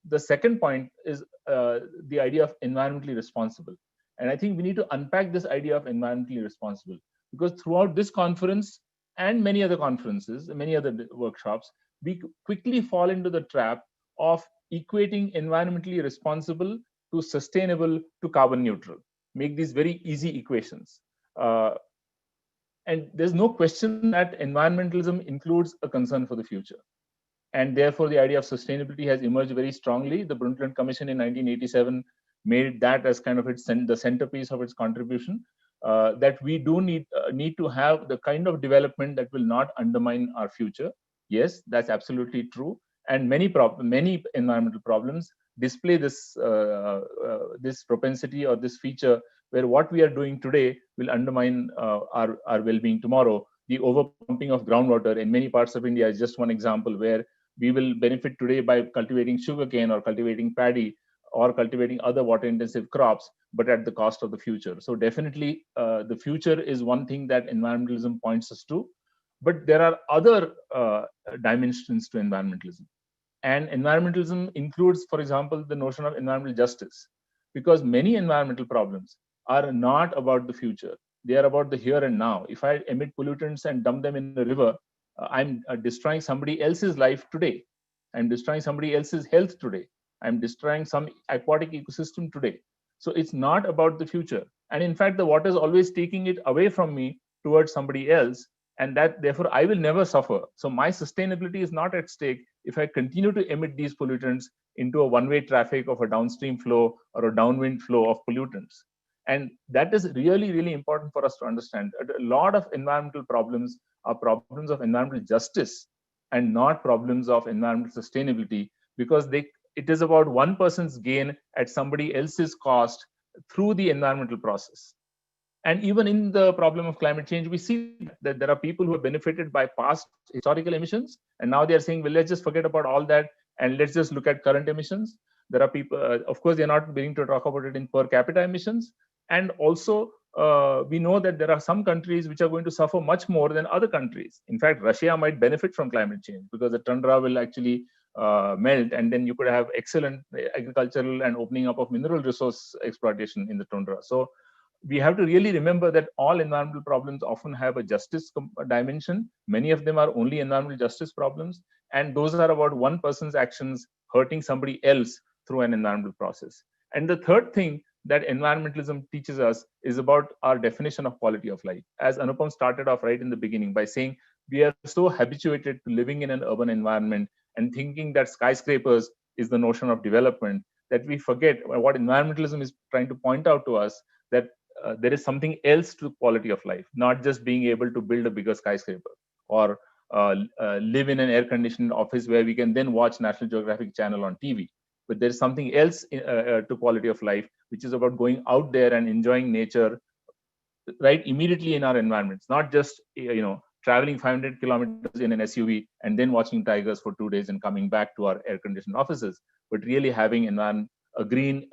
Speaker 11: The second point is the idea of environmentally responsible. And I think we need to unpack this idea of environmentally responsible, because throughout this conference and many other conferences, many other workshops, we quickly fall into the trap of equating environmentally responsible to sustainable to carbon neutral, make these very easy equations. And there's no question that environmentalism includes a concern for the future. And therefore, the idea of sustainability has emerged very strongly. The Brundtland Commission in 1987 made that as kind of the centerpiece of its contribution, that we do need to have the kind of development that will not undermine our future. Yes, that's absolutely true. And many environmental problems display this this propensity or this feature where what we are doing today will undermine our well-being tomorrow. The overpumping of groundwater in many parts of India is just one example where we will benefit today by cultivating sugarcane or cultivating paddy or cultivating other water-intensive crops, but at the cost of the future. So definitely the future is one thing that environmentalism points us to, but there are other dimensions to environmentalism. And environmentalism includes, for example, the notion of environmental justice, because many environmental problems are not about the future. They are about the here and now. If I emit pollutants and dump them in the river, I'm destroying somebody else's life today. I'm destroying somebody else's health today. I'm destroying some aquatic ecosystem today. So it's not about the future. And in fact, the water is always taking it away from me towards somebody else. And that therefore I will never suffer. So my sustainability is not at stake if I continue to emit these pollutants into a one-way traffic of a downstream flow or a downwind flow of pollutants. And that is really, really important for us to understand. A lot of environmental problems are problems of environmental justice and not problems of environmental sustainability, because it is about one person's gain at somebody else's cost through the environmental process. And even in the problem of climate change, we see that there are people who have benefited by past historical emissions, and now they are saying, well, let's just forget about all that and let's just look at current emissions. There are people, of course, they're not willing to talk about it in per capita emissions. And also, we know that there are some countries which are going to suffer much more than other countries. In fact, Russia might benefit from climate change because the tundra will actually melt, and then you could have excellent agricultural and opening up of mineral resource exploitation in the tundra. So we have to really remember that all environmental problems often have a justice dimension. Many of them are only environmental justice problems, and those are about one person's actions hurting somebody else through an environmental process. And the third thing that environmentalism teaches us is about our definition of quality of life. As Anupam started off right in the beginning by saying, we are so habituated to living in an urban environment and thinking that skyscrapers is the notion of development, that we forget what environmentalism is trying to point out to us, that there is something else to quality of life, not just being able to build a bigger skyscraper or live in an air-conditioned office where we can then watch National Geographic Channel on TV. But there's something else to quality of life, which is about going out there and enjoying nature right immediately in our environments, not just traveling 500 kilometers in an SUV and then watching tigers for 2 days and coming back to our air-conditioned offices, but really having a green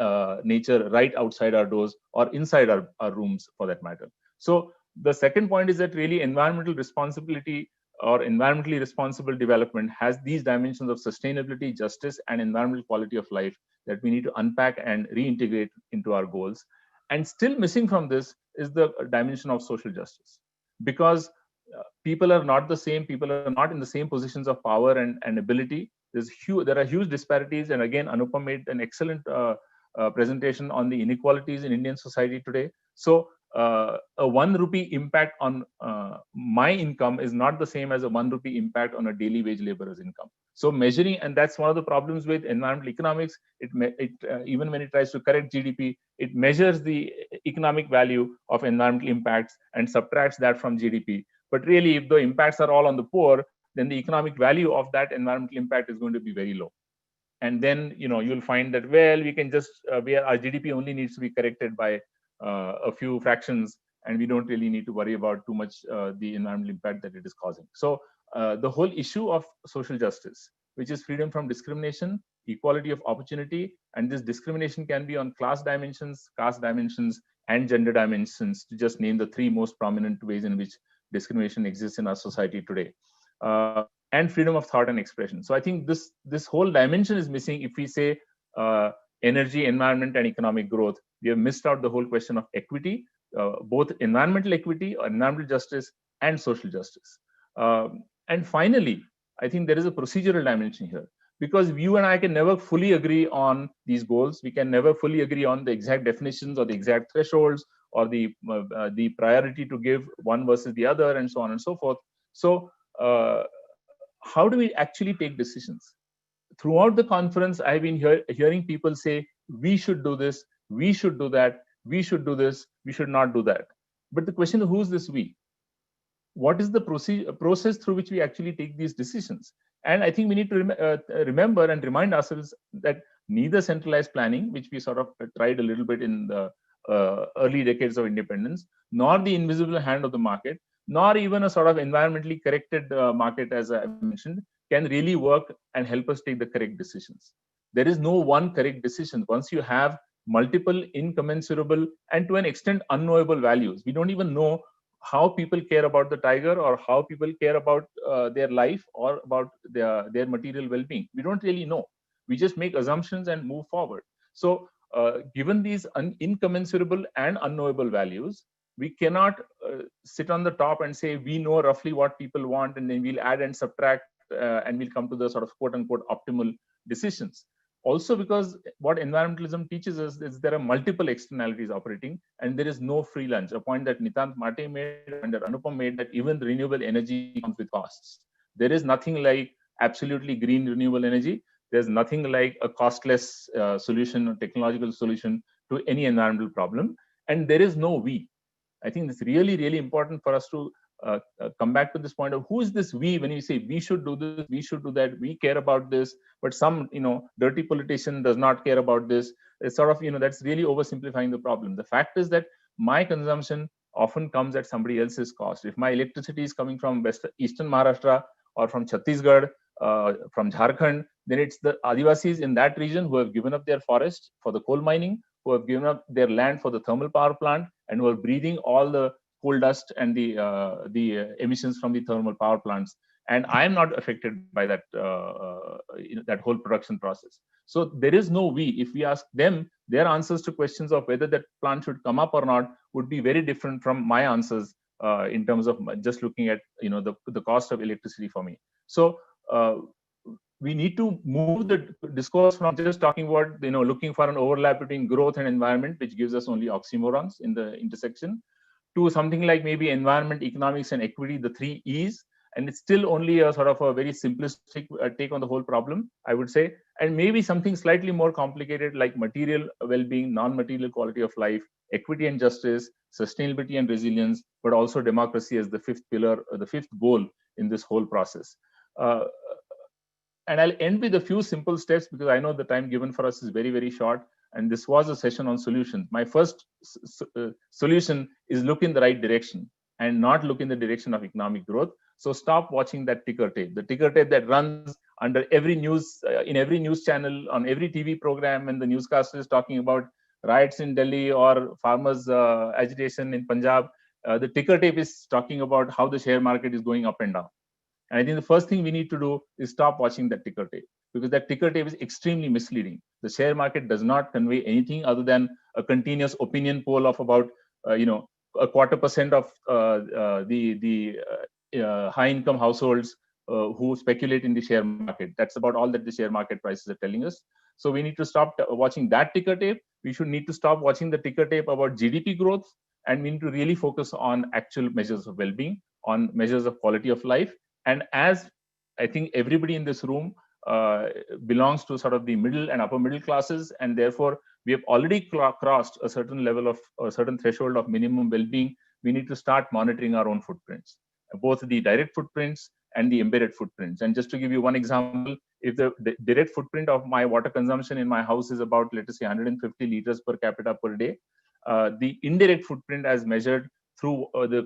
Speaker 11: nature right outside our doors or inside our rooms for that matter. So the second point is that really environmental responsibility or environmentally responsible development has these dimensions of sustainability, justice, and environmental quality of life that we need to unpack and reintegrate into our goals. And still missing from this is the dimension of social justice, because people are not the same, people are not in the same positions of power and ability. There are huge disparities, and again, Anupam made an excellent presentation on the inequalities in Indian society today. So a 1 rupee impact on my income is not the same as a 1 rupee impact on a daily wage laborer's income. So measuring, and that's one of the problems with environmental economics, even when it tries to correct GDP, it measures the economic value of environmental impacts and subtracts that from GDP. But really, if the impacts are all on the poor, then the economic value of that environmental impact is going to be very low. And then you'll find that, well, we can just our GDP only needs to be corrected by a few fractions, and we don't really need to worry about too much the environmental impact that it is causing. So the whole issue of social justice, which is freedom from discrimination, equality of opportunity, and this discrimination can be on class dimensions, caste dimensions, and gender dimensions, to just name the 3 most prominent ways in which discrimination exists in our society today, and freedom of thought and expression. So I think this whole dimension is missing if we say energy, environment, and economic growth. We have missed out the whole question of equity, both environmental equity, or environmental justice, and social justice. And finally, I think there is a procedural dimension here, because you and I can never fully agree on these goals. We can never fully agree on the exact definitions or the exact thresholds or the priority to give one versus the other, and so on and so forth. So how do we actually take decisions? Throughout the conference, I've been hearing people say, we should do this, we should do that, we should do this, we should not do that. But the question is, who's this we? What is the process through which we actually take these decisions? And I think we need to remember and remind ourselves that neither centralized planning, which we sort of tried a little bit in the early decades of independence, nor the invisible hand of the market, nor even a sort of environmentally corrected market, as I mentioned, can really work and help us take the correct decisions. There is no one correct decision. Once you have multiple incommensurable and to an extent unknowable values, we don't even know how people care about the tiger, or how people care about their life, or about their material well-being. We don't really know. We just make assumptions and move forward. So given these incommensurable and unknowable values, we cannot sit on the top and say we know roughly what people want, and then we'll add and subtract and we'll come to the sort of quote-unquote optimal decisions. Also, because what environmentalism teaches us is there are multiple externalities operating, and there is no free lunch. A point that Nitant Mate made and that Anupam made, that even renewable energy comes with costs. There is nothing like absolutely green renewable energy. There's nothing like a costless solution or technological solution to any environmental problem. And there is no we. I think it's really, really important for us to come back to this point of who is this we. When you say we should do this, we should do that, we care about this, but some dirty politician does not care about this. It's sort of that's really oversimplifying the problem. The fact is that my consumption often comes at somebody else's cost. If my electricity is coming from eastern Maharashtra or from Chhattisgarh, from Jharkhand, then it's the Adivasis in that region who have given up their forests for the coal mining, who have given up their land for the thermal power plant, and who are breathing all the coal dust and the emissions from the thermal power plants. And I am not affected by that that whole production process. So there is no we. If we ask them, their answers to questions of whether that plant should come up or not would be very different from my answers in terms of just looking at the cost of electricity for me. So we need to move the discourse from just talking about looking for an overlap between growth and environment, which gives us only oxymorons in the intersection, to something like maybe environment, economics, and equity, the 3 E's. And it's still only a sort of a very simplistic take on the whole problem, I would say. And maybe something slightly more complicated like material well-being, non-material quality of life, equity and justice, sustainability and resilience, but also democracy as the 5th pillar, or the 5th goal in this whole process. And I'll end with a few simple steps because I know the time given for us is very, very short. And this was a session on solutions. My first solution is look in the right direction and not look in the direction of economic growth. So stop watching that ticker tape, the ticker tape that runs under every news, in every news channel, on every TV program, and the newscaster is talking about riots in Delhi or farmers' agitation in Punjab. The ticker tape is talking about how the share market is going up and down. And I think the first thing we need to do is stop watching that ticker tape, because that ticker tape is extremely misleading. The share market does not convey anything other than a continuous opinion poll of about, a 0.25% of the high-income households who speculate in the share market. That's about all that the share market prices are telling us. So we need to stop watching that ticker tape. We should need to stop watching the ticker tape about GDP growth, and we need to really focus on actual measures of well-being, on measures of quality of life. And as I think everybody in this room belongs to sort of the middle and upper middle classes, and therefore we have already crossed a certain level of a certain threshold of minimum well-being, we need to start monitoring our own footprints, both the direct footprints and the embedded footprints. And just to give you one example, if the direct footprint of my water consumption in my house is about, let us say, 150 liters per capita per day, the indirect footprint as measured through the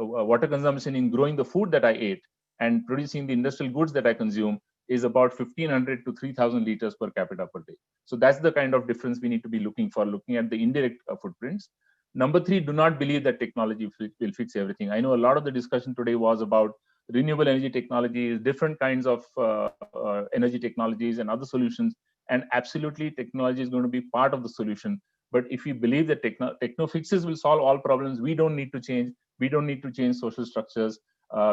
Speaker 11: water consumption in growing the food that I ate and producing the industrial goods that I consume is about 1,500 to 3,000 liters per capita per day. So that's the kind of difference we need to be looking for, looking at the indirect footprints. Number three, do not believe that technology will fix everything. I know a lot of the discussion today was about renewable energy technologies, different kinds of energy technologies and other solutions. And absolutely, technology is going to be part of the solution. But if we believe that techno fixes will solve all problems, we don't need to change. We don't need to change social structures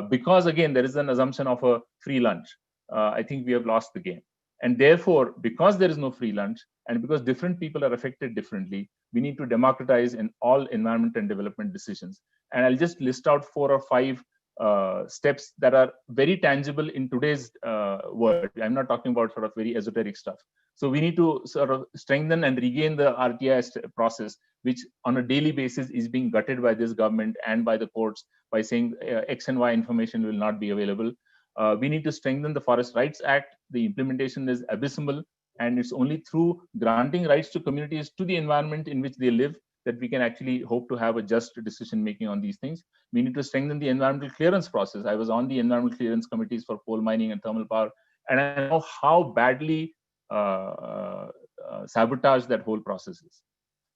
Speaker 11: because, again, there is an assumption of a free lunch. I think we have lost the game. And therefore, because there is no free lunch and because different people are affected differently, we need to democratize in all environment and development decisions. And I'll just list out 4 or 5 steps that are very tangible in today's world. I'm not talking about sort of very esoteric stuff. So we need to sort of strengthen and regain the RTI process, which on a daily basis is being gutted by this government and by the courts by saying X and Y information will not be available. We need to strengthen the Forest Rights Act. The implementation is abysmal, and it's only through granting rights to communities to the environment in which they live that we can actually hope to have a just decision making on these things. We need to strengthen the environmental clearance process. I was on the environmental clearance committees for coal mining and thermal power, and I know how badly sabotaged that whole process is.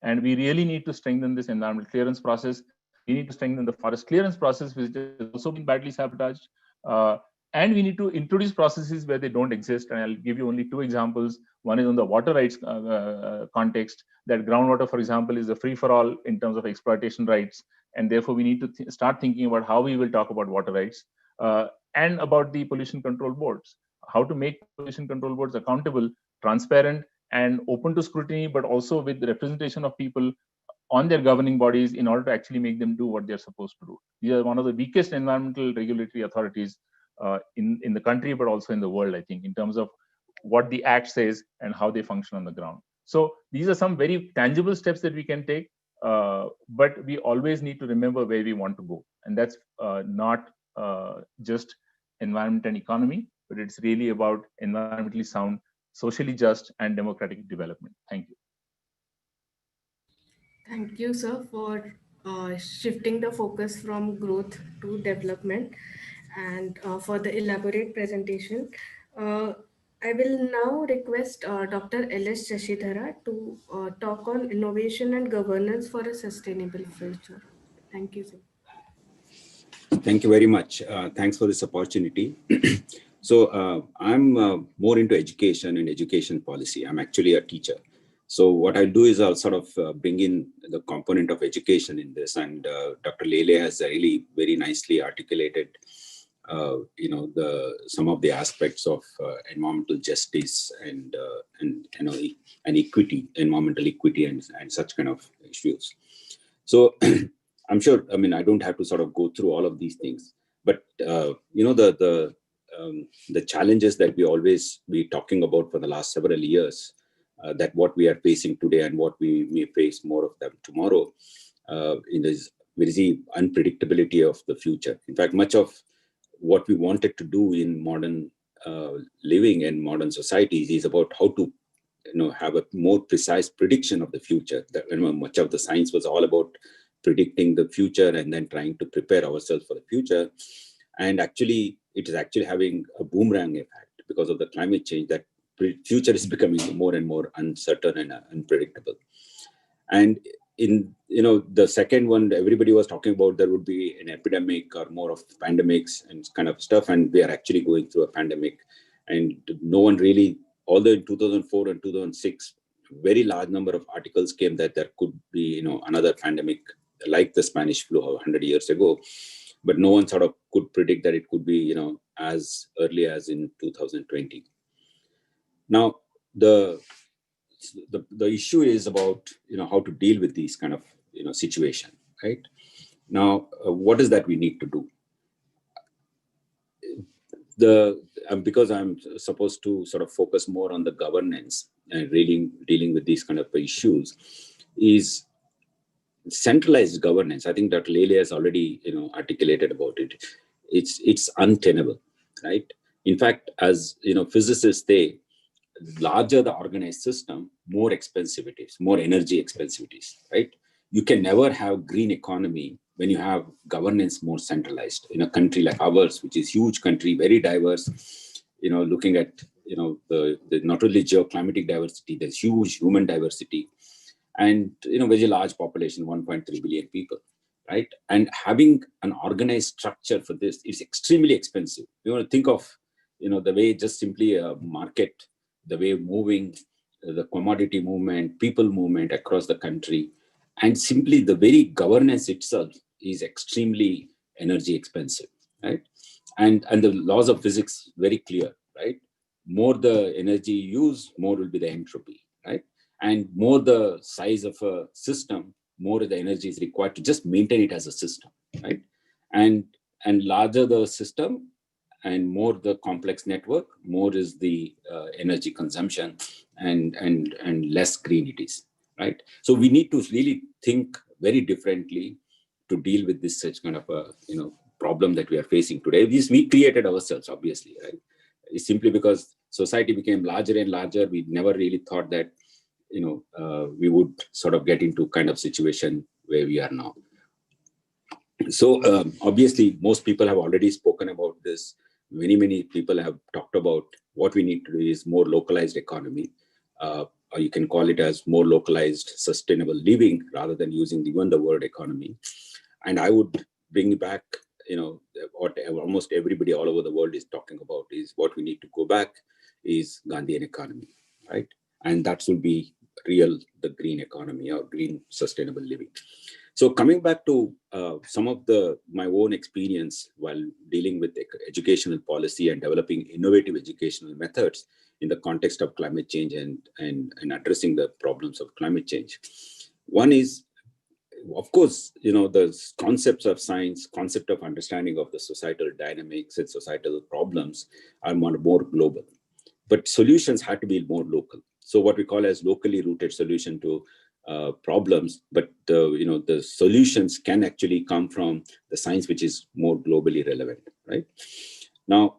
Speaker 11: And we really need to strengthen this environmental clearance process. We need to strengthen the forest clearance process, which has also been badly sabotaged. And we need to introduce processes where they don't exist. And I'll give you only 2 examples. One is on the water rights context, that groundwater, for example, is a free-for-all in terms of exploitation rights. And therefore, we need to start thinking about how we will talk about water rights and about the pollution control boards, how to make pollution control boards accountable, transparent, and open to scrutiny, but also with the representation of people on their governing bodies in order to actually make them do what they're supposed to do. These are one of the weakest environmental regulatory authorities in the country, but also in the world, I think, in terms of what the act says and how they function on the ground. So these are some very tangible steps that we can take, but we always need to remember where we want to go. And that's not just environment and economy, but it's really about environmentally sound, socially just, and democratic development. Thank you.
Speaker 3: Thank you, sir, for shifting the focus from growth to development and for the elaborate presentation. I will now request Dr. L.S. Shashidhara to talk on innovation and governance for a sustainable future. Thank you, sir.
Speaker 12: Thank you very much. Thanks for this opportunity. So I'm more into education and education policy. I'm actually a teacher. So what I'll do is I'll sort of bring in the component of education in this, and Dr. Lele has really very nicely articulated some of the aspects of environmental justice and equity, environmental equity, and such kind of issues. So I'm sure, I mean, I don't have to sort of go through all of these things, but the challenges that we always be talking about for the last several years, that what we are facing today and what we may face more of them tomorrow, is the unpredictability of the future. In fact, much of what we wanted to do in modern living and modern societies is about how to have a more precise prediction of the future. That much of the science was all about predicting the future and then trying to prepare ourselves for the future. And actually, it is actually having a boomerang effect because of the climate change, that future is becoming more and more uncertain and unpredictable. And in the second one, everybody was talking about there would be an epidemic or more of pandemics and kind of stuff, and we are actually going through a pandemic. And no one really, although in 2004 and 2006, very large number of articles came that there could be another pandemic like the Spanish flu 100 years ago, but no one sort of could predict that it could be as early as in 2020. Now the issue is about how to deal with these kind of situation, right? Now what is that we need to do? Because I'm supposed to sort of focus more on the governance and really dealing with these kind of issues, is centralized governance. I think that Lele has already articulated about it. It's untenable, right? In fact, as physicists say, larger the organized system, more expensive it is, more energy expensive it is, right? You can never have green economy when you have governance more centralized. In a country like ours, which is huge country, very diverse, looking at the not only geoclimatic diversity, there's huge human diversity, and very large population, 1.3 billion people, right? And having an organized structure for this is extremely expensive. You want to think of the way just simply a market, the way moving, the commodity movement, people movement across the country, and simply the very governance itself is extremely energy expensive, right? And the laws of physics very clear, right? More the energy you use, more will be the entropy, right? And more the size of a system, more the energy is required to just maintain it as a system, right? And larger the system and more the complex network, more is the energy consumption and less green it is, right? So we need to really think very differently to deal with this such kind of a problem that we are facing today. We created ourselves, obviously, right? It's simply because society became larger and larger. We never really thought that we would sort of get into kind of situation where we are now. So obviously, most people have already spoken about this. Many people have talked about what we need to do is more localized economy, or you can call it as more localized sustainable living rather than using even the word economy. And I would bring back, what almost everybody all over the world is talking about is what we need to go back is Gandhian economy, right? And that will be the green economy or green sustainable living. So coming back to some of my own experience while dealing with educational policy and developing innovative educational methods in the context of climate change and addressing the problems of climate change. One is, of course, the concepts of science, concept of understanding of the societal dynamics and societal problems are more global, but solutions have to be more local. So what we call as locally rooted solution to problems, but the solutions can actually come from the science which is more globally relevant, right? Now,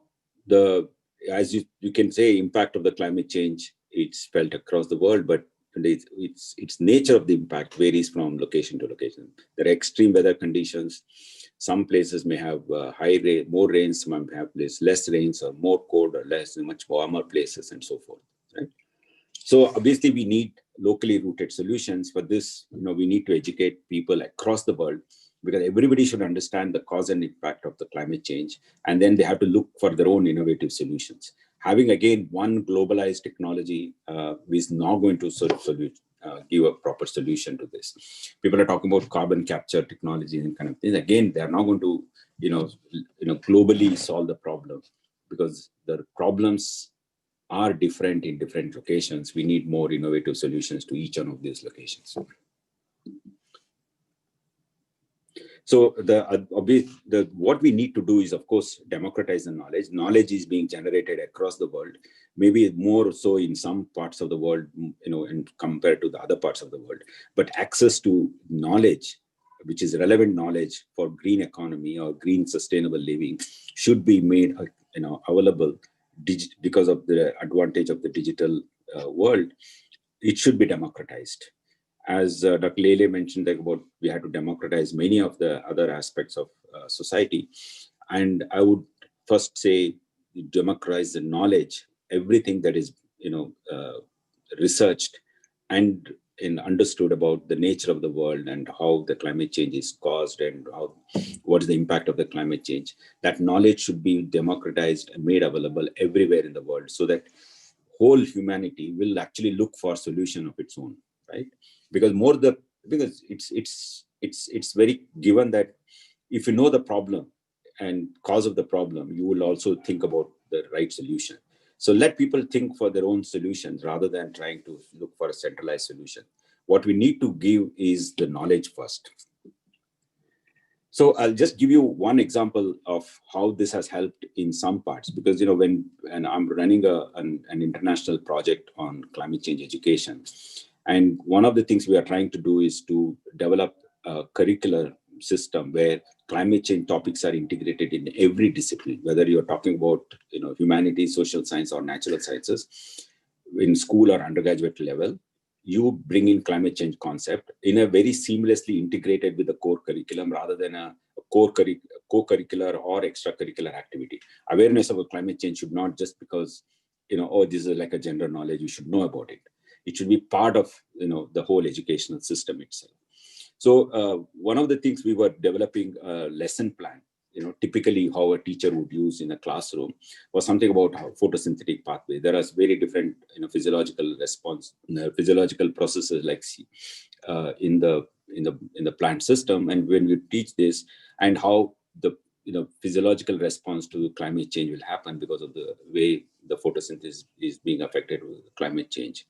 Speaker 12: as you can say, impact of the climate change, it's felt across the world, but its nature of the impact varies from location to location. There are extreme weather conditions. Some places may have more rains, some may have less rains, or more cold or less, much warmer places, and so forth, right? So obviously we need locally rooted solutions. For this, we need to educate people across the world, because everybody should understand the cause and impact of the climate change, and then they have to look for their own innovative solutions. Having again one globalized technology is not going to sort of give a proper solution to this. People are talking about carbon capture technology and kind of things. Again, they are not going to globally solve the problem, because the problems are different in different locations. We need more innovative solutions to each one of these locations. So what we need to do is, of course, democratize the knowledge. Knowledge is being generated across the world, maybe more so in some parts of the world, and compared to the other parts of the world. But access to knowledge which is relevant knowledge for green economy or green sustainable living, should be made available because of the advantage of the digital world. It should be democratized. As Dr. Lele mentioned about we had to democratize many of the other aspects of society. And I would first say democratize the knowledge, everything that is researched and understood about the nature of the world and how the climate change is caused and what is the impact of the climate change. That knowledge should be democratized and made available everywhere in the world, so that whole humanity will actually look for solution of its own, right? Because it's very given that if you know the problem and cause of the problem, you will also think about the right solution. So let people think for their own solutions rather than trying to look for a centralized solution. What we need to give is the knowledge first. So I'll just give you one example of how this has helped in some parts, because when I'm running an international project on climate change education, and one of the things we are trying to do is to develop a curricular system where climate change topics are integrated in every discipline, whether you're talking about humanities, social science, or natural sciences, in school or undergraduate level. You bring in climate change concept in a very seamlessly integrated with the core curriculum rather than a co-curricular or extracurricular activity. Awareness of climate change should not just because, this is like a general knowledge, you should know about it. It should be part of, the whole educational system itself. So one of the things we were developing a lesson plan, typically how a teacher would use in a classroom, was something about how photosynthetic pathway. There are very different, physiological processes like in the plant system. And when we teach this and how the physiological response to climate change will happen because of the way the photosynthesis is being affected with climate change.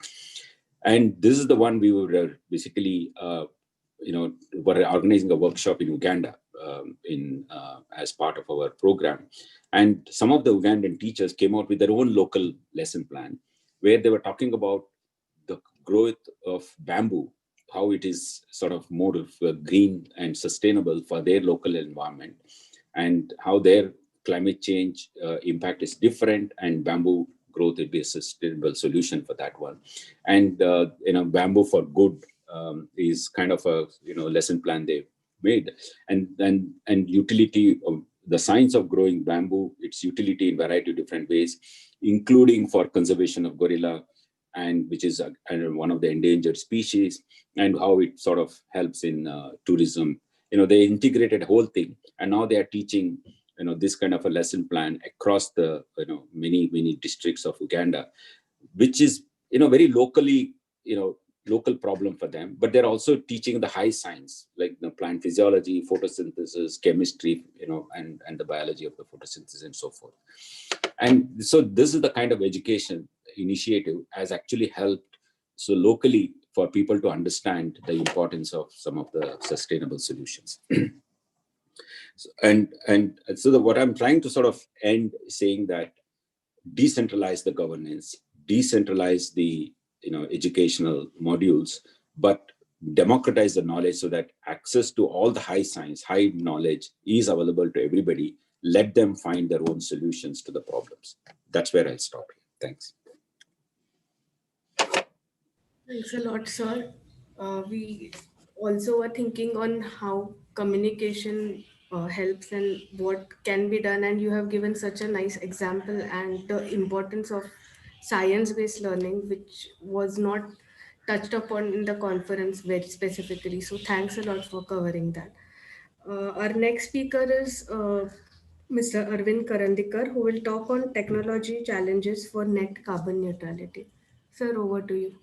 Speaker 12: And this is the one we were basically, were organizing a workshop in Uganda as part of our program. And some of the Ugandan teachers came out with their own local lesson plan, where they were talking about the growth of bamboo, how it is sort of more of green and sustainable for their local environment, and how their climate change impact is different, and bamboo growth will be a sustainable solution for that one. And bamboo for good is kind of a lesson plan they made, and utility of the science of growing bamboo, its utility in variety of different ways, including for conservation of gorilla, and which is one of the endangered species, and how it sort of helps in tourism. They integrated a whole thing, and now they are teaching this kind of a lesson plan across the many districts of Uganda, which is very locally local problem for them. But they're also teaching the high science like the plant physiology, photosynthesis, chemistry, and the biology of the photosynthesis and so forth. And so this is the kind of education initiative has actually helped so locally for people to understand the importance of some of the sustainable solutions. So what I'm trying to sort of end saying that decentralize the governance, decentralize the educational modules, but democratize the knowledge so that access to all the high science, high knowledge is available to everybody. Let them find their own solutions to the problems. That's where I'll stop. Thanks.
Speaker 3: Thanks a lot, sir. We also were thinking on how communication helps and what can be done, and you have given such a nice example and the importance of science-based learning, which was not touched upon in the conference very specifically. So thanks a lot for covering that. Our next speaker is Mr. Arvind Karandikar, who will talk on technology challenges for net carbon neutrality. Sir, over to you.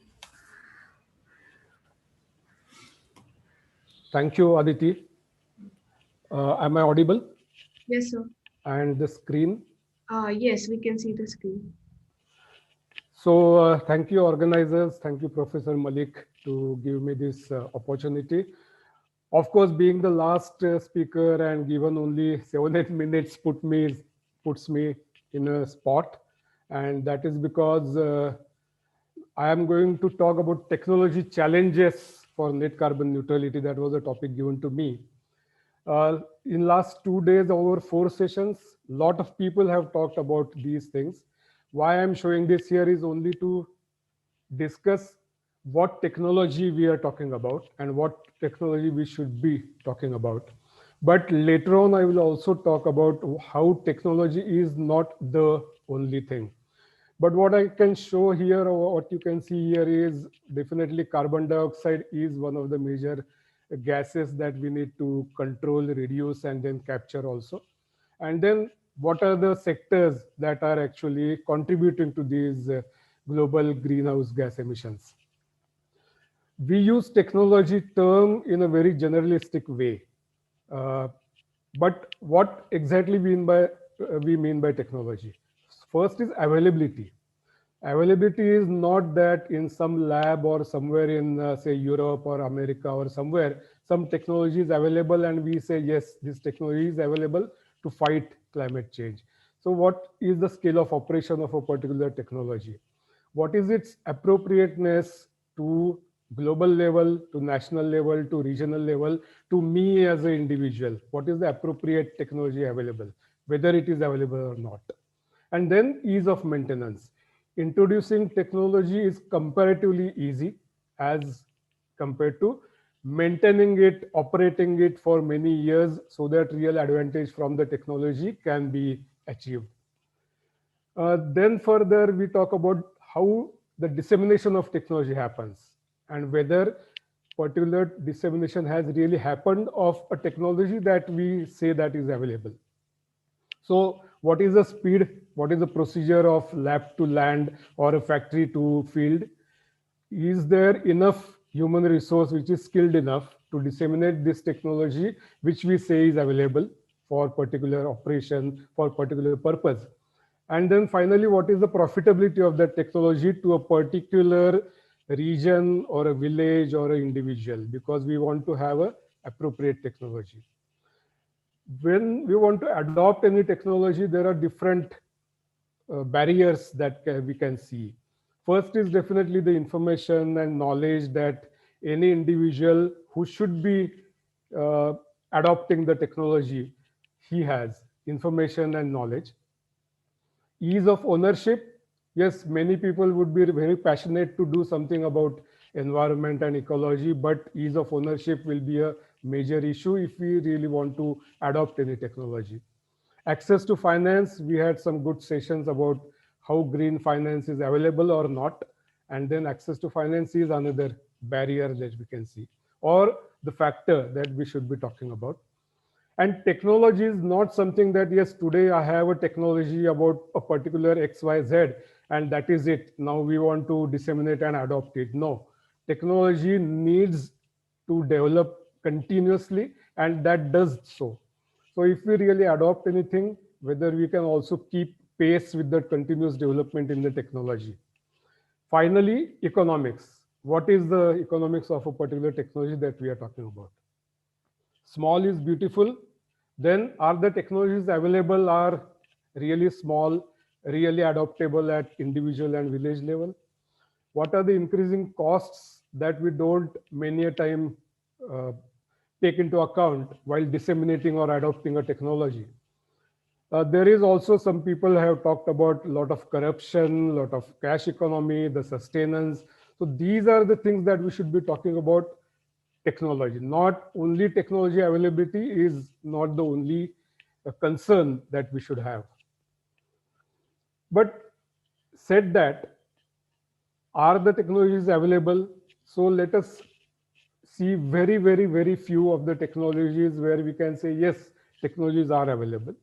Speaker 13: Thank you, Aditi. Am I audible?
Speaker 3: Yes, sir.
Speaker 13: And the screen?
Speaker 3: Yes, we can see the screen.
Speaker 13: So thank you, organizers. Thank you, Professor Malik, to give me this opportunity. Of course, being the last speaker and given only 7-8 minutes puts me in a spot. And that is because I am going to talk about technology challenges for net carbon neutrality. That was a topic given to me. In last 2 days, over 4 sessions, lot of people have talked about these things. Why I'm showing this here is only to discuss what technology we are talking about and what technology we should be talking about. But later on, I will also talk about how technology is not the only thing. But what I can show here, or what you can see here, is definitely carbon dioxide is one of the major gases that we need to control, reduce, and then capture also. And then what are the sectors that are actually contributing to these global greenhouse gas emissions? We use technology term in a very generalistic way. But what exactly we mean by technology? First is availability. Availability is not that in some lab or somewhere in say Europe or America or somewhere, some technology is available and we say, yes, this technology is available to fight climate change. So what is the scale of operation of a particular technology? What is its appropriateness to global level, to national level, to regional level, to me as an individual? What is the appropriate technology available, whether it is available or not? And then ease of maintenance. Introducing technology is comparatively easy as compared to maintaining it, operating it for many years so that real advantage from the technology can be achieved. Then further, we talk about how the dissemination of technology happens and whether particular dissemination has really happened of a technology that we say that is available. So what is the speed? What is the procedure of lab to land or a factory to field? Is there enough human resource which is skilled enough to disseminate this technology, which we say is available for particular operation, for particular purpose? And then finally, what is the profitability of that technology to a particular region or a village or an individual, because we want to have a appropriate technology. When we want to adopt any technology, there are different barriers that we can see. First is definitely the information and knowledge that any individual who should be adopting the technology, he has information and knowledge. Ease of ownership. Yes, many people would be very passionate to do something about environment and ecology, but ease of ownership will be a major issue if we really want to adopt any technology. Access to finance. We had some good sessions about how green finance is available or not. And then access to finance is another barrier that we can see, or the factor that we should be talking about. And technology is not something that, yes, today I have a technology about a particular XYZ and that is it. Now we want to disseminate and adopt it. No, technology needs to develop continuously, and that does so. So if we really adopt anything, whether we can also keep pace with the continuous development in the technology. Finally, economics. What is the economics of a particular technology that we are talking about? Small is beautiful. Then are the technologies available are really small, really adoptable at individual and village level? What are the increasing costs that we don't many a time take into account while disseminating or adopting a technology? There is also, some people have talked about a lot of corruption, a lot of cash economy, the sustenance. So these are the things that we should be talking about. Technology, not only technology availability is not the only concern that we should have. But said that, are the technologies available? So let us see very few of the technologies where we can say, yes, technologies are available.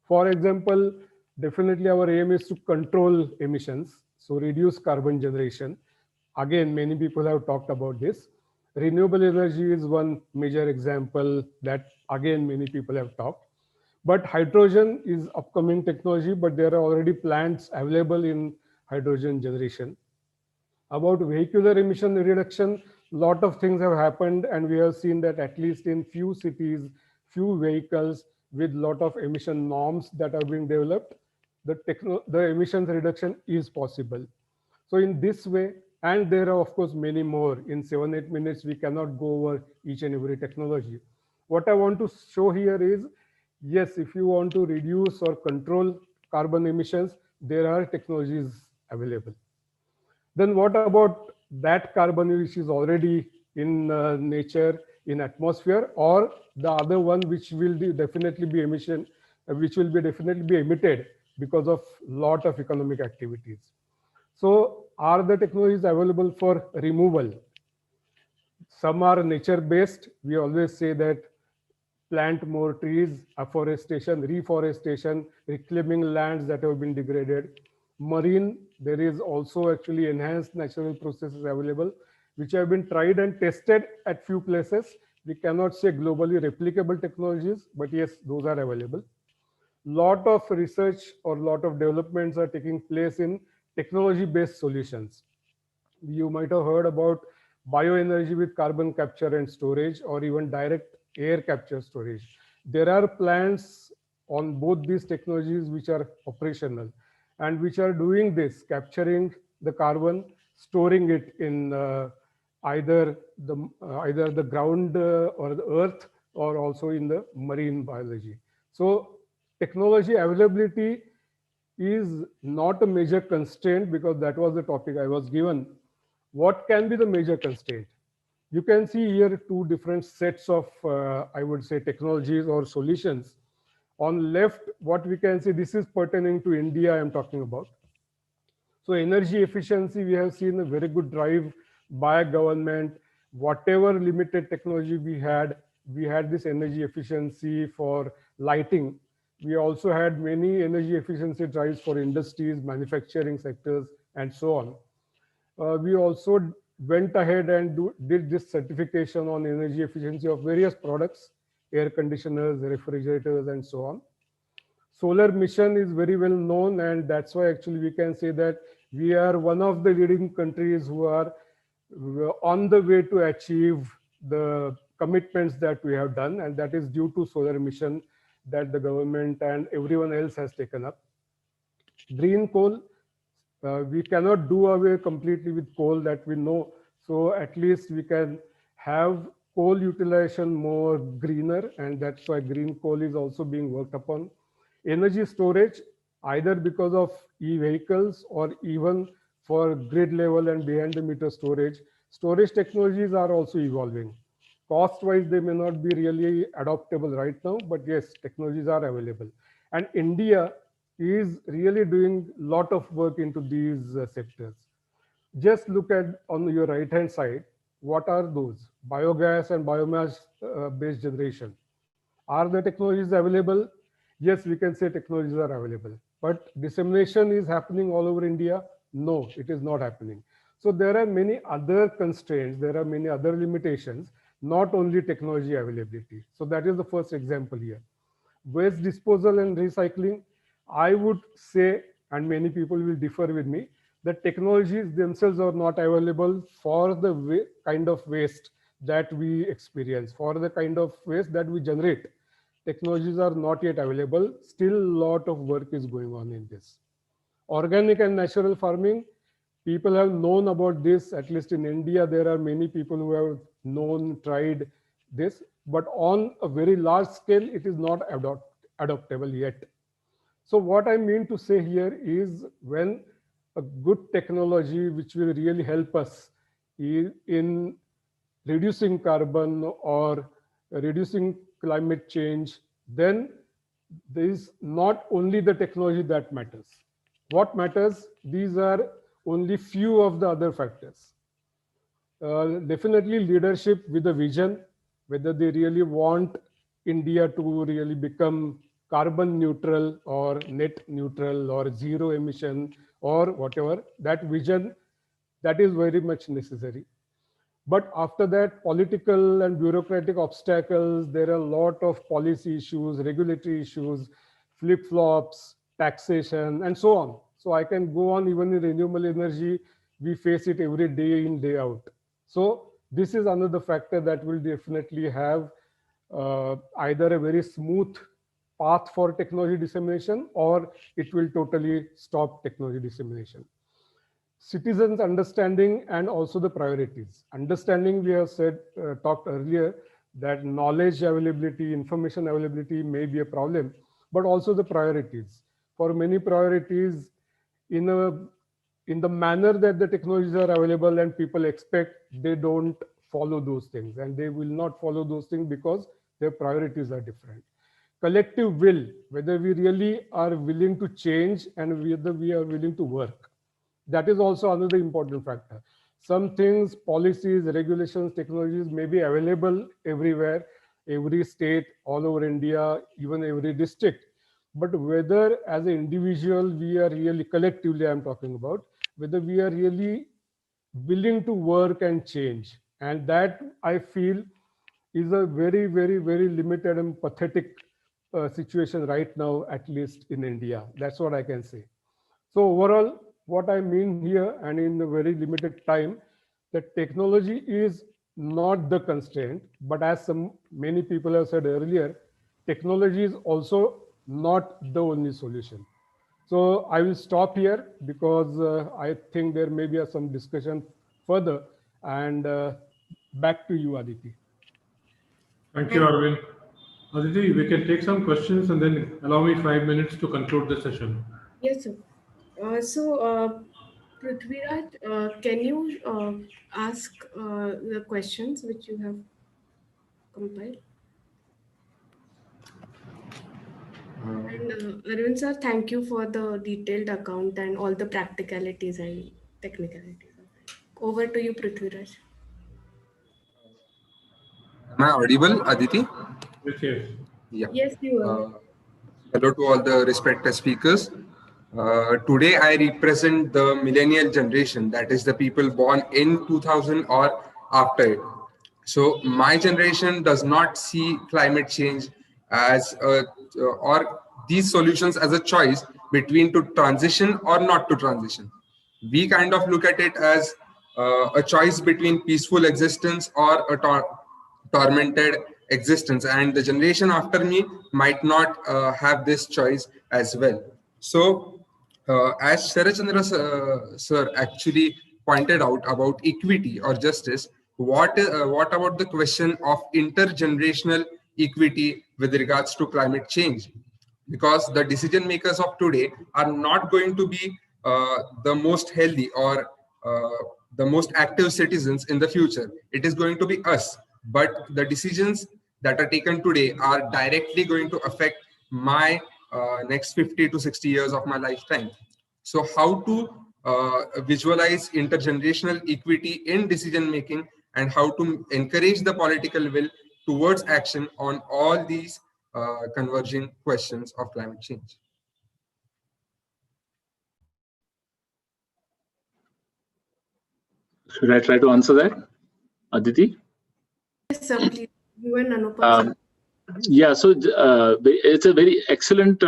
Speaker 13: For example, definitely our aim is to control emissions, so reduce carbon generation. Again, many people have talked about this. Renewable energy is one major example that again many people have talked. But hydrogen is upcoming technology, but there are already plants available in hydrogen generation. About vehicular emission reduction, a lot of things have happened, and we have seen that at least in few cities, few vehicles with lot of emission norms that are being developed, the emissions reduction is possible. So in this way, And there are, of course, many more. In 7-8 minutes, we cannot go over each and every technology. What I want to show here is, yes, if you want to reduce or control carbon emissions, there are technologies available. Then what about that carbon which is already in nature, in atmosphere, or the other one which will definitely be emission, which will be definitely be emitted because of lot of economic activities. So are the technologies available for removal? Some are nature based. We always say that plant more trees, afforestation, reforestation, reclaiming lands that have been degraded. Marine, there is also actually enhanced natural processes available, which have been tried and tested at few places. We cannot say globally replicable technologies, but yes, those are available. Lot of research or lot of developments are taking place in technology-based solutions. You might have heard about bioenergy with carbon capture and storage, or even direct air capture storage. There are plants on both these technologies which are operational and which are doing this, capturing the carbon, storing it in either the ground or the earth, or also in the marine biology. So technology availability is not a major constraint, because that was the topic I was given. What can be the major constraint? You can see here two different sets of, I would say, technologies or solutions. On left, what we can see, this is pertaining to India I am talking about. So energy efficiency, we have seen a very good drive by government. Whatever limited technology we had this energy efficiency for lighting. We also had many energy efficiency drives for industries, manufacturing sectors, and so on. We also went ahead and did this certification on energy efficiency of various products, air conditioners, refrigerators, and so on. Solar mission is very well known, and that's why actually we can say that we are one of the leading countries who are on the way to achieve the commitments that we have done, and that is due to solar mission that the government and everyone else has taken up. Green coal, we cannot do away completely with coal, that we know. So at least we can have coal utilization more greener, and that's why green coal is also being worked upon. Energy storage, either because of e-vehicles or even for grid level and behind the meter storage. Storage technologies are also evolving. Cost-wise, they may not be really adoptable right now, but yes, technologies are available. And India is really doing a lot of work into these sectors. Just look at on your right-hand side, what are those? Biogas and biomass-based generation. Are the technologies available? Yes, we can say technologies are available. But dissemination is happening all over India? No, it is not happening. So there are many other constraints, there are many other limitations, not only technology availability. So that is the first example here. Waste disposal and recycling, I would say, and many people will differ with me, that technologies themselves are not available for the kind of waste that we experience, for the kind of waste that we generate. Technologies are not yet available. Still a lot of work is going on in this. Organic and natural farming, people have known about this. At least in India, there are many people who have known, tried this, but on a very large scale, it is not adoptable yet. So what I mean to say here is, when a good technology which will really help us in reducing carbon or reducing climate change, then there is not only the technology that matters. What matters? These are only few of the other factors. Definitely leadership with a vision, whether they really want India to really become carbon neutral or net neutral or zero emission or whatever, that vision, that is very much necessary. But after that, political and bureaucratic obstacles, there are a lot of policy issues, regulatory issues, flip-flops, taxation, and so on. So I can go on. Even in renewable energy, we face it every day in, day out. So this is another factor that will definitely have either a very smooth path for technology dissemination, or it will totally stop technology dissemination. citizens' understanding and also the priorities. Understanding, we have said, talked earlier, that knowledge availability, information availability may be a problem, but also the priorities. For many priorities, in the manner that the technologies are available and people expect, they don't follow those things, and they will not follow those things because their priorities are different. Collective will, whether we really are willing to change and whether we are willing to work. That is also another important factor. Some things, policies, regulations, technologies may be available everywhere, every state, all over India, even every district. But whether as an individual, we are really, collectively I'm talking about, whether we are really willing to work and change. And that, I feel, is a very, very, very limited and pathetic situation right now, at least in India. That's what I can say. So overall, what I mean here, and in a very limited time, that technology is not the constraint, but as many people have said earlier, technology is also not the only solution. So I will stop here because I think there may be some discussion further, and back to you, Aditi.
Speaker 2: Thank you, Arvind. Aditi, we can take some questions and then allow me 5 minutes to conclude the session.
Speaker 3: Yes, sir. Prithviraj, can you ask the questions which you have compiled? And Arvind sir, thank you for the detailed account and all the practicalities and technicalities. Over to you, Prithviraj.
Speaker 1: Am I audible, Aditi?
Speaker 2: Yes.
Speaker 1: Yeah.
Speaker 3: Yes, you are.
Speaker 1: Hello to all the respected speakers. Today I represent the millennial generation, that is the people born in 2000 or after it. So my generation does not see climate change as or these solutions as a choice between to transition or not to transition. We kind of look at it as a choice between peaceful existence or a tormented existence, and the generation after me might not have this choice as well. So as Sharad Chandra sir actually pointed out about equity or justice, what about the question of intergenerational equity with regards to climate change? Because the decision makers of today are not going to be the most healthy or the most active citizens in the future. It is going to be us. But the decisions that are taken today are directly going to affect my next 50 to 60 years of my lifetime. So how to visualize intergenerational equity in decision making, and how to encourage the political will towards action on all these converging questions of climate change.
Speaker 11: Should I try to answer that, Aditi?
Speaker 3: Yes, sir, please. You and Anupam.
Speaker 11: Yeah, so it's a very excellent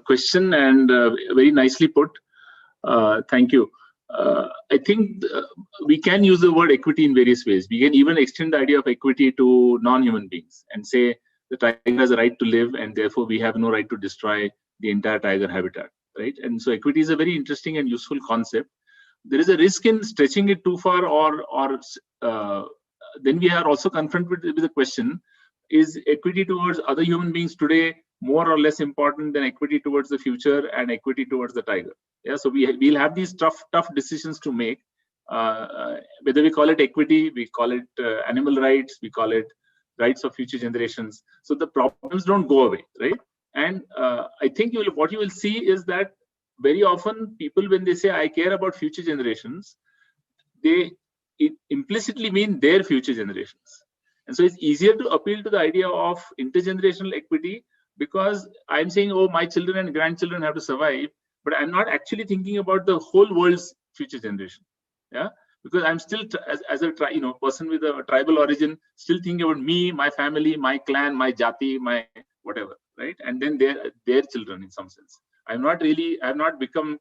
Speaker 11: question and very nicely put. Thank you. I think we can use the word equity in various ways. We can even extend the idea of equity to non-human beings and say the tiger has a right to live, and therefore we have no right to destroy the entire tiger habitat, right? And so equity is a very interesting and useful concept. There is a risk in stretching it too far, or then we are also confronted with the question: is equity towards other human beings today more or less important than equity towards the future and equity towards the tiger? Yeah, so we'll have these tough decisions to make. Whether we call it equity, we call it animal rights, we call it rights of future generations. So the problems don't go away, right? And I think what you will see is that very often people, when they say I care about future generations, they implicitly mean their future generations. And so it's easier to appeal to the idea of intergenerational equity because I'm saying, oh, my children and grandchildren have to survive, but I'm not actually thinking about the whole world's future generation. Yeah, because I'm still as a person with a tribal origin, still thinking about me, my family, my clan, my jati, my whatever, right? And then their children in some sense. I have not become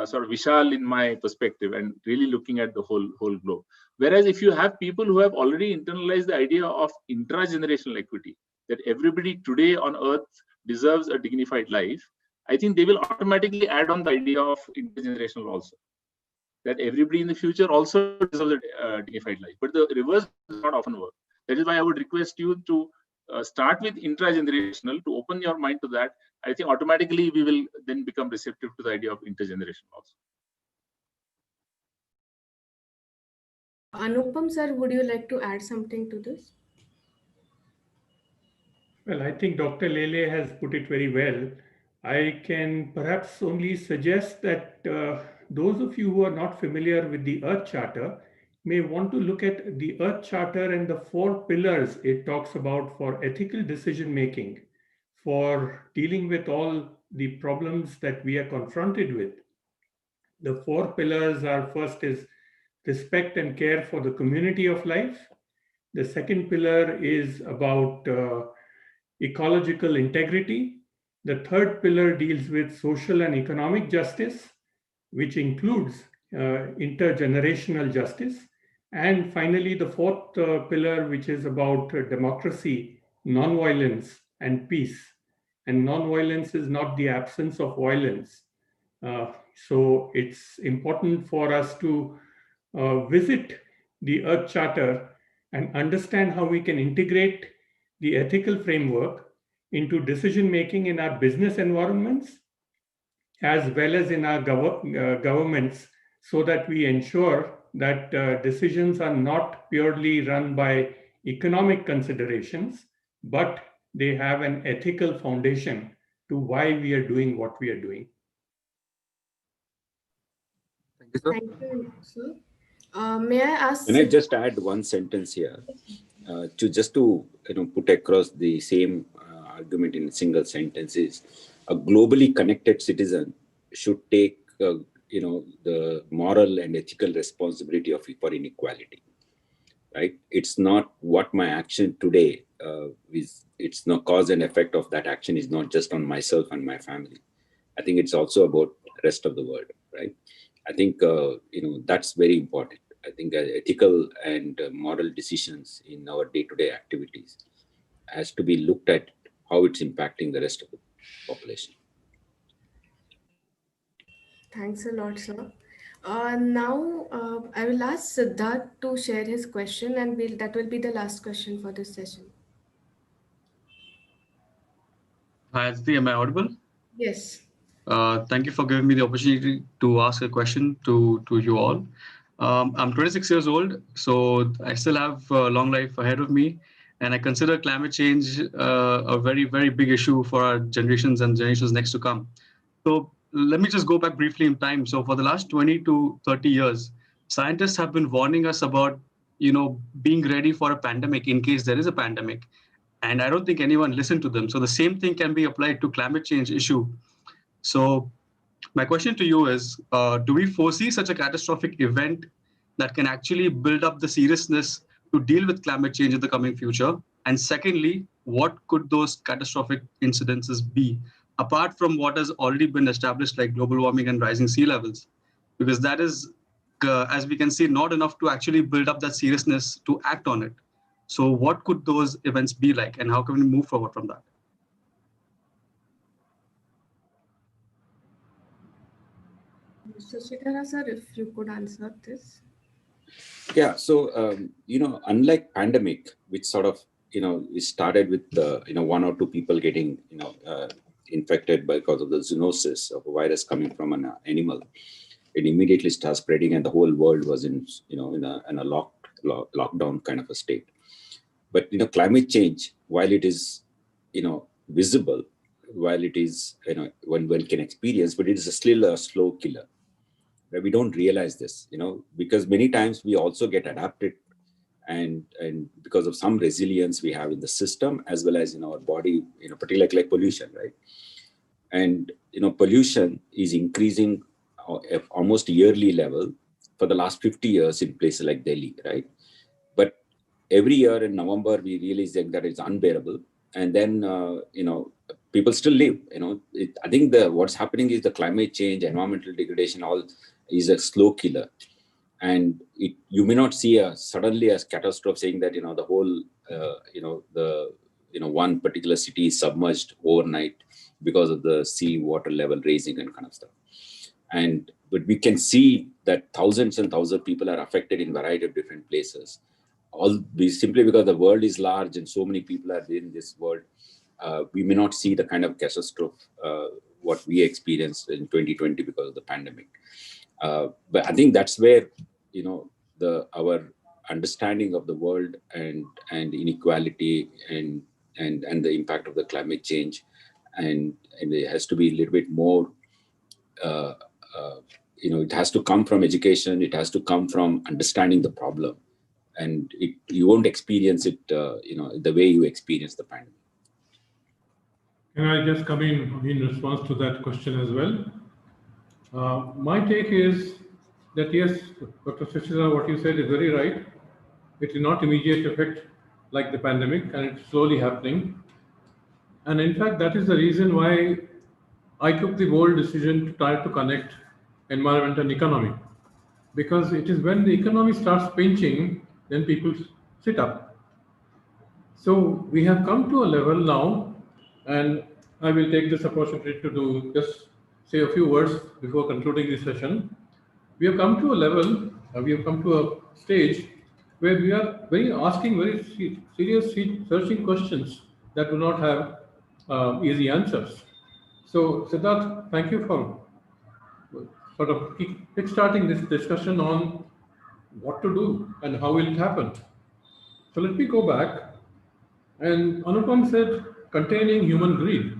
Speaker 11: sort of Vishal in my perspective and really looking at the whole globe. Whereas if you have people who have already internalized the idea of intragenerational equity, that everybody today on earth deserves a dignified life, I think they will automatically add on the idea of intergenerational also. that everybody in the future also deserves a dignified life. But the reverse does not often work. That is why I would request you to start with intragenerational, to open your mind to that. I think automatically we will then become receptive to the idea of intergenerational also.
Speaker 3: Anupam sir, would you like to add something to this?
Speaker 10: Well, I think Dr. Lele has put it very well. I can perhaps only suggest that those of you who are not familiar with the Earth Charter may want to look at the Earth Charter and the 4 pillars it talks about for ethical decision making, for dealing with all the problems that we are confronted with. The 4 pillars are: first is respect and care for the community of life. The second pillar is about ecological integrity. The third pillar deals with social and economic justice, which includes intergenerational justice. And finally, the fourth pillar, which is about democracy, nonviolence, and peace. And nonviolence is not the absence of violence. So it's important for us to visit the Earth Charter and understand how we can integrate the ethical framework into decision making in our business environments as well as in our governments, so that we ensure that decisions are not purely run by economic considerations, but they have an ethical foundation to why we are doing what we are doing.
Speaker 1: Thank you, sir.
Speaker 3: Thank you, sir. May I ask?
Speaker 12: Can I just add one sentence here to put across the same argument in a single sentence? Is a globally connected citizen should take the moral and ethical responsibility for inequality, right? It's not what my action today is. It's no cause and effect of that action is not just on myself and my family. I think it's also about the rest of the world, right? I think that's very important. I think ethical and moral decisions in our day-to-day activities has to be looked at how it's impacting the rest of the population.
Speaker 3: Thanks a lot, sir. Now, I will ask Siddharth to share his question, and that will be the last question for this session.
Speaker 14: Hi, Aditi, am I audible?
Speaker 3: Yes.
Speaker 14: Thank you for giving me the opportunity to ask a question to you all. I'm 26 years old, so I still have a long life ahead of me, and I consider climate change a very, very big issue for our generations and generations next to come. So let me just go back briefly in time. So for the last 20 to 30 years, scientists have been warning us about, being ready for a pandemic in case there is a pandemic. And I don't think anyone listened to them. So the same thing can be applied to climate change issue. So my question to you is, do we foresee such a catastrophic event that can actually build up the seriousness to deal with climate change in the coming future? And secondly, what could those catastrophic incidences be, apart from what has already been established, like global warming and rising sea levels? Because that is, as we can see, not enough to actually build up that seriousness to act on it. So what could those events be like, and how can we move forward from that?
Speaker 3: Mr. Sridhara, sir, if you could answer this.
Speaker 12: Yeah, so, unlike pandemic, which sort of, it started with, 1 or 2 people getting, infected because of the zoonosis of a virus coming from an animal, it immediately starts spreading and the whole world was in a lockdown kind of a state. But, climate change, while it is, visible, while it is, one can experience, but it is still a slow killer. We don't realize this, because many times we also get adapted and because of some resilience we have in the system as well as in our body, particularly like pollution, right? And, pollution is increasing at almost yearly level for the last 50 years in places like Delhi, right? But every year in November, we realize that it's unbearable. And then, people still live, I think what's happening is the climate change, environmental degradation, all is a slow killer. And you may not see suddenly a catastrophe saying that, the whole, one particular city is submerged overnight because of the sea water level raising and kind of stuff. But we can see that thousands and thousands of people are affected in a variety of different places. Simply because the world is large and so many people are in this world, we may not see the kind of catastrophe what we experienced in 2020 because of the pandemic. But I think that's where, our understanding of the world and inequality and the impact of the climate change, and it has to be a little bit more, it has to come from education, it has to come from understanding the problem, and you won't experience it, the way you experience the pandemic.
Speaker 2: Can I just come in response to that question as well? My take is that yes, Dr. Suchita, what you said is very right. It is not immediate effect like the pandemic, and it's slowly happening. And in fact, that is the reason why I took the bold decision to try to connect environment and economy. Because it is when the economy starts pinching, then people sit up. So we have come to a level now, and I will take this opportunity to just say a few words before concluding this session. We have come to a level, we have come to a stage where we are asking very serious, searching questions that do not have easy answers. So Siddharth, thank you for sort of kickstarting this discussion on what to do and how will it happen. So let me go back. And Anupam said, containing human greed.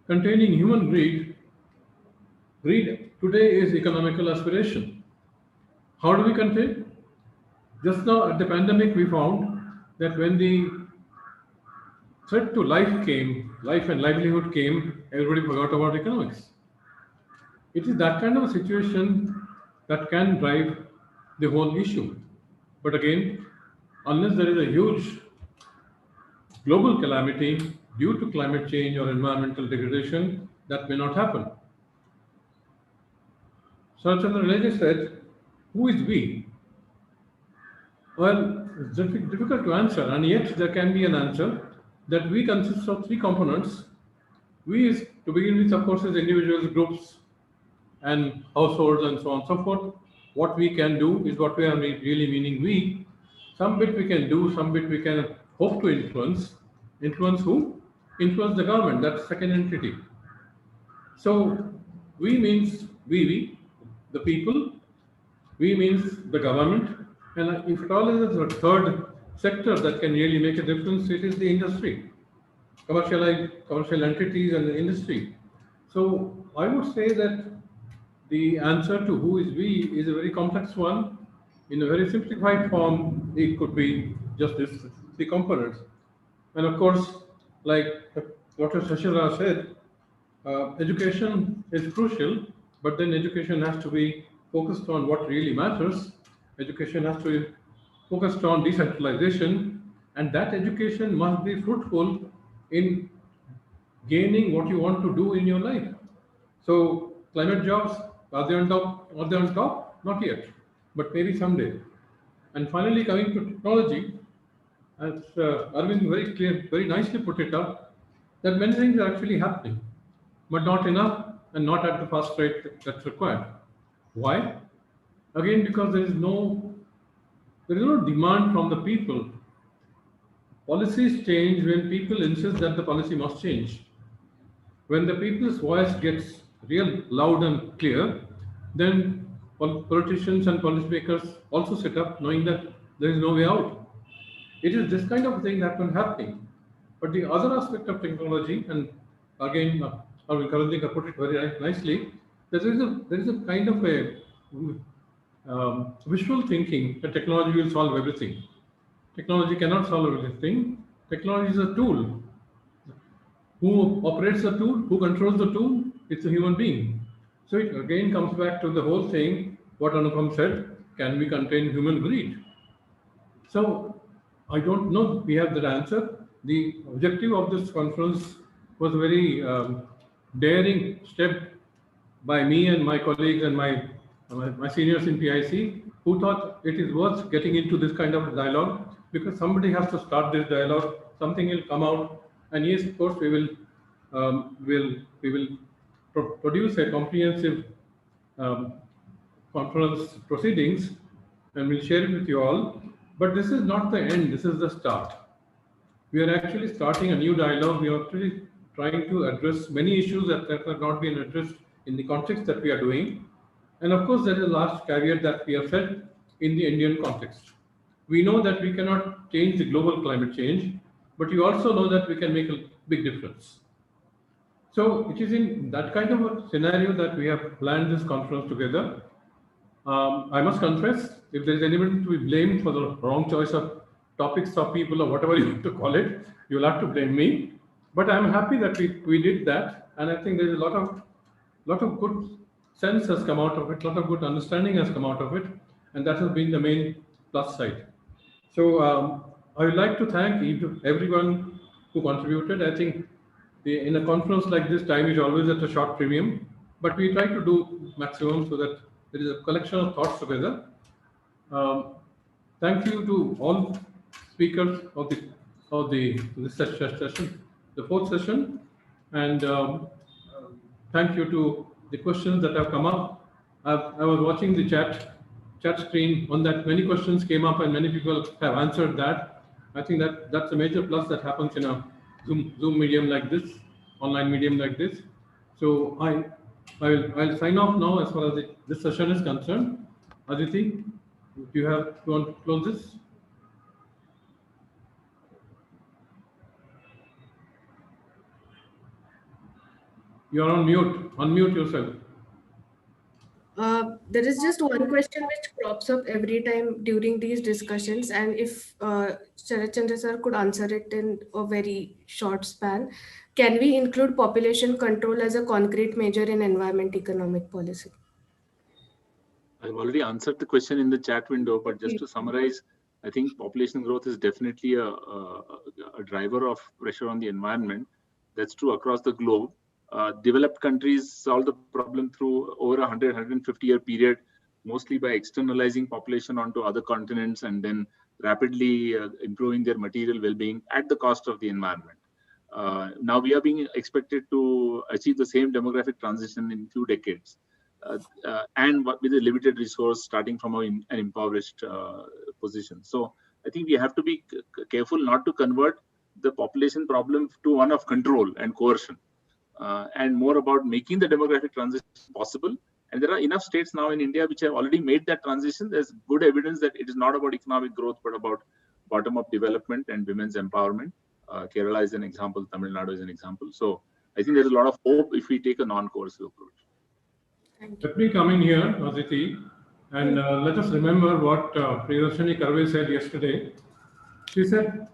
Speaker 2: Containing human greed. Greed today is economical aspiration. How do we contain? Just now at the pandemic, we found that when the threat to life came, life and livelihood came, everybody forgot about economics. It is that kind of a situation that can drive the whole issue. But again, unless there is a huge global calamity due to climate change or environmental degradation, that may not happen. Sarachandra Rege said, who is we? Well, it's difficult to answer, and yet there can be an answer that we consist of three components. We is, to begin with, of course, as individuals, groups, and households, and so on and so forth. What we can do is what we are really meaning we. Some bit we can do, some bit we can hope to influence. Influence who? Influence the government, that's second entity. So we means we, the people, we means the government, and if at all is a third sector that can really make a difference, it is the industry, commercial entities and the industry. So I would say that the answer to who is we is a very complex one. In a very simplified form, it could be just these three components. And of course, like Dr. Shashira said, education is crucial, but then education has to be focused on what really matters. Education has to be focused on decentralization, and that education must be fruitful in gaining what you want to do in your life. So climate jobs, are they on top? Are they on top? Not yet, but maybe someday. And finally, coming to technology, as Arvind very nicely put it up, that many things are actually happening, but not enough and not at the fast rate that's required. Why? Again, because there is no demand from the people. Policies change when people insist that the policy must change. When the people's voice gets real loud and clear, then politicians and policymakers also sit up knowing that there is no way out. It is this kind of thing that will happening. But the other aspect of technology, and again, Arvind Karandikar put it very nicely, there is a kind of a wishful thinking that technology will solve everything. Technology cannot solve everything. Technology is a tool. Who operates the tool? Who controls the tool? It's a human being. So it again comes back to the whole thing, what Anupam said, can we contain human greed? So I don't know we have that answer. The objective of this conference was a very daring step by me and my colleagues and my seniors in PIC, who thought it is worth getting into this kind of dialogue, because somebody has to start this dialogue, something will come out, and yes, of course, we will produce a comprehensive conference proceedings, and we'll share it with you all. But this is not the end, this is the start. We are actually starting a new dialogue. We are actually trying to address many issues that have not been addressed in the context that we are doing. And of course, there is a last caveat that we have said in the Indian context. We know that we cannot change the global climate change, but we also know that we can make a big difference. So it is in that kind of a scenario that we have planned this conference together. I must confess, if there is anyone to be blamed for the wrong choice of topics or people or whatever you want to call it, you'll have to blame me. But I'm happy that we did that, and I think there's a lot of good sense has come out of it, a lot of good understanding has come out of it, and that has been the main plus side. So I would like to thank everyone who contributed. I think in a conference like this, time is always at a short premium, but we try to do maximum so that there is a collection of thoughts together. Thank you to all speakers of this session, the fourth session, and thank you to the questions that have come up. I was watching the chat screen. On that, many questions came up, and many people have answered that. I think that's a major plus that happens in a Zoom medium like this, online medium like this. So I'll sign off now as far as this session is concerned. Aditi, do you want to close this? You're on mute. Unmute yourself.
Speaker 3: There is just one question which crops up every time during these discussions, and if Sharat Chandra sir could answer it in a very short span, can we include population control as a concrete measure in environment economic policy?
Speaker 11: I've already answered the question in the chat window, but just to summarize, I think population growth is definitely a driver of pressure on the environment. That's true across the globe. Developed countries solve the problem through over 150 year period, mostly by externalizing population onto other continents and then rapidly improving their material well-being at the cost of the environment. Now we are being expected to achieve the same demographic transition in 2 decades, and with a limited resource starting from an impoverished position. So I think we have to be careful not to convert the population problem to one of control and coercion. And more about making the demographic transition possible. And there are enough states now in India which have already made that transition. There's good evidence that it is not about economic growth, but about bottom-up development and women's empowerment. Kerala is an example, Tamil Nadu is an example. So I think there's a lot of hope if we take a non-coercive approach.
Speaker 2: Let me come in here, Aditi, and let us remember what Priyadarshini Karve said yesterday. She said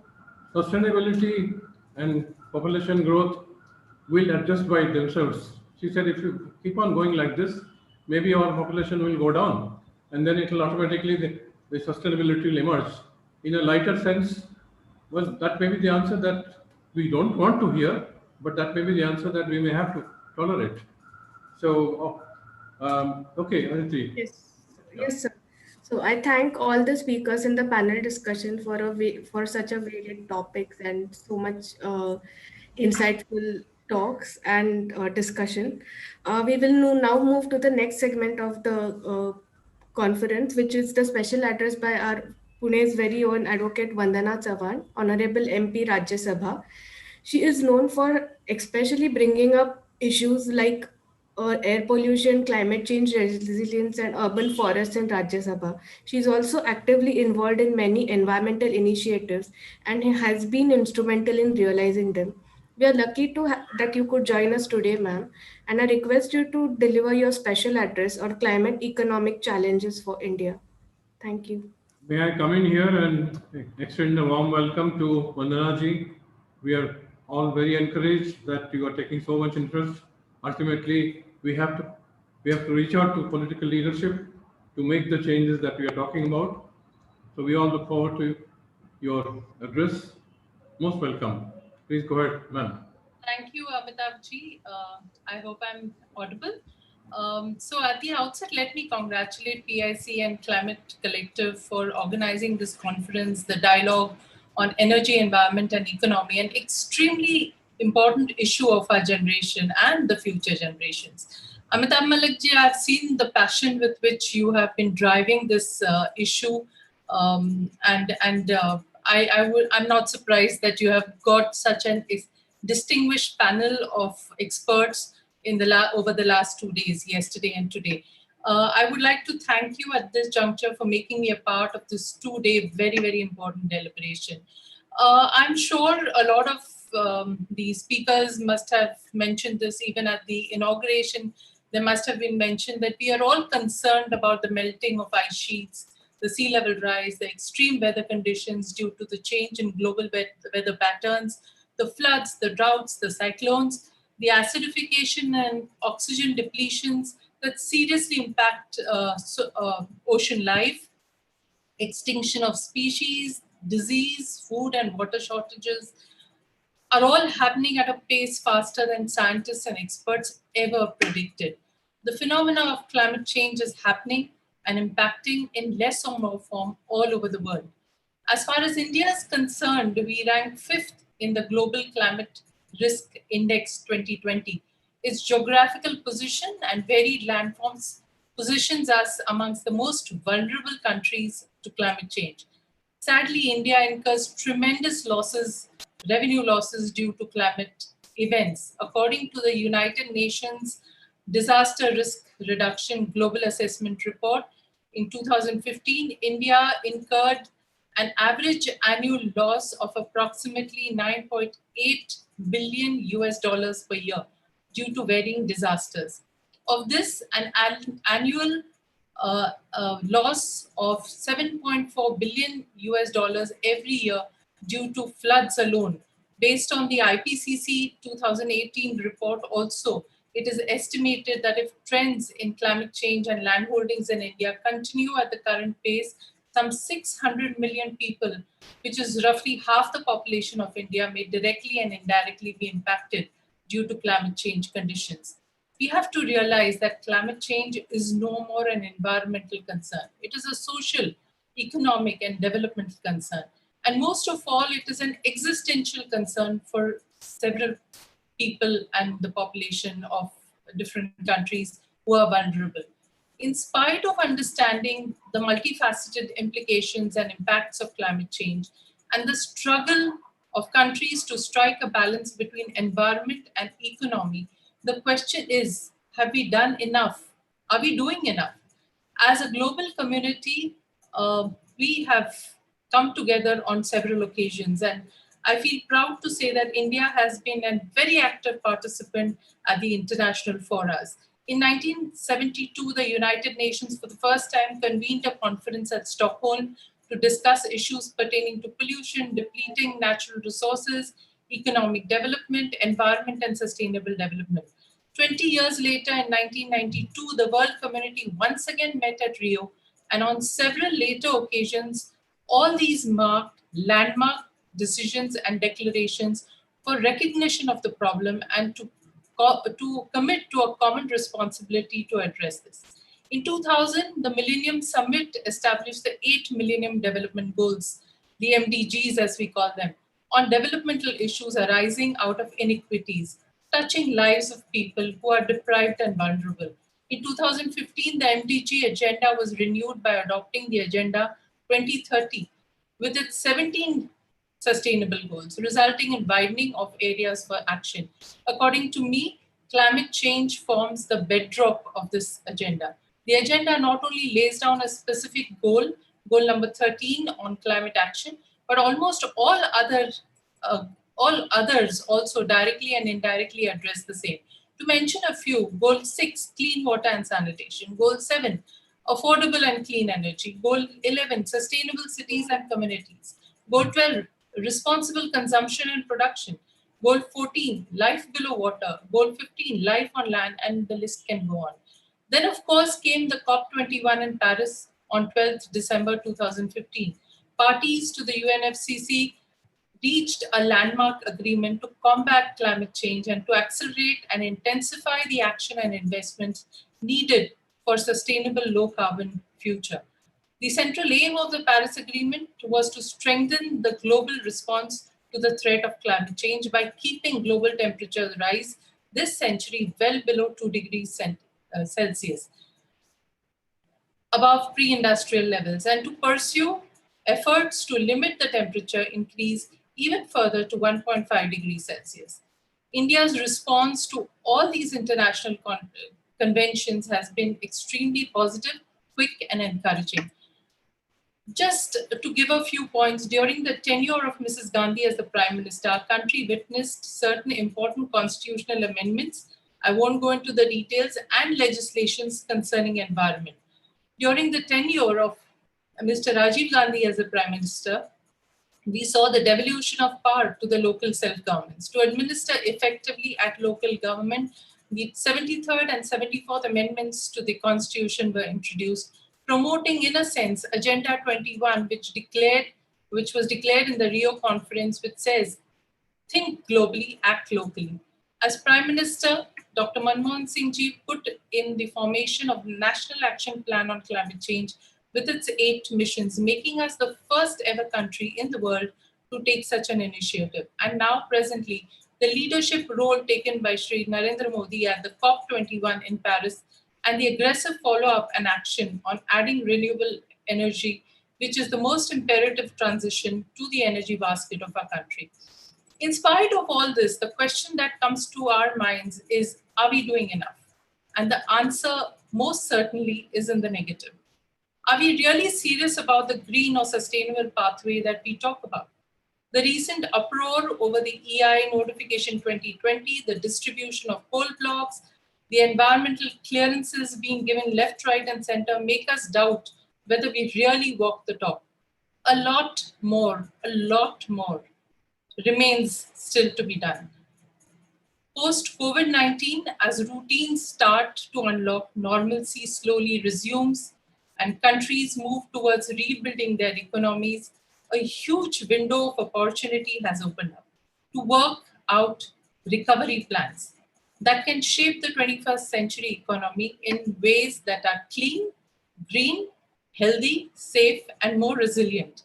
Speaker 2: sustainability and population growth will adjust by themselves. She said, if you keep on going like this, maybe our population will go down, and then it will automatically, the sustainability will emerge. In a lighter sense, well, that may be the answer that we don't want to hear, but that may be the answer that we may have to tolerate. So, okay, Aditi.
Speaker 3: Yes, sir. So I thank all the speakers in the panel discussion for such a varied topics and so much insightful talks and discussion. We will now move to the next segment of the conference, which is the special address by our Pune's very own advocate Vandana Chavan, Honorable MP Rajya Sabha. She is known for especially bringing up issues like air pollution, climate change resilience, and urban forests in Rajya Sabha. She is also actively involved in many environmental initiatives and has been instrumental in realizing them. We are lucky that you could join us today, ma'am, and I request you to deliver your special address on climate economic challenges for India. Thank you.
Speaker 2: May I come in here and extend a warm welcome to Vandana ji. We are all very encouraged that you are taking so much interest. Ultimately, we have to reach out to political leadership to make the changes that we are talking about. So we all look forward to your address. Most welcome. Please go ahead, ma'am.
Speaker 15: Thank you, Amitabh ji. I hope I'm audible. So at the outset, let me congratulate PIC and Climate Collective for organizing this conference, the dialogue on energy, environment, and economy, an extremely important issue of our generation and the future generations. Amitabh Malik ji, I've seen the passion with which you have been driving this issue, I'm not surprised that you have got such an distinguished panel of experts in the over the last 2 days, yesterday and today. I would like to thank you at this juncture for making me a part of this 2-day very, very important deliberation. I'm sure a lot of the speakers must have mentioned this even at the inauguration. There must have been mentioned that we are all concerned about the melting of ice sheets, the sea level rise, the extreme weather conditions due to the change in global weather patterns, the floods, the droughts, the cyclones, the acidification and oxygen depletions that seriously impact ocean life, extinction of species, disease, food and water shortages are all happening at a pace faster than scientists and experts ever predicted. The phenomena of climate change is happening and impacting in less or more form all over the world. As far as India is concerned, we rank 5th in the Global Climate Risk Index 2020. Its geographical position and varied landforms positions us amongst the most vulnerable countries to climate change. Sadly, India incurs tremendous revenue losses due to climate events. According to the United Nations Disaster Risk Reduction Global Assessment Report, in 2015, India incurred an average annual loss of approximately 9.8 billion US dollars per year due to varying disasters. Of this, an annual loss of 7.4 billion US dollars every year due to floods alone. Based on the IPCC 2018 report also, it is estimated that if trends in climate change and land holdings in India continue at the current pace, some 600 million people, which is roughly half the population of India, may directly and indirectly be impacted due to climate change conditions. We have to realize that climate change is no more an environmental concern. It is a social, economic, and developmental concern. And most of all, it is an existential concern for several people and the population of different countries who are vulnerable. In spite of understanding the multifaceted implications and impacts of climate change and the struggle of countries to strike a balance between environment and economy, the question is, have we done enough? Are we doing enough? As a global community, we have come together on several occasions, and I feel proud to say that India has been a very active participant at the international forums. In 1972, the United Nations for the first time convened a conference at Stockholm to discuss issues pertaining to pollution, depleting natural resources, economic development, environment, and sustainable development. 20 years later, in 1992, the world community once again met at Rio, and on several later occasions, all these marked landmark decisions and declarations for recognition of the problem and to commit to a common responsibility to address this. In 2000, the Millennium Summit established the 8 Millennium Development Goals, the MDGs as we call them, on developmental issues arising out of inequities, touching lives of people who are deprived and vulnerable. In 2015, the MDG agenda was renewed by adopting the Agenda 2030 with its 17 sustainable goals, resulting in widening of areas for action. According to me, climate change forms the bedrock of this agenda. The agenda not only lays down a specific goal, goal number 13 on climate action, but almost all others also directly and indirectly address the same. To mention a few, Goal 6, clean water and sanitation. Goal 7, affordable and clean energy. Goal 11, sustainable cities and communities. Goal 12, responsible consumption and production. Goal 14, life below water. Goal 15, life on land, and the list can go on. Then, of course, came the COP21 in Paris on 12th December 2015. Parties to the UNFCCC reached a landmark agreement to combat climate change and to accelerate and intensify the action and investments needed for sustainable low-carbon future. The central aim of the Paris Agreement was to strengthen the global response to the threat of climate change by keeping global temperature rise this century well below 2 degrees Celsius, above pre-industrial levels, and to pursue efforts to limit the temperature increase even further to 1.5 degrees Celsius. India's response to all these international conventions has been extremely positive, quick, and encouraging. Just to give a few points, during the tenure of Mrs. Gandhi as the Prime Minister, our country witnessed certain important constitutional amendments. I won't go into the details, and legislations concerning environment. During the tenure of Mr. Rajiv Gandhi as the Prime Minister, we saw the devolution of power to the local self-governments. To administer effectively at local government, the 73rd and 74th amendments to the Constitution were introduced, promoting, in a sense, Agenda 21, which was declared in the Rio Conference, which says, think globally, act locally. As Prime Minister, Dr. Manmohan Singh Ji put in the formation of the National Action Plan on Climate Change with its 8 missions, making us the first ever country in the world to take such an initiative. And now presently, the leadership role taken by Shri Narendra Modi at the COP21 in Paris and the aggressive follow-up and action on adding renewable energy, which is the most imperative transition to the energy basket of our country. In spite of all this, the question that comes to our minds is, are we doing enough? And the answer most certainly is in the negative. Are we really serious about the green or sustainable pathway that we talk about? The recent uproar over the EI notification 2020, the distribution of coal blocks, the environmental clearances being given left, right, and center make us doubt whether we really walk the talk. A lot more remains still to be done. Post-COVID-19, as routines start to unlock, normalcy slowly resumes, and countries move towards rebuilding their economies, a huge window of opportunity has opened up to work out recovery plans that can shape the 21st century economy in ways that are clean, green, healthy, safe, and more resilient.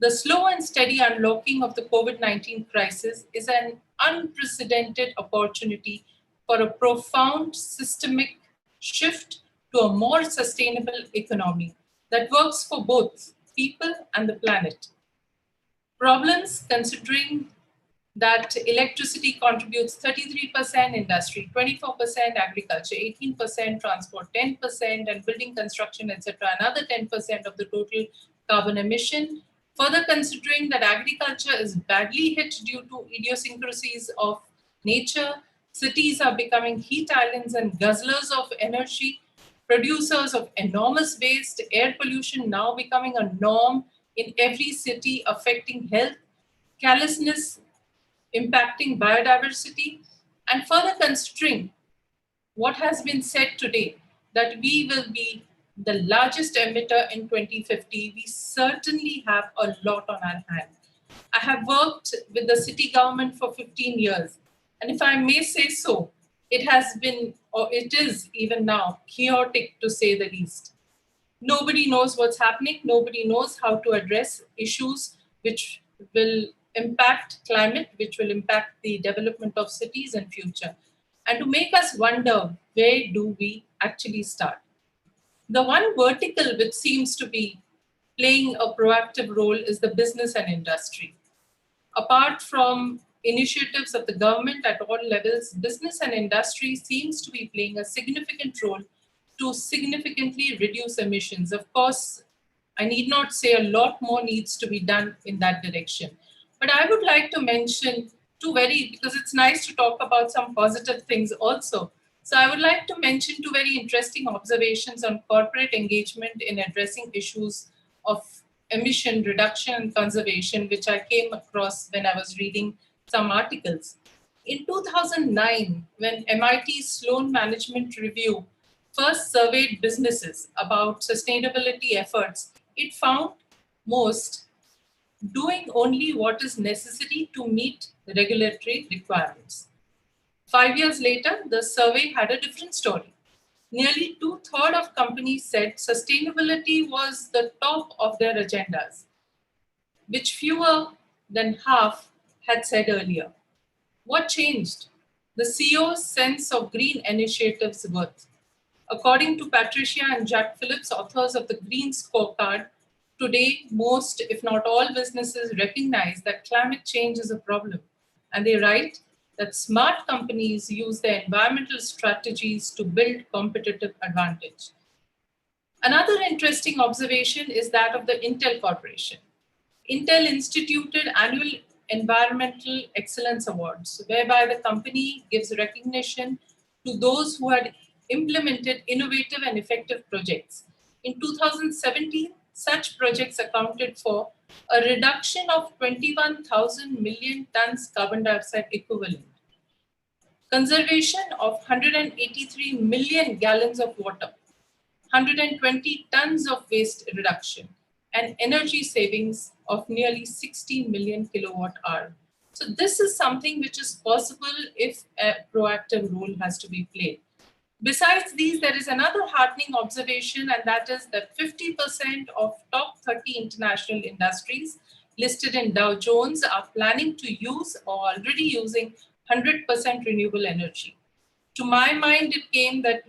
Speaker 15: The slow and steady unlocking of the COVID-19 crisis is an unprecedented opportunity for a profound systemic shift to a more sustainable economy that works for both people and the planet. Problems, considering that electricity contributes 33%, industry 24%, agriculture 18%, transport 10%, and building construction, etc., another 10% of the total carbon emission. Further considering that agriculture is badly hit due to idiosyncrasies of nature, cities are becoming heat islands and guzzlers of energy, producers of enormous waste, air pollution now becoming a norm in every city, affecting health, carelessness impacting biodiversity, and further considering what has been said today, that we will be the largest emitter in 2050, we certainly have a lot on our hands. I have worked with the city government for 15 years, and if I may say so, it has been, or it is even now, chaotic to say the least. Nobody knows what's happening. Nobody knows how to address issues which will impact climate, which will impact the development of cities in future. And to make us wonder, where do we actually start? The one vertical which seems to be playing a proactive role is the business and industry. Apart from initiatives of the government at all levels, business and industry seems to be playing a significant role to significantly reduce emissions. Of course, I need not say a lot more needs to be done in that direction. But I would like to mention because it's nice to talk about some positive things also. So I would like to mention 2 very interesting observations on corporate engagement in addressing issues of emission reduction and conservation, which I came across when I was reading some articles. In 2009, when MIT Sloan Management Review first surveyed businesses about sustainability efforts, it found most doing only what is necessary to meet regulatory requirements. 5 years later, the survey had a different story. Nearly 2/3 of companies said sustainability was the top of their agendas, which fewer than half had said earlier. What changed? The CEO's sense of green initiatives' worth. According to Patricia and Jack Phillips, authors of the Green Scorecard, today most, if not all, businesses recognize that climate change is a problem. And they write that smart companies use their environmental strategies to build competitive advantage. Another interesting observation is that of the Intel Corporation. Intel instituted annual Environmental Excellence Awards, whereby the company gives recognition to those who had implemented innovative and effective projects. In 2017, such projects accounted for a reduction of 21,000 million tons carbon dioxide equivalent, conservation of 183 million gallons of water, 120 tons of waste reduction, and energy savings of nearly 60 million kilowatt hour. So this is something which is possible if a proactive role has to be played. Besides these, there is another heartening observation, and that is that 50% of top 30 international industries listed in Dow Jones are planning to use or already using 100% renewable energy. To my mind, it came that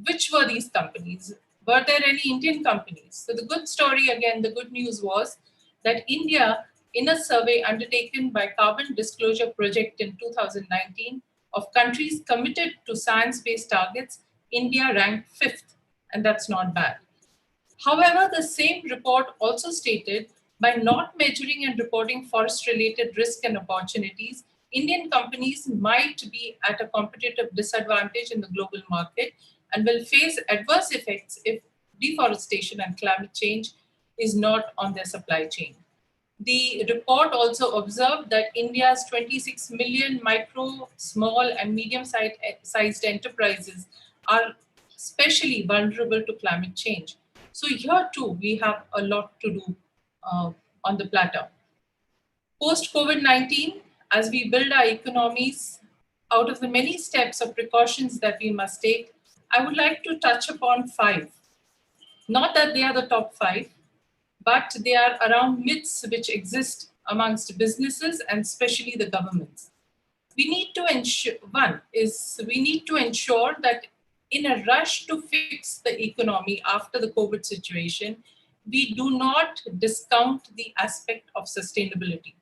Speaker 15: which were these companies? Were there any Indian companies? So the good story, again, the good news was that India, in a survey undertaken by Carbon Disclosure Project in 2019 of countries committed to science-based targets, India ranked 5th, and that's not bad. However, the same report also stated by not measuring and reporting forest-related risk and opportunities, Indian companies might be at a competitive disadvantage in the global market and will face adverse effects if deforestation and climate change is not on their supply chain. The report also observed that India's 26 million micro, small, and medium-sized enterprises are especially vulnerable to climate change. So here too, we have a lot to do on the platter. Post-COVID-19, as we build our economies, out of the many steps of precautions that we must take, I would like to touch upon 5. Not that they are the top 5, but they are around myths which exist amongst businesses and especially the governments. We need to ensure, one is we need to ensure that in a rush to fix the economy after the COVID situation, we do not discount the aspect of sustainability.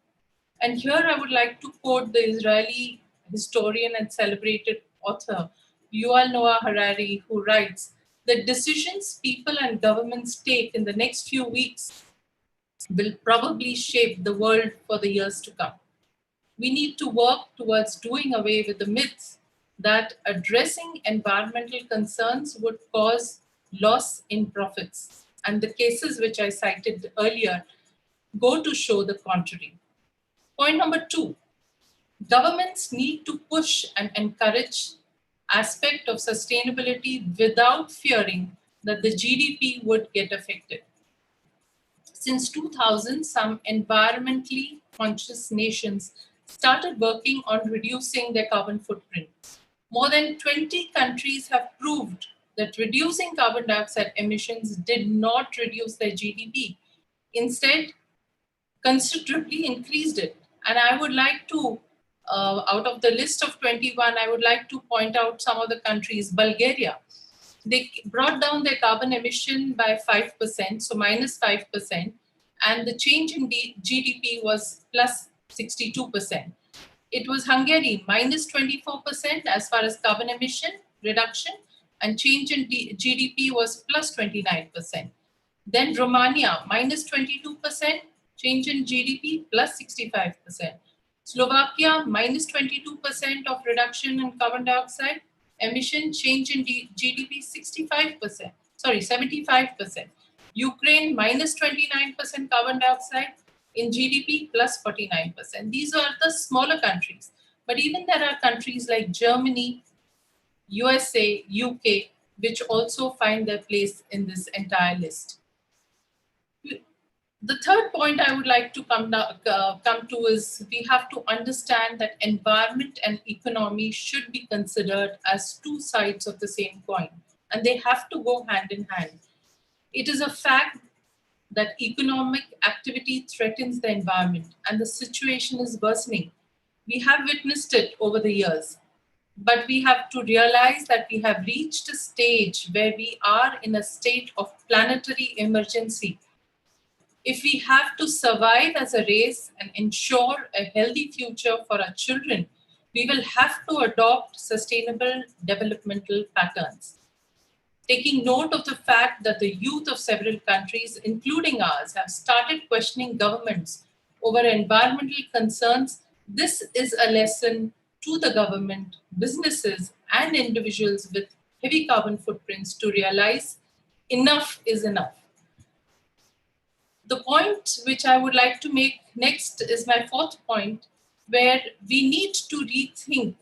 Speaker 15: And here I would like to quote the Israeli historian and celebrated author, Yuval Noah Harari, who writes, "The decisions people and governments take in the next few weeks will probably shape the world for the years to come." We need to work towards doing away with the myths that addressing environmental concerns would cause loss in profits. And the cases which I cited earlier go to show the contrary. Point number 2, governments need to push and encourage aspect of sustainability without fearing that the GDP would get affected. Since 2000, some environmentally conscious nations started working on reducing their carbon footprint. More than 20 countries have proved that reducing carbon dioxide emissions did not reduce their GDP. Instead, considerably increased it. And I would like to, out of the list of 21, I would like to point out some of the countries. Bulgaria, they brought down their carbon emission by 5%, so minus 5%, and the change in GDP was plus 62%. It was Hungary, minus 24% as far as carbon emission reduction, and change in GDP was plus 29%. Then Romania, minus 22%, change in GDP plus 65%. Slovakia, minus 22% of reduction in carbon dioxide emission, change in GDP 65%, sorry, 75%. Ukraine, minus 29% carbon dioxide in GDP plus 49%. These are the smaller countries. But even there are countries like Germany, USA, UK, which also find their place in this entire list. The third point I would like to come to is we have to understand that environment and economy should be considered as two sides of the same coin, and they have to go hand in hand. It is a fact that economic activity threatens the environment and the situation is worsening. We have witnessed it over the years. But we have to realize that we have reached a stage where we are in a state of planetary emergency. If we have to survive as a race and ensure a healthy future for our children, we will have to adopt sustainable developmental patterns. Taking note of the fact that the youth of several countries, including ours, have started questioning governments over environmental concerns, this is a lesson to the government, businesses, and individuals with heavy carbon footprints to realize enough is enough. The point which I would like to make next is my fourth point, where we need to rethink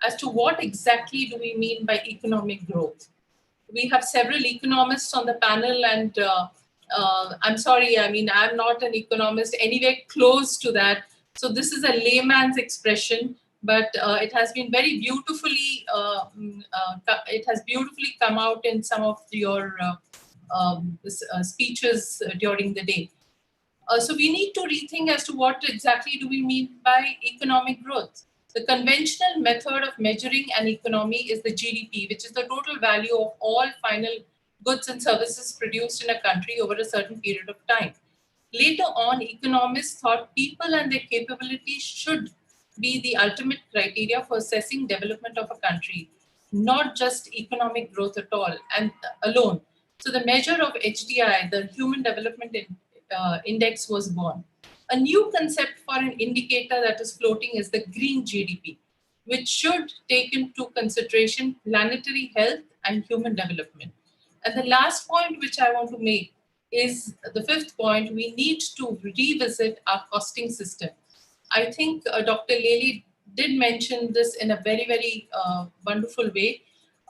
Speaker 15: as to what exactly do we mean by economic growth. We have several economists on the panel, and I'm sorry, I mean, I'm not an economist anywhere close to that. So this is a layman's expression, but it has been very beautifully, it has beautifully come out in some of your speeches during the day. So we need to rethink as to what exactly do we mean by economic growth. The conventional method of measuring an economy is the GDP, which is the total value of all final goods and services produced in a country over a certain period of time. Later on, economists thought people and their capabilities should be the ultimate criteria for assessing development of a country, not just economic growth at all and alone. So the measure of HDI, the Human Development Index, was born. A new concept for an indicator that is floating is the green GDP, which should take into consideration planetary health and human development. And the last point which I want to make is the fifth point: we need to revisit our costing system. I think Dr. Lely did mention this in a very, very wonderful way.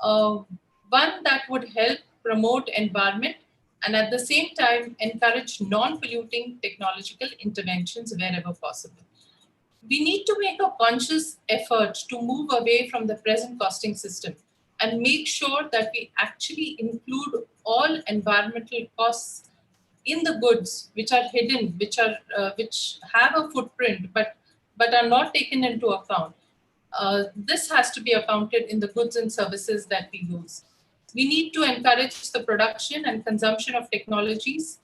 Speaker 15: One that would help promote environment and at the same time encourage non-polluting technological interventions wherever possible. We need to make a conscious effort to move away from the present costing system and make sure that we actually include all environmental costs in the goods which are hidden, which have a footprint but are not taken into account. This has to be accounted in the goods and services that we use. We need to encourage the production and consumption of technologies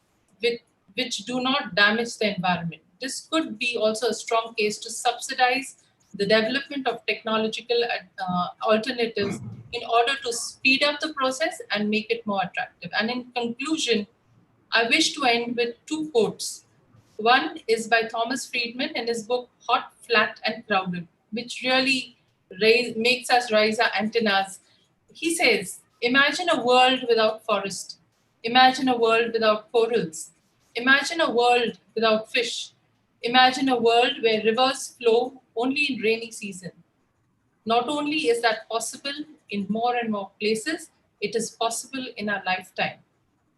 Speaker 15: which do not damage the environment. This could be also a strong case to subsidize the development of technological alternatives in order to speed up the process and make it more attractive. And in conclusion, I wish to end with two quotes. One is by Thomas Friedman in his book, Hot, Flat, and Crowded, which really makes us raise our antennas. He says, imagine a world without forest. Imagine a world without corals. Imagine a world without fish. Imagine a world where rivers flow only in rainy season. Not only is that possible in more and more places, it is possible in our lifetime.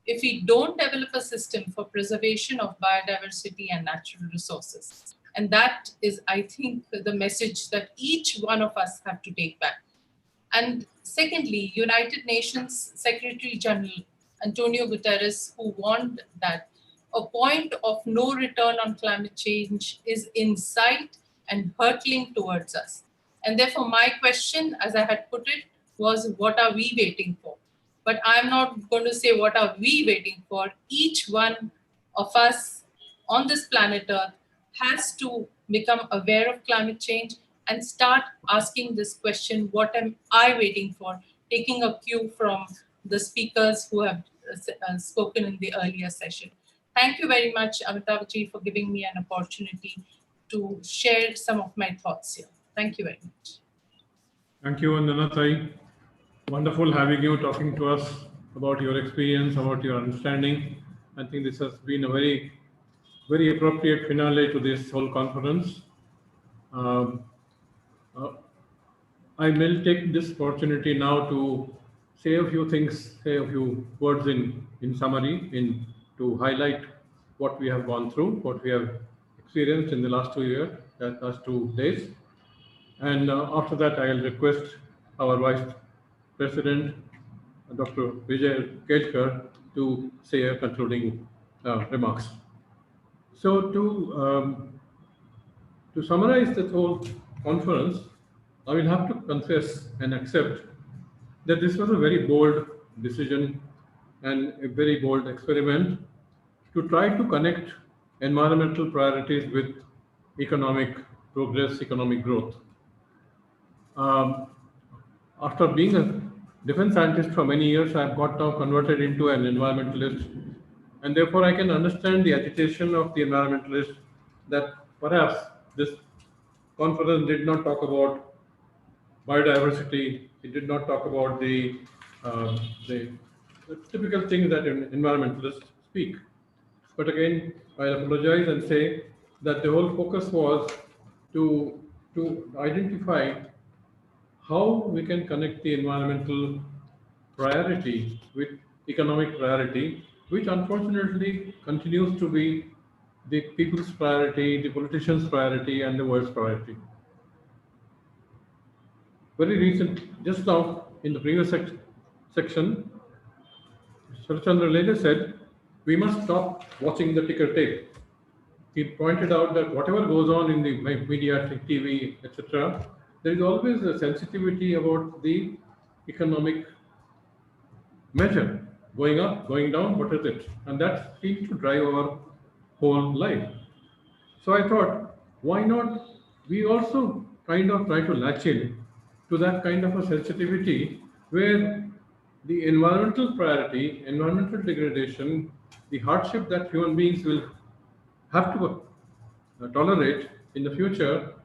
Speaker 15: If we don't develop a system for preservation of biodiversity and natural resources. And that is, I think, the message that each one of us have to take back. And secondly, United Nations Secretary General Antonio Guterres, who warned that a point of no return on climate change is in sight and hurtling towards us. And therefore, my question, as I had put it, was what are we waiting for? But I'm not going to say what are we waiting for. Each one of us on this planet Earth has to become aware of climate change and start asking this question, what am I waiting for? Taking a cue from the speakers who have spoken in the earlier session. Thank you very much, Amitabhji, for giving me an opportunity to share some of my thoughts here. Thank you very much.
Speaker 2: Thank you, Vandana. Wonderful having you talking to us about your experience, about your understanding. I think this has been a very, very appropriate finale to this whole conference. I will take this opportunity now to say a few things, say a few words in summary, to highlight what we have gone through, what we have experienced in the last 2 years, last 2 days. And after that, I will request our Vice President, Dr. Vijay Kelkar, to say a concluding remarks. So to summarize the whole conference, I will have to confess and accept that this was a very bold decision and a very bold experiment to try to connect environmental priorities with economic progress, economic growth. After being a defense scientist for many years, I have got now converted into an environmentalist, and therefore I can understand the agitation of the environmentalists that perhaps this conference did not talk about biodiversity, it did not talk about the typical things that environmentalists speak. But again, I apologize and say that the whole focus was to identify how we can connect the environmental priority with economic priority, which unfortunately continues to be the people's priority, the politicians' priority, and the world's priority. Very recent, just now in the previous section, Sharachandra later said, we must stop watching the ticker tape. He pointed out that whatever goes on in the media, TV, etc., there is always a sensitivity about the economic measure, going up, going down, what is it? And that seems to drive our whole life. So I thought, why not we also kind of try to latch in to that kind of a sensitivity where the environmental priority, environmental degradation, the hardship that human beings will have to tolerate in the future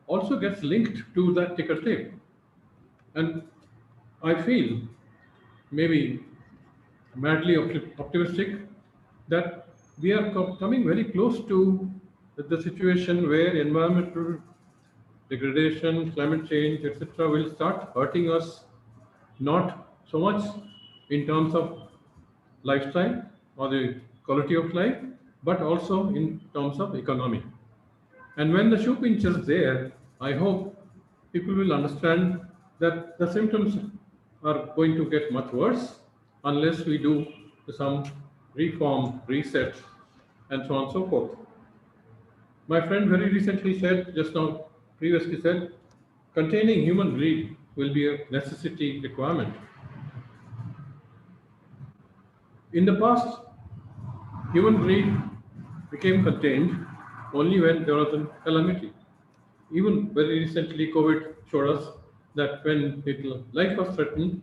Speaker 2: also gets linked to that ticker tape. And I feel, maybe madly optimistic, that we are coming very close to the situation where environmental degradation, climate change, etc. will start hurting us, not so much in terms of lifestyle or the quality of life, but also in terms of economy. And when the shoe pinches there, I hope people will understand that the symptoms are going to get much worse unless we do some reform, reset, and so on and so forth. My friend very recently said, just now previously said, containing human greed will be a necessity requirement. In the past, human greed became contained only when there was a calamity. Even very recently, COVID showed us that when life was threatened,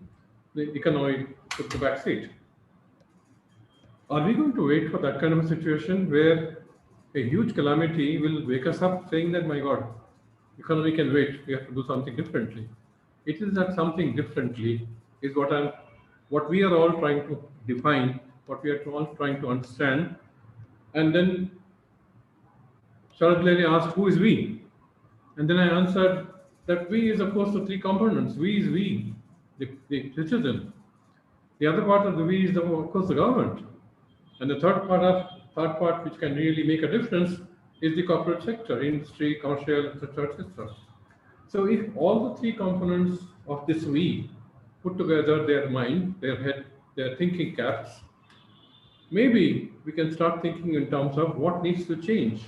Speaker 2: the economy took the back seat. Are we going to wait for that kind of a situation where a huge calamity will wake us up saying that, my God, economy can wait, we have to do something differently? It is that something differently is what we are all trying to define, what we are all trying to understand. And then Sharad Lele asked, who is we? And then I answered that we is, of course, the three components. We is we, the citizen. The other part of the we is, of course, the government. And the third part which can really make a difference is the corporate sector, industry, commercial, etc., etc. So if all the three components of this we put together their mind, their head, their thinking caps, maybe we can start thinking in terms of what needs to change.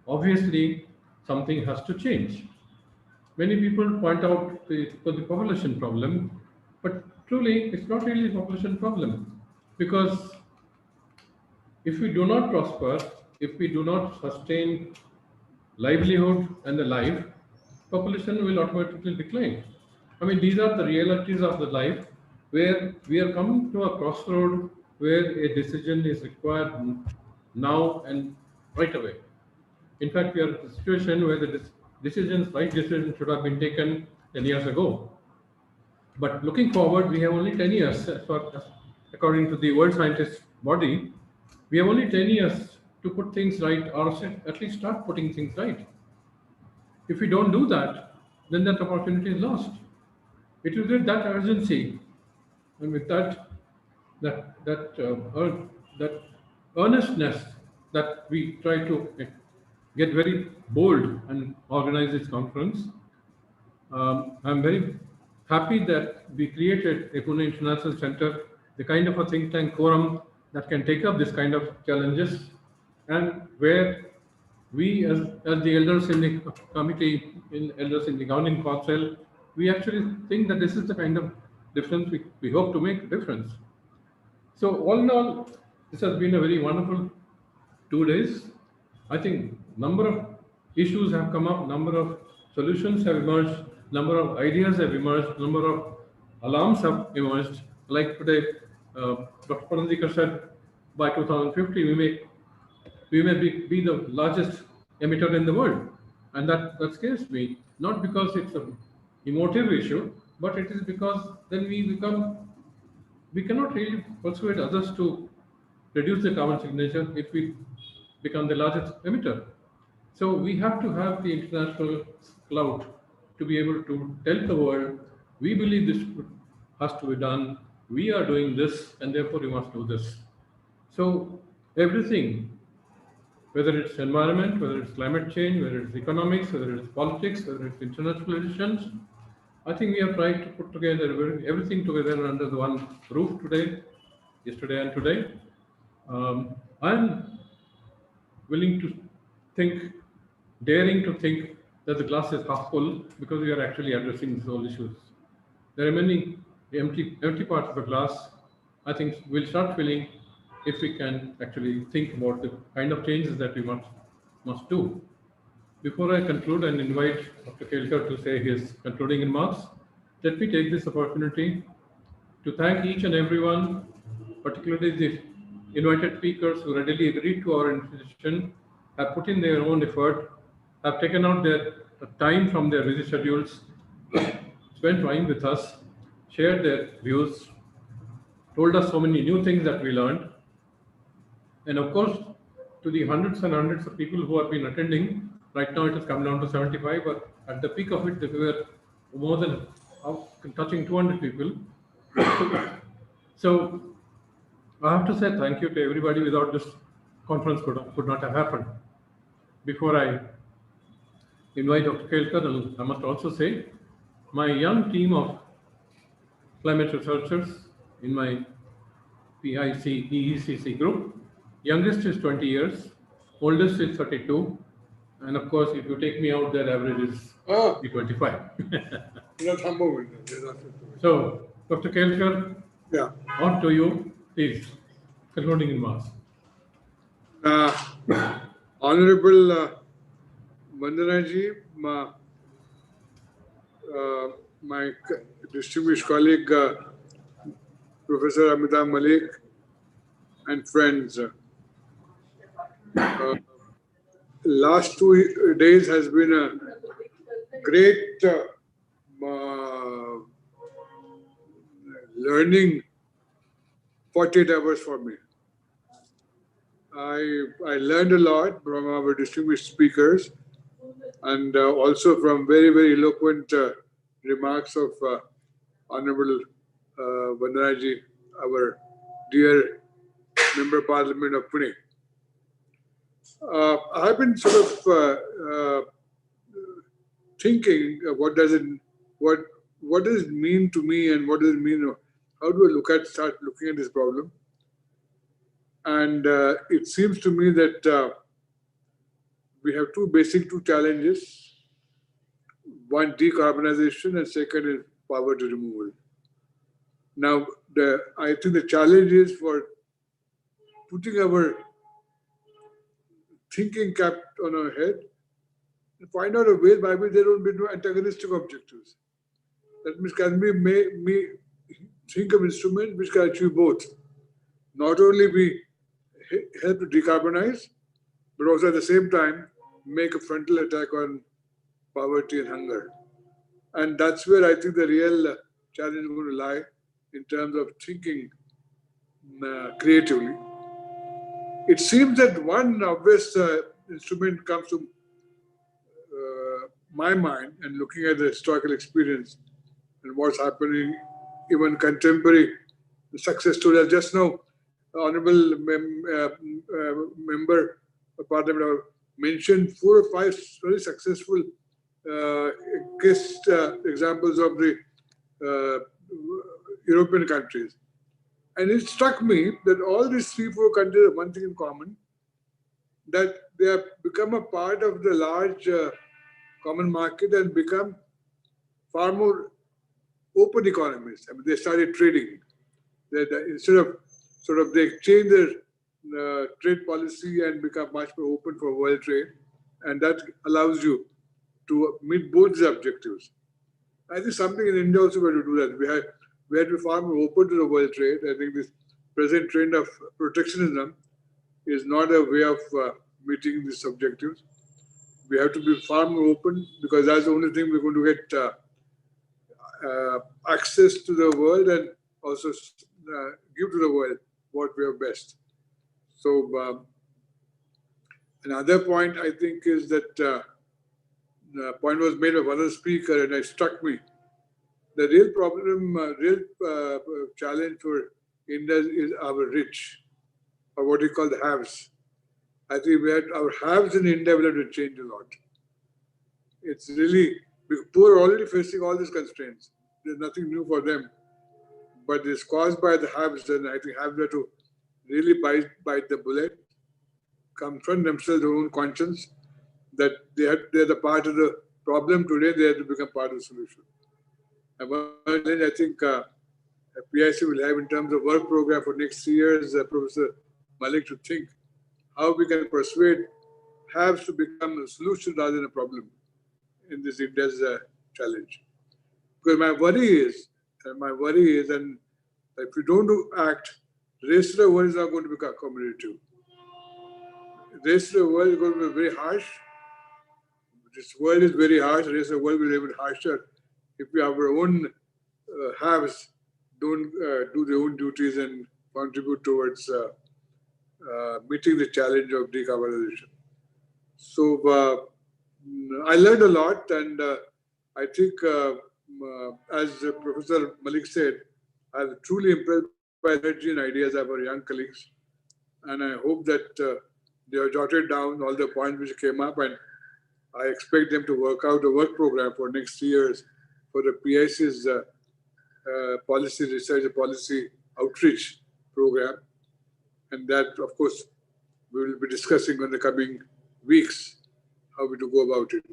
Speaker 2: Obviously, something has to change. Many people point out the population problem, but truly it's not really a population problem, because if we do not prosper, if we do not sustain livelihood and the life, population will automatically decline. I mean, these are the realities of the life where we are coming to a crossroad where a decision is required now and right away. In fact, we are in a situation where the right decision should have been taken 10 years ago. But looking forward, we have only 10 years, according to the World Scientist Body, we have only 10 years to put things right, or at least start putting things right. If we don't do that, then that opportunity is lost. It is with that urgency and with that earnestness that we try to get very bold and organize this conference. I'm very happy that we created a Pune International Center, the kind of a think tank forum that can take up this kind of challenges, and where we as the elders in the committee, elders in the governing council, we actually think that this is the kind of difference we hope to make a difference. So all in all, this has been a very wonderful 2 days. I think number of issues have come up, number of solutions have emerged, number of ideas have emerged, number of alarms have emerged. Like today, Dr. Parandikar said, by 2050 we may be the largest emitter in the world, and that scares me. Not because it's an emotive issue, but it is because then we cannot really persuade others to reduce the carbon signature if we become the largest emitter. So we have to have the international clout to be able to tell the world, we believe this has to be done, we are doing this, and therefore we must do this. So everything, whether it's environment, whether it's climate change, whether it's economics, whether it's politics, whether it's international relations, I think we have tried to put together everything together under the one roof today, yesterday and today. I'm willing to think, daring to think that the glass is half full because we are actually addressing these whole issues. There are many empty parts of the glass. I think we'll start filling if we can actually think about the kind of changes that we must do. Before I conclude and invite Dr. Kelkar to say his concluding remarks, let me take this opportunity to thank each and everyone, particularly the invited speakers who readily agreed to our invitation, have put in their own effort, have taken out their time from their busy schedules, spent time with us, shared their views, told us so many new things that we learned. And of course, to the hundreds and hundreds of people who have been attending, right now it has come down to 75, but at the peak of it, there were more than touching 200 people. So I have to say thank you to everybody. Without this conference could not have happened. Before I invite Dr. Kelkar, I must also say my young team of climate researchers in my PIC EECC group, youngest is 20 years, oldest is 32, and of course, if you take me out, their average is 25. So, Dr. Kelkar, on to you, please. Concluding remarks.
Speaker 16: Honorable Vandana ji, my distinguished colleague, Professor Amitabh Malik, and friends. Last 2 days has been a great learning 48 hours for me. I learned a lot from our distinguished speakers and also from very, very eloquent remarks of Honorable Vandana ji, our dear Member of Parliament of Pune. I've been sort of thinking, what does it mean to me, and what does it mean? How do I start looking at this problem? And it seems to me that we have two challenges. One, decarbonization, and second is poverty removal. Now, I think the challenge is for putting our thinking cap on our head and find out a way by which there will be no antagonistic objectives. That means, can we think of instruments which can achieve both? Not only we help to decarbonize, but also at the same time make a frontal attack on poverty and hunger. And that's where I think the real challenge is going to lie in terms of thinking creatively. It seems that one obvious instrument comes to my mind, and looking at the historical experience and what's happening, even contemporary success stories. Just now, Honorable Member of Parliament mentioned 4 or 5 very successful case examples of the European countries. And it struck me that all these 3-4 countries have one thing in common. that they have become a part of the large common market and become far more open economies. I mean, they started trading. Instead of they change their trade policy and become much more open for world trade, and that allows you to meet both the objectives. I think something in India also we had to do that. We had to be far more open to the world trade. I think this present trend of protectionism is not a way of meeting these objectives. We have to be far more open because that's the only thing we're going to get access to the world and also give to the world what we have best. So another point I think is that the point was made by another speaker and it struck me. The real problem, challenge for India is our rich, or what we call the haves. I think our haves in India will have to change a lot. It's really, poor are already facing all these constraints. There's nothing new for them. But it's caused by the haves, and I think haves have to really bite the bullet, confront themselves their own conscience, that they're the part of the problem today, they have to become part of the solution. And one thing I think PIC will have in terms of work program for next 3 years, Professor Malik, to think how we can persuade haves to become a solution rather than a problem in this India's challenge. Because my worry is, and if we don't act, the rest of the world is not going to become accommodative. The rest of the world is going to be very harsh. This world is very harsh, the rest of the world will be even harsher if we have our own haves don't do their own duties and contribute towards meeting the challenge of decarbonization. So I learned a lot, and I think, as Professor Malik said, I was truly impressed by the energy and ideas of our young colleagues, and I hope that they have jotted down all the points which came up, and I expect them to work out a work program for next 3 years for the PIC's policy research and policy outreach program. And that, of course, we will be discussing in the coming weeks how we to go about it.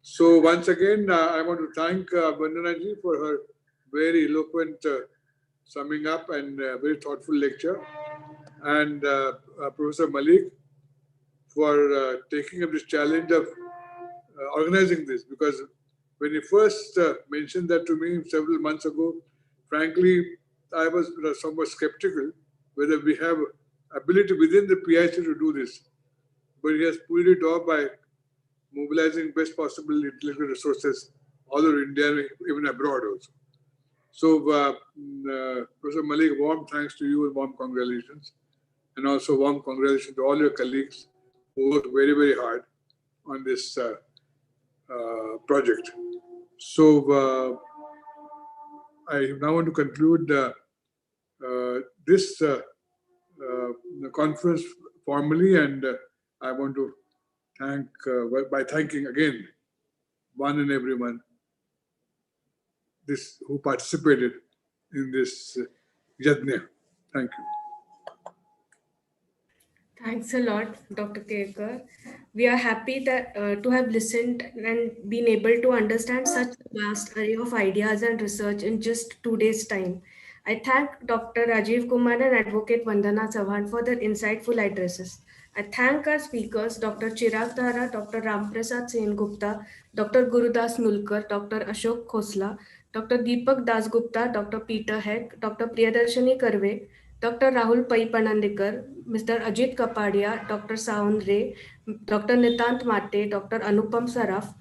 Speaker 16: So once again, I want to thank Vandana ji for her very eloquent summing up and very thoughtful lecture, and Professor Malik for taking up this challenge of organizing this, because when he first mentioned that to me several months ago, frankly, I was somewhat skeptical whether we have ability within the PIC to do this. But he has pulled it off by mobilizing best possible intellectual resources all over India, even abroad also. So, Professor Malik, warm thanks to you and warm congratulations. And also warm congratulations to all your colleagues who worked very, very hard on this project. So, I now want to conclude this conference formally, and I want to thank by thanking again one and everyone who participated in this yajna. Thank you.
Speaker 3: Thanks a lot, Dr. Kelkar. We are happy that to have listened and been able to understand such a vast array of ideas and research in just 2 days' time. I thank Dr. Rajiv Kumar and Advocate Vandana Chauhan for their insightful addresses. I thank our speakers, Dr. Chirag Dara, Dr. Ramprasad Sengupta, Dr. Gurudas Nulkar, Dr. Ashok Khosla, Dr. Deepak Dasgupta, Dr. Peter Heck, Dr. Priyadarshini Karve, Dr. Rahul Pai Panandikar, Mr. Ajit Kapadia, Dr. Saund Ray, Dr. Nitant Mate, Dr. Anupam Saraf,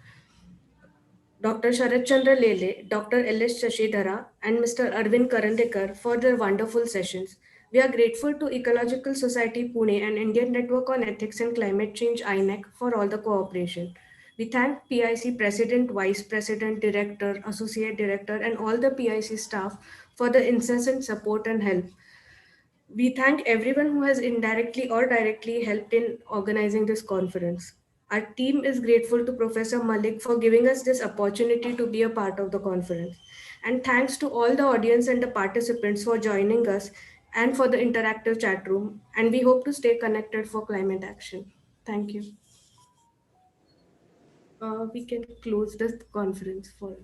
Speaker 3: Dr. Sharat Chandra Lele, Dr. L.S. Shashidhara, and Mr. Arvind Karandikar for their wonderful sessions. We are grateful to Ecological Society Pune and Indian Network on Ethics and Climate Change INEC for all the cooperation. We thank PIC President, Vice President, Director, Associate Director, and all the PIC staff for the incessant support and help. We thank everyone who has indirectly or directly helped in organizing this conference. Our team is grateful to Professor Malik for giving us this opportunity to be a part of the conference. And thanks to all the audience and the participants for joining us and for the interactive chat room. And we hope to stay connected for climate action. Thank you. We can close this conference for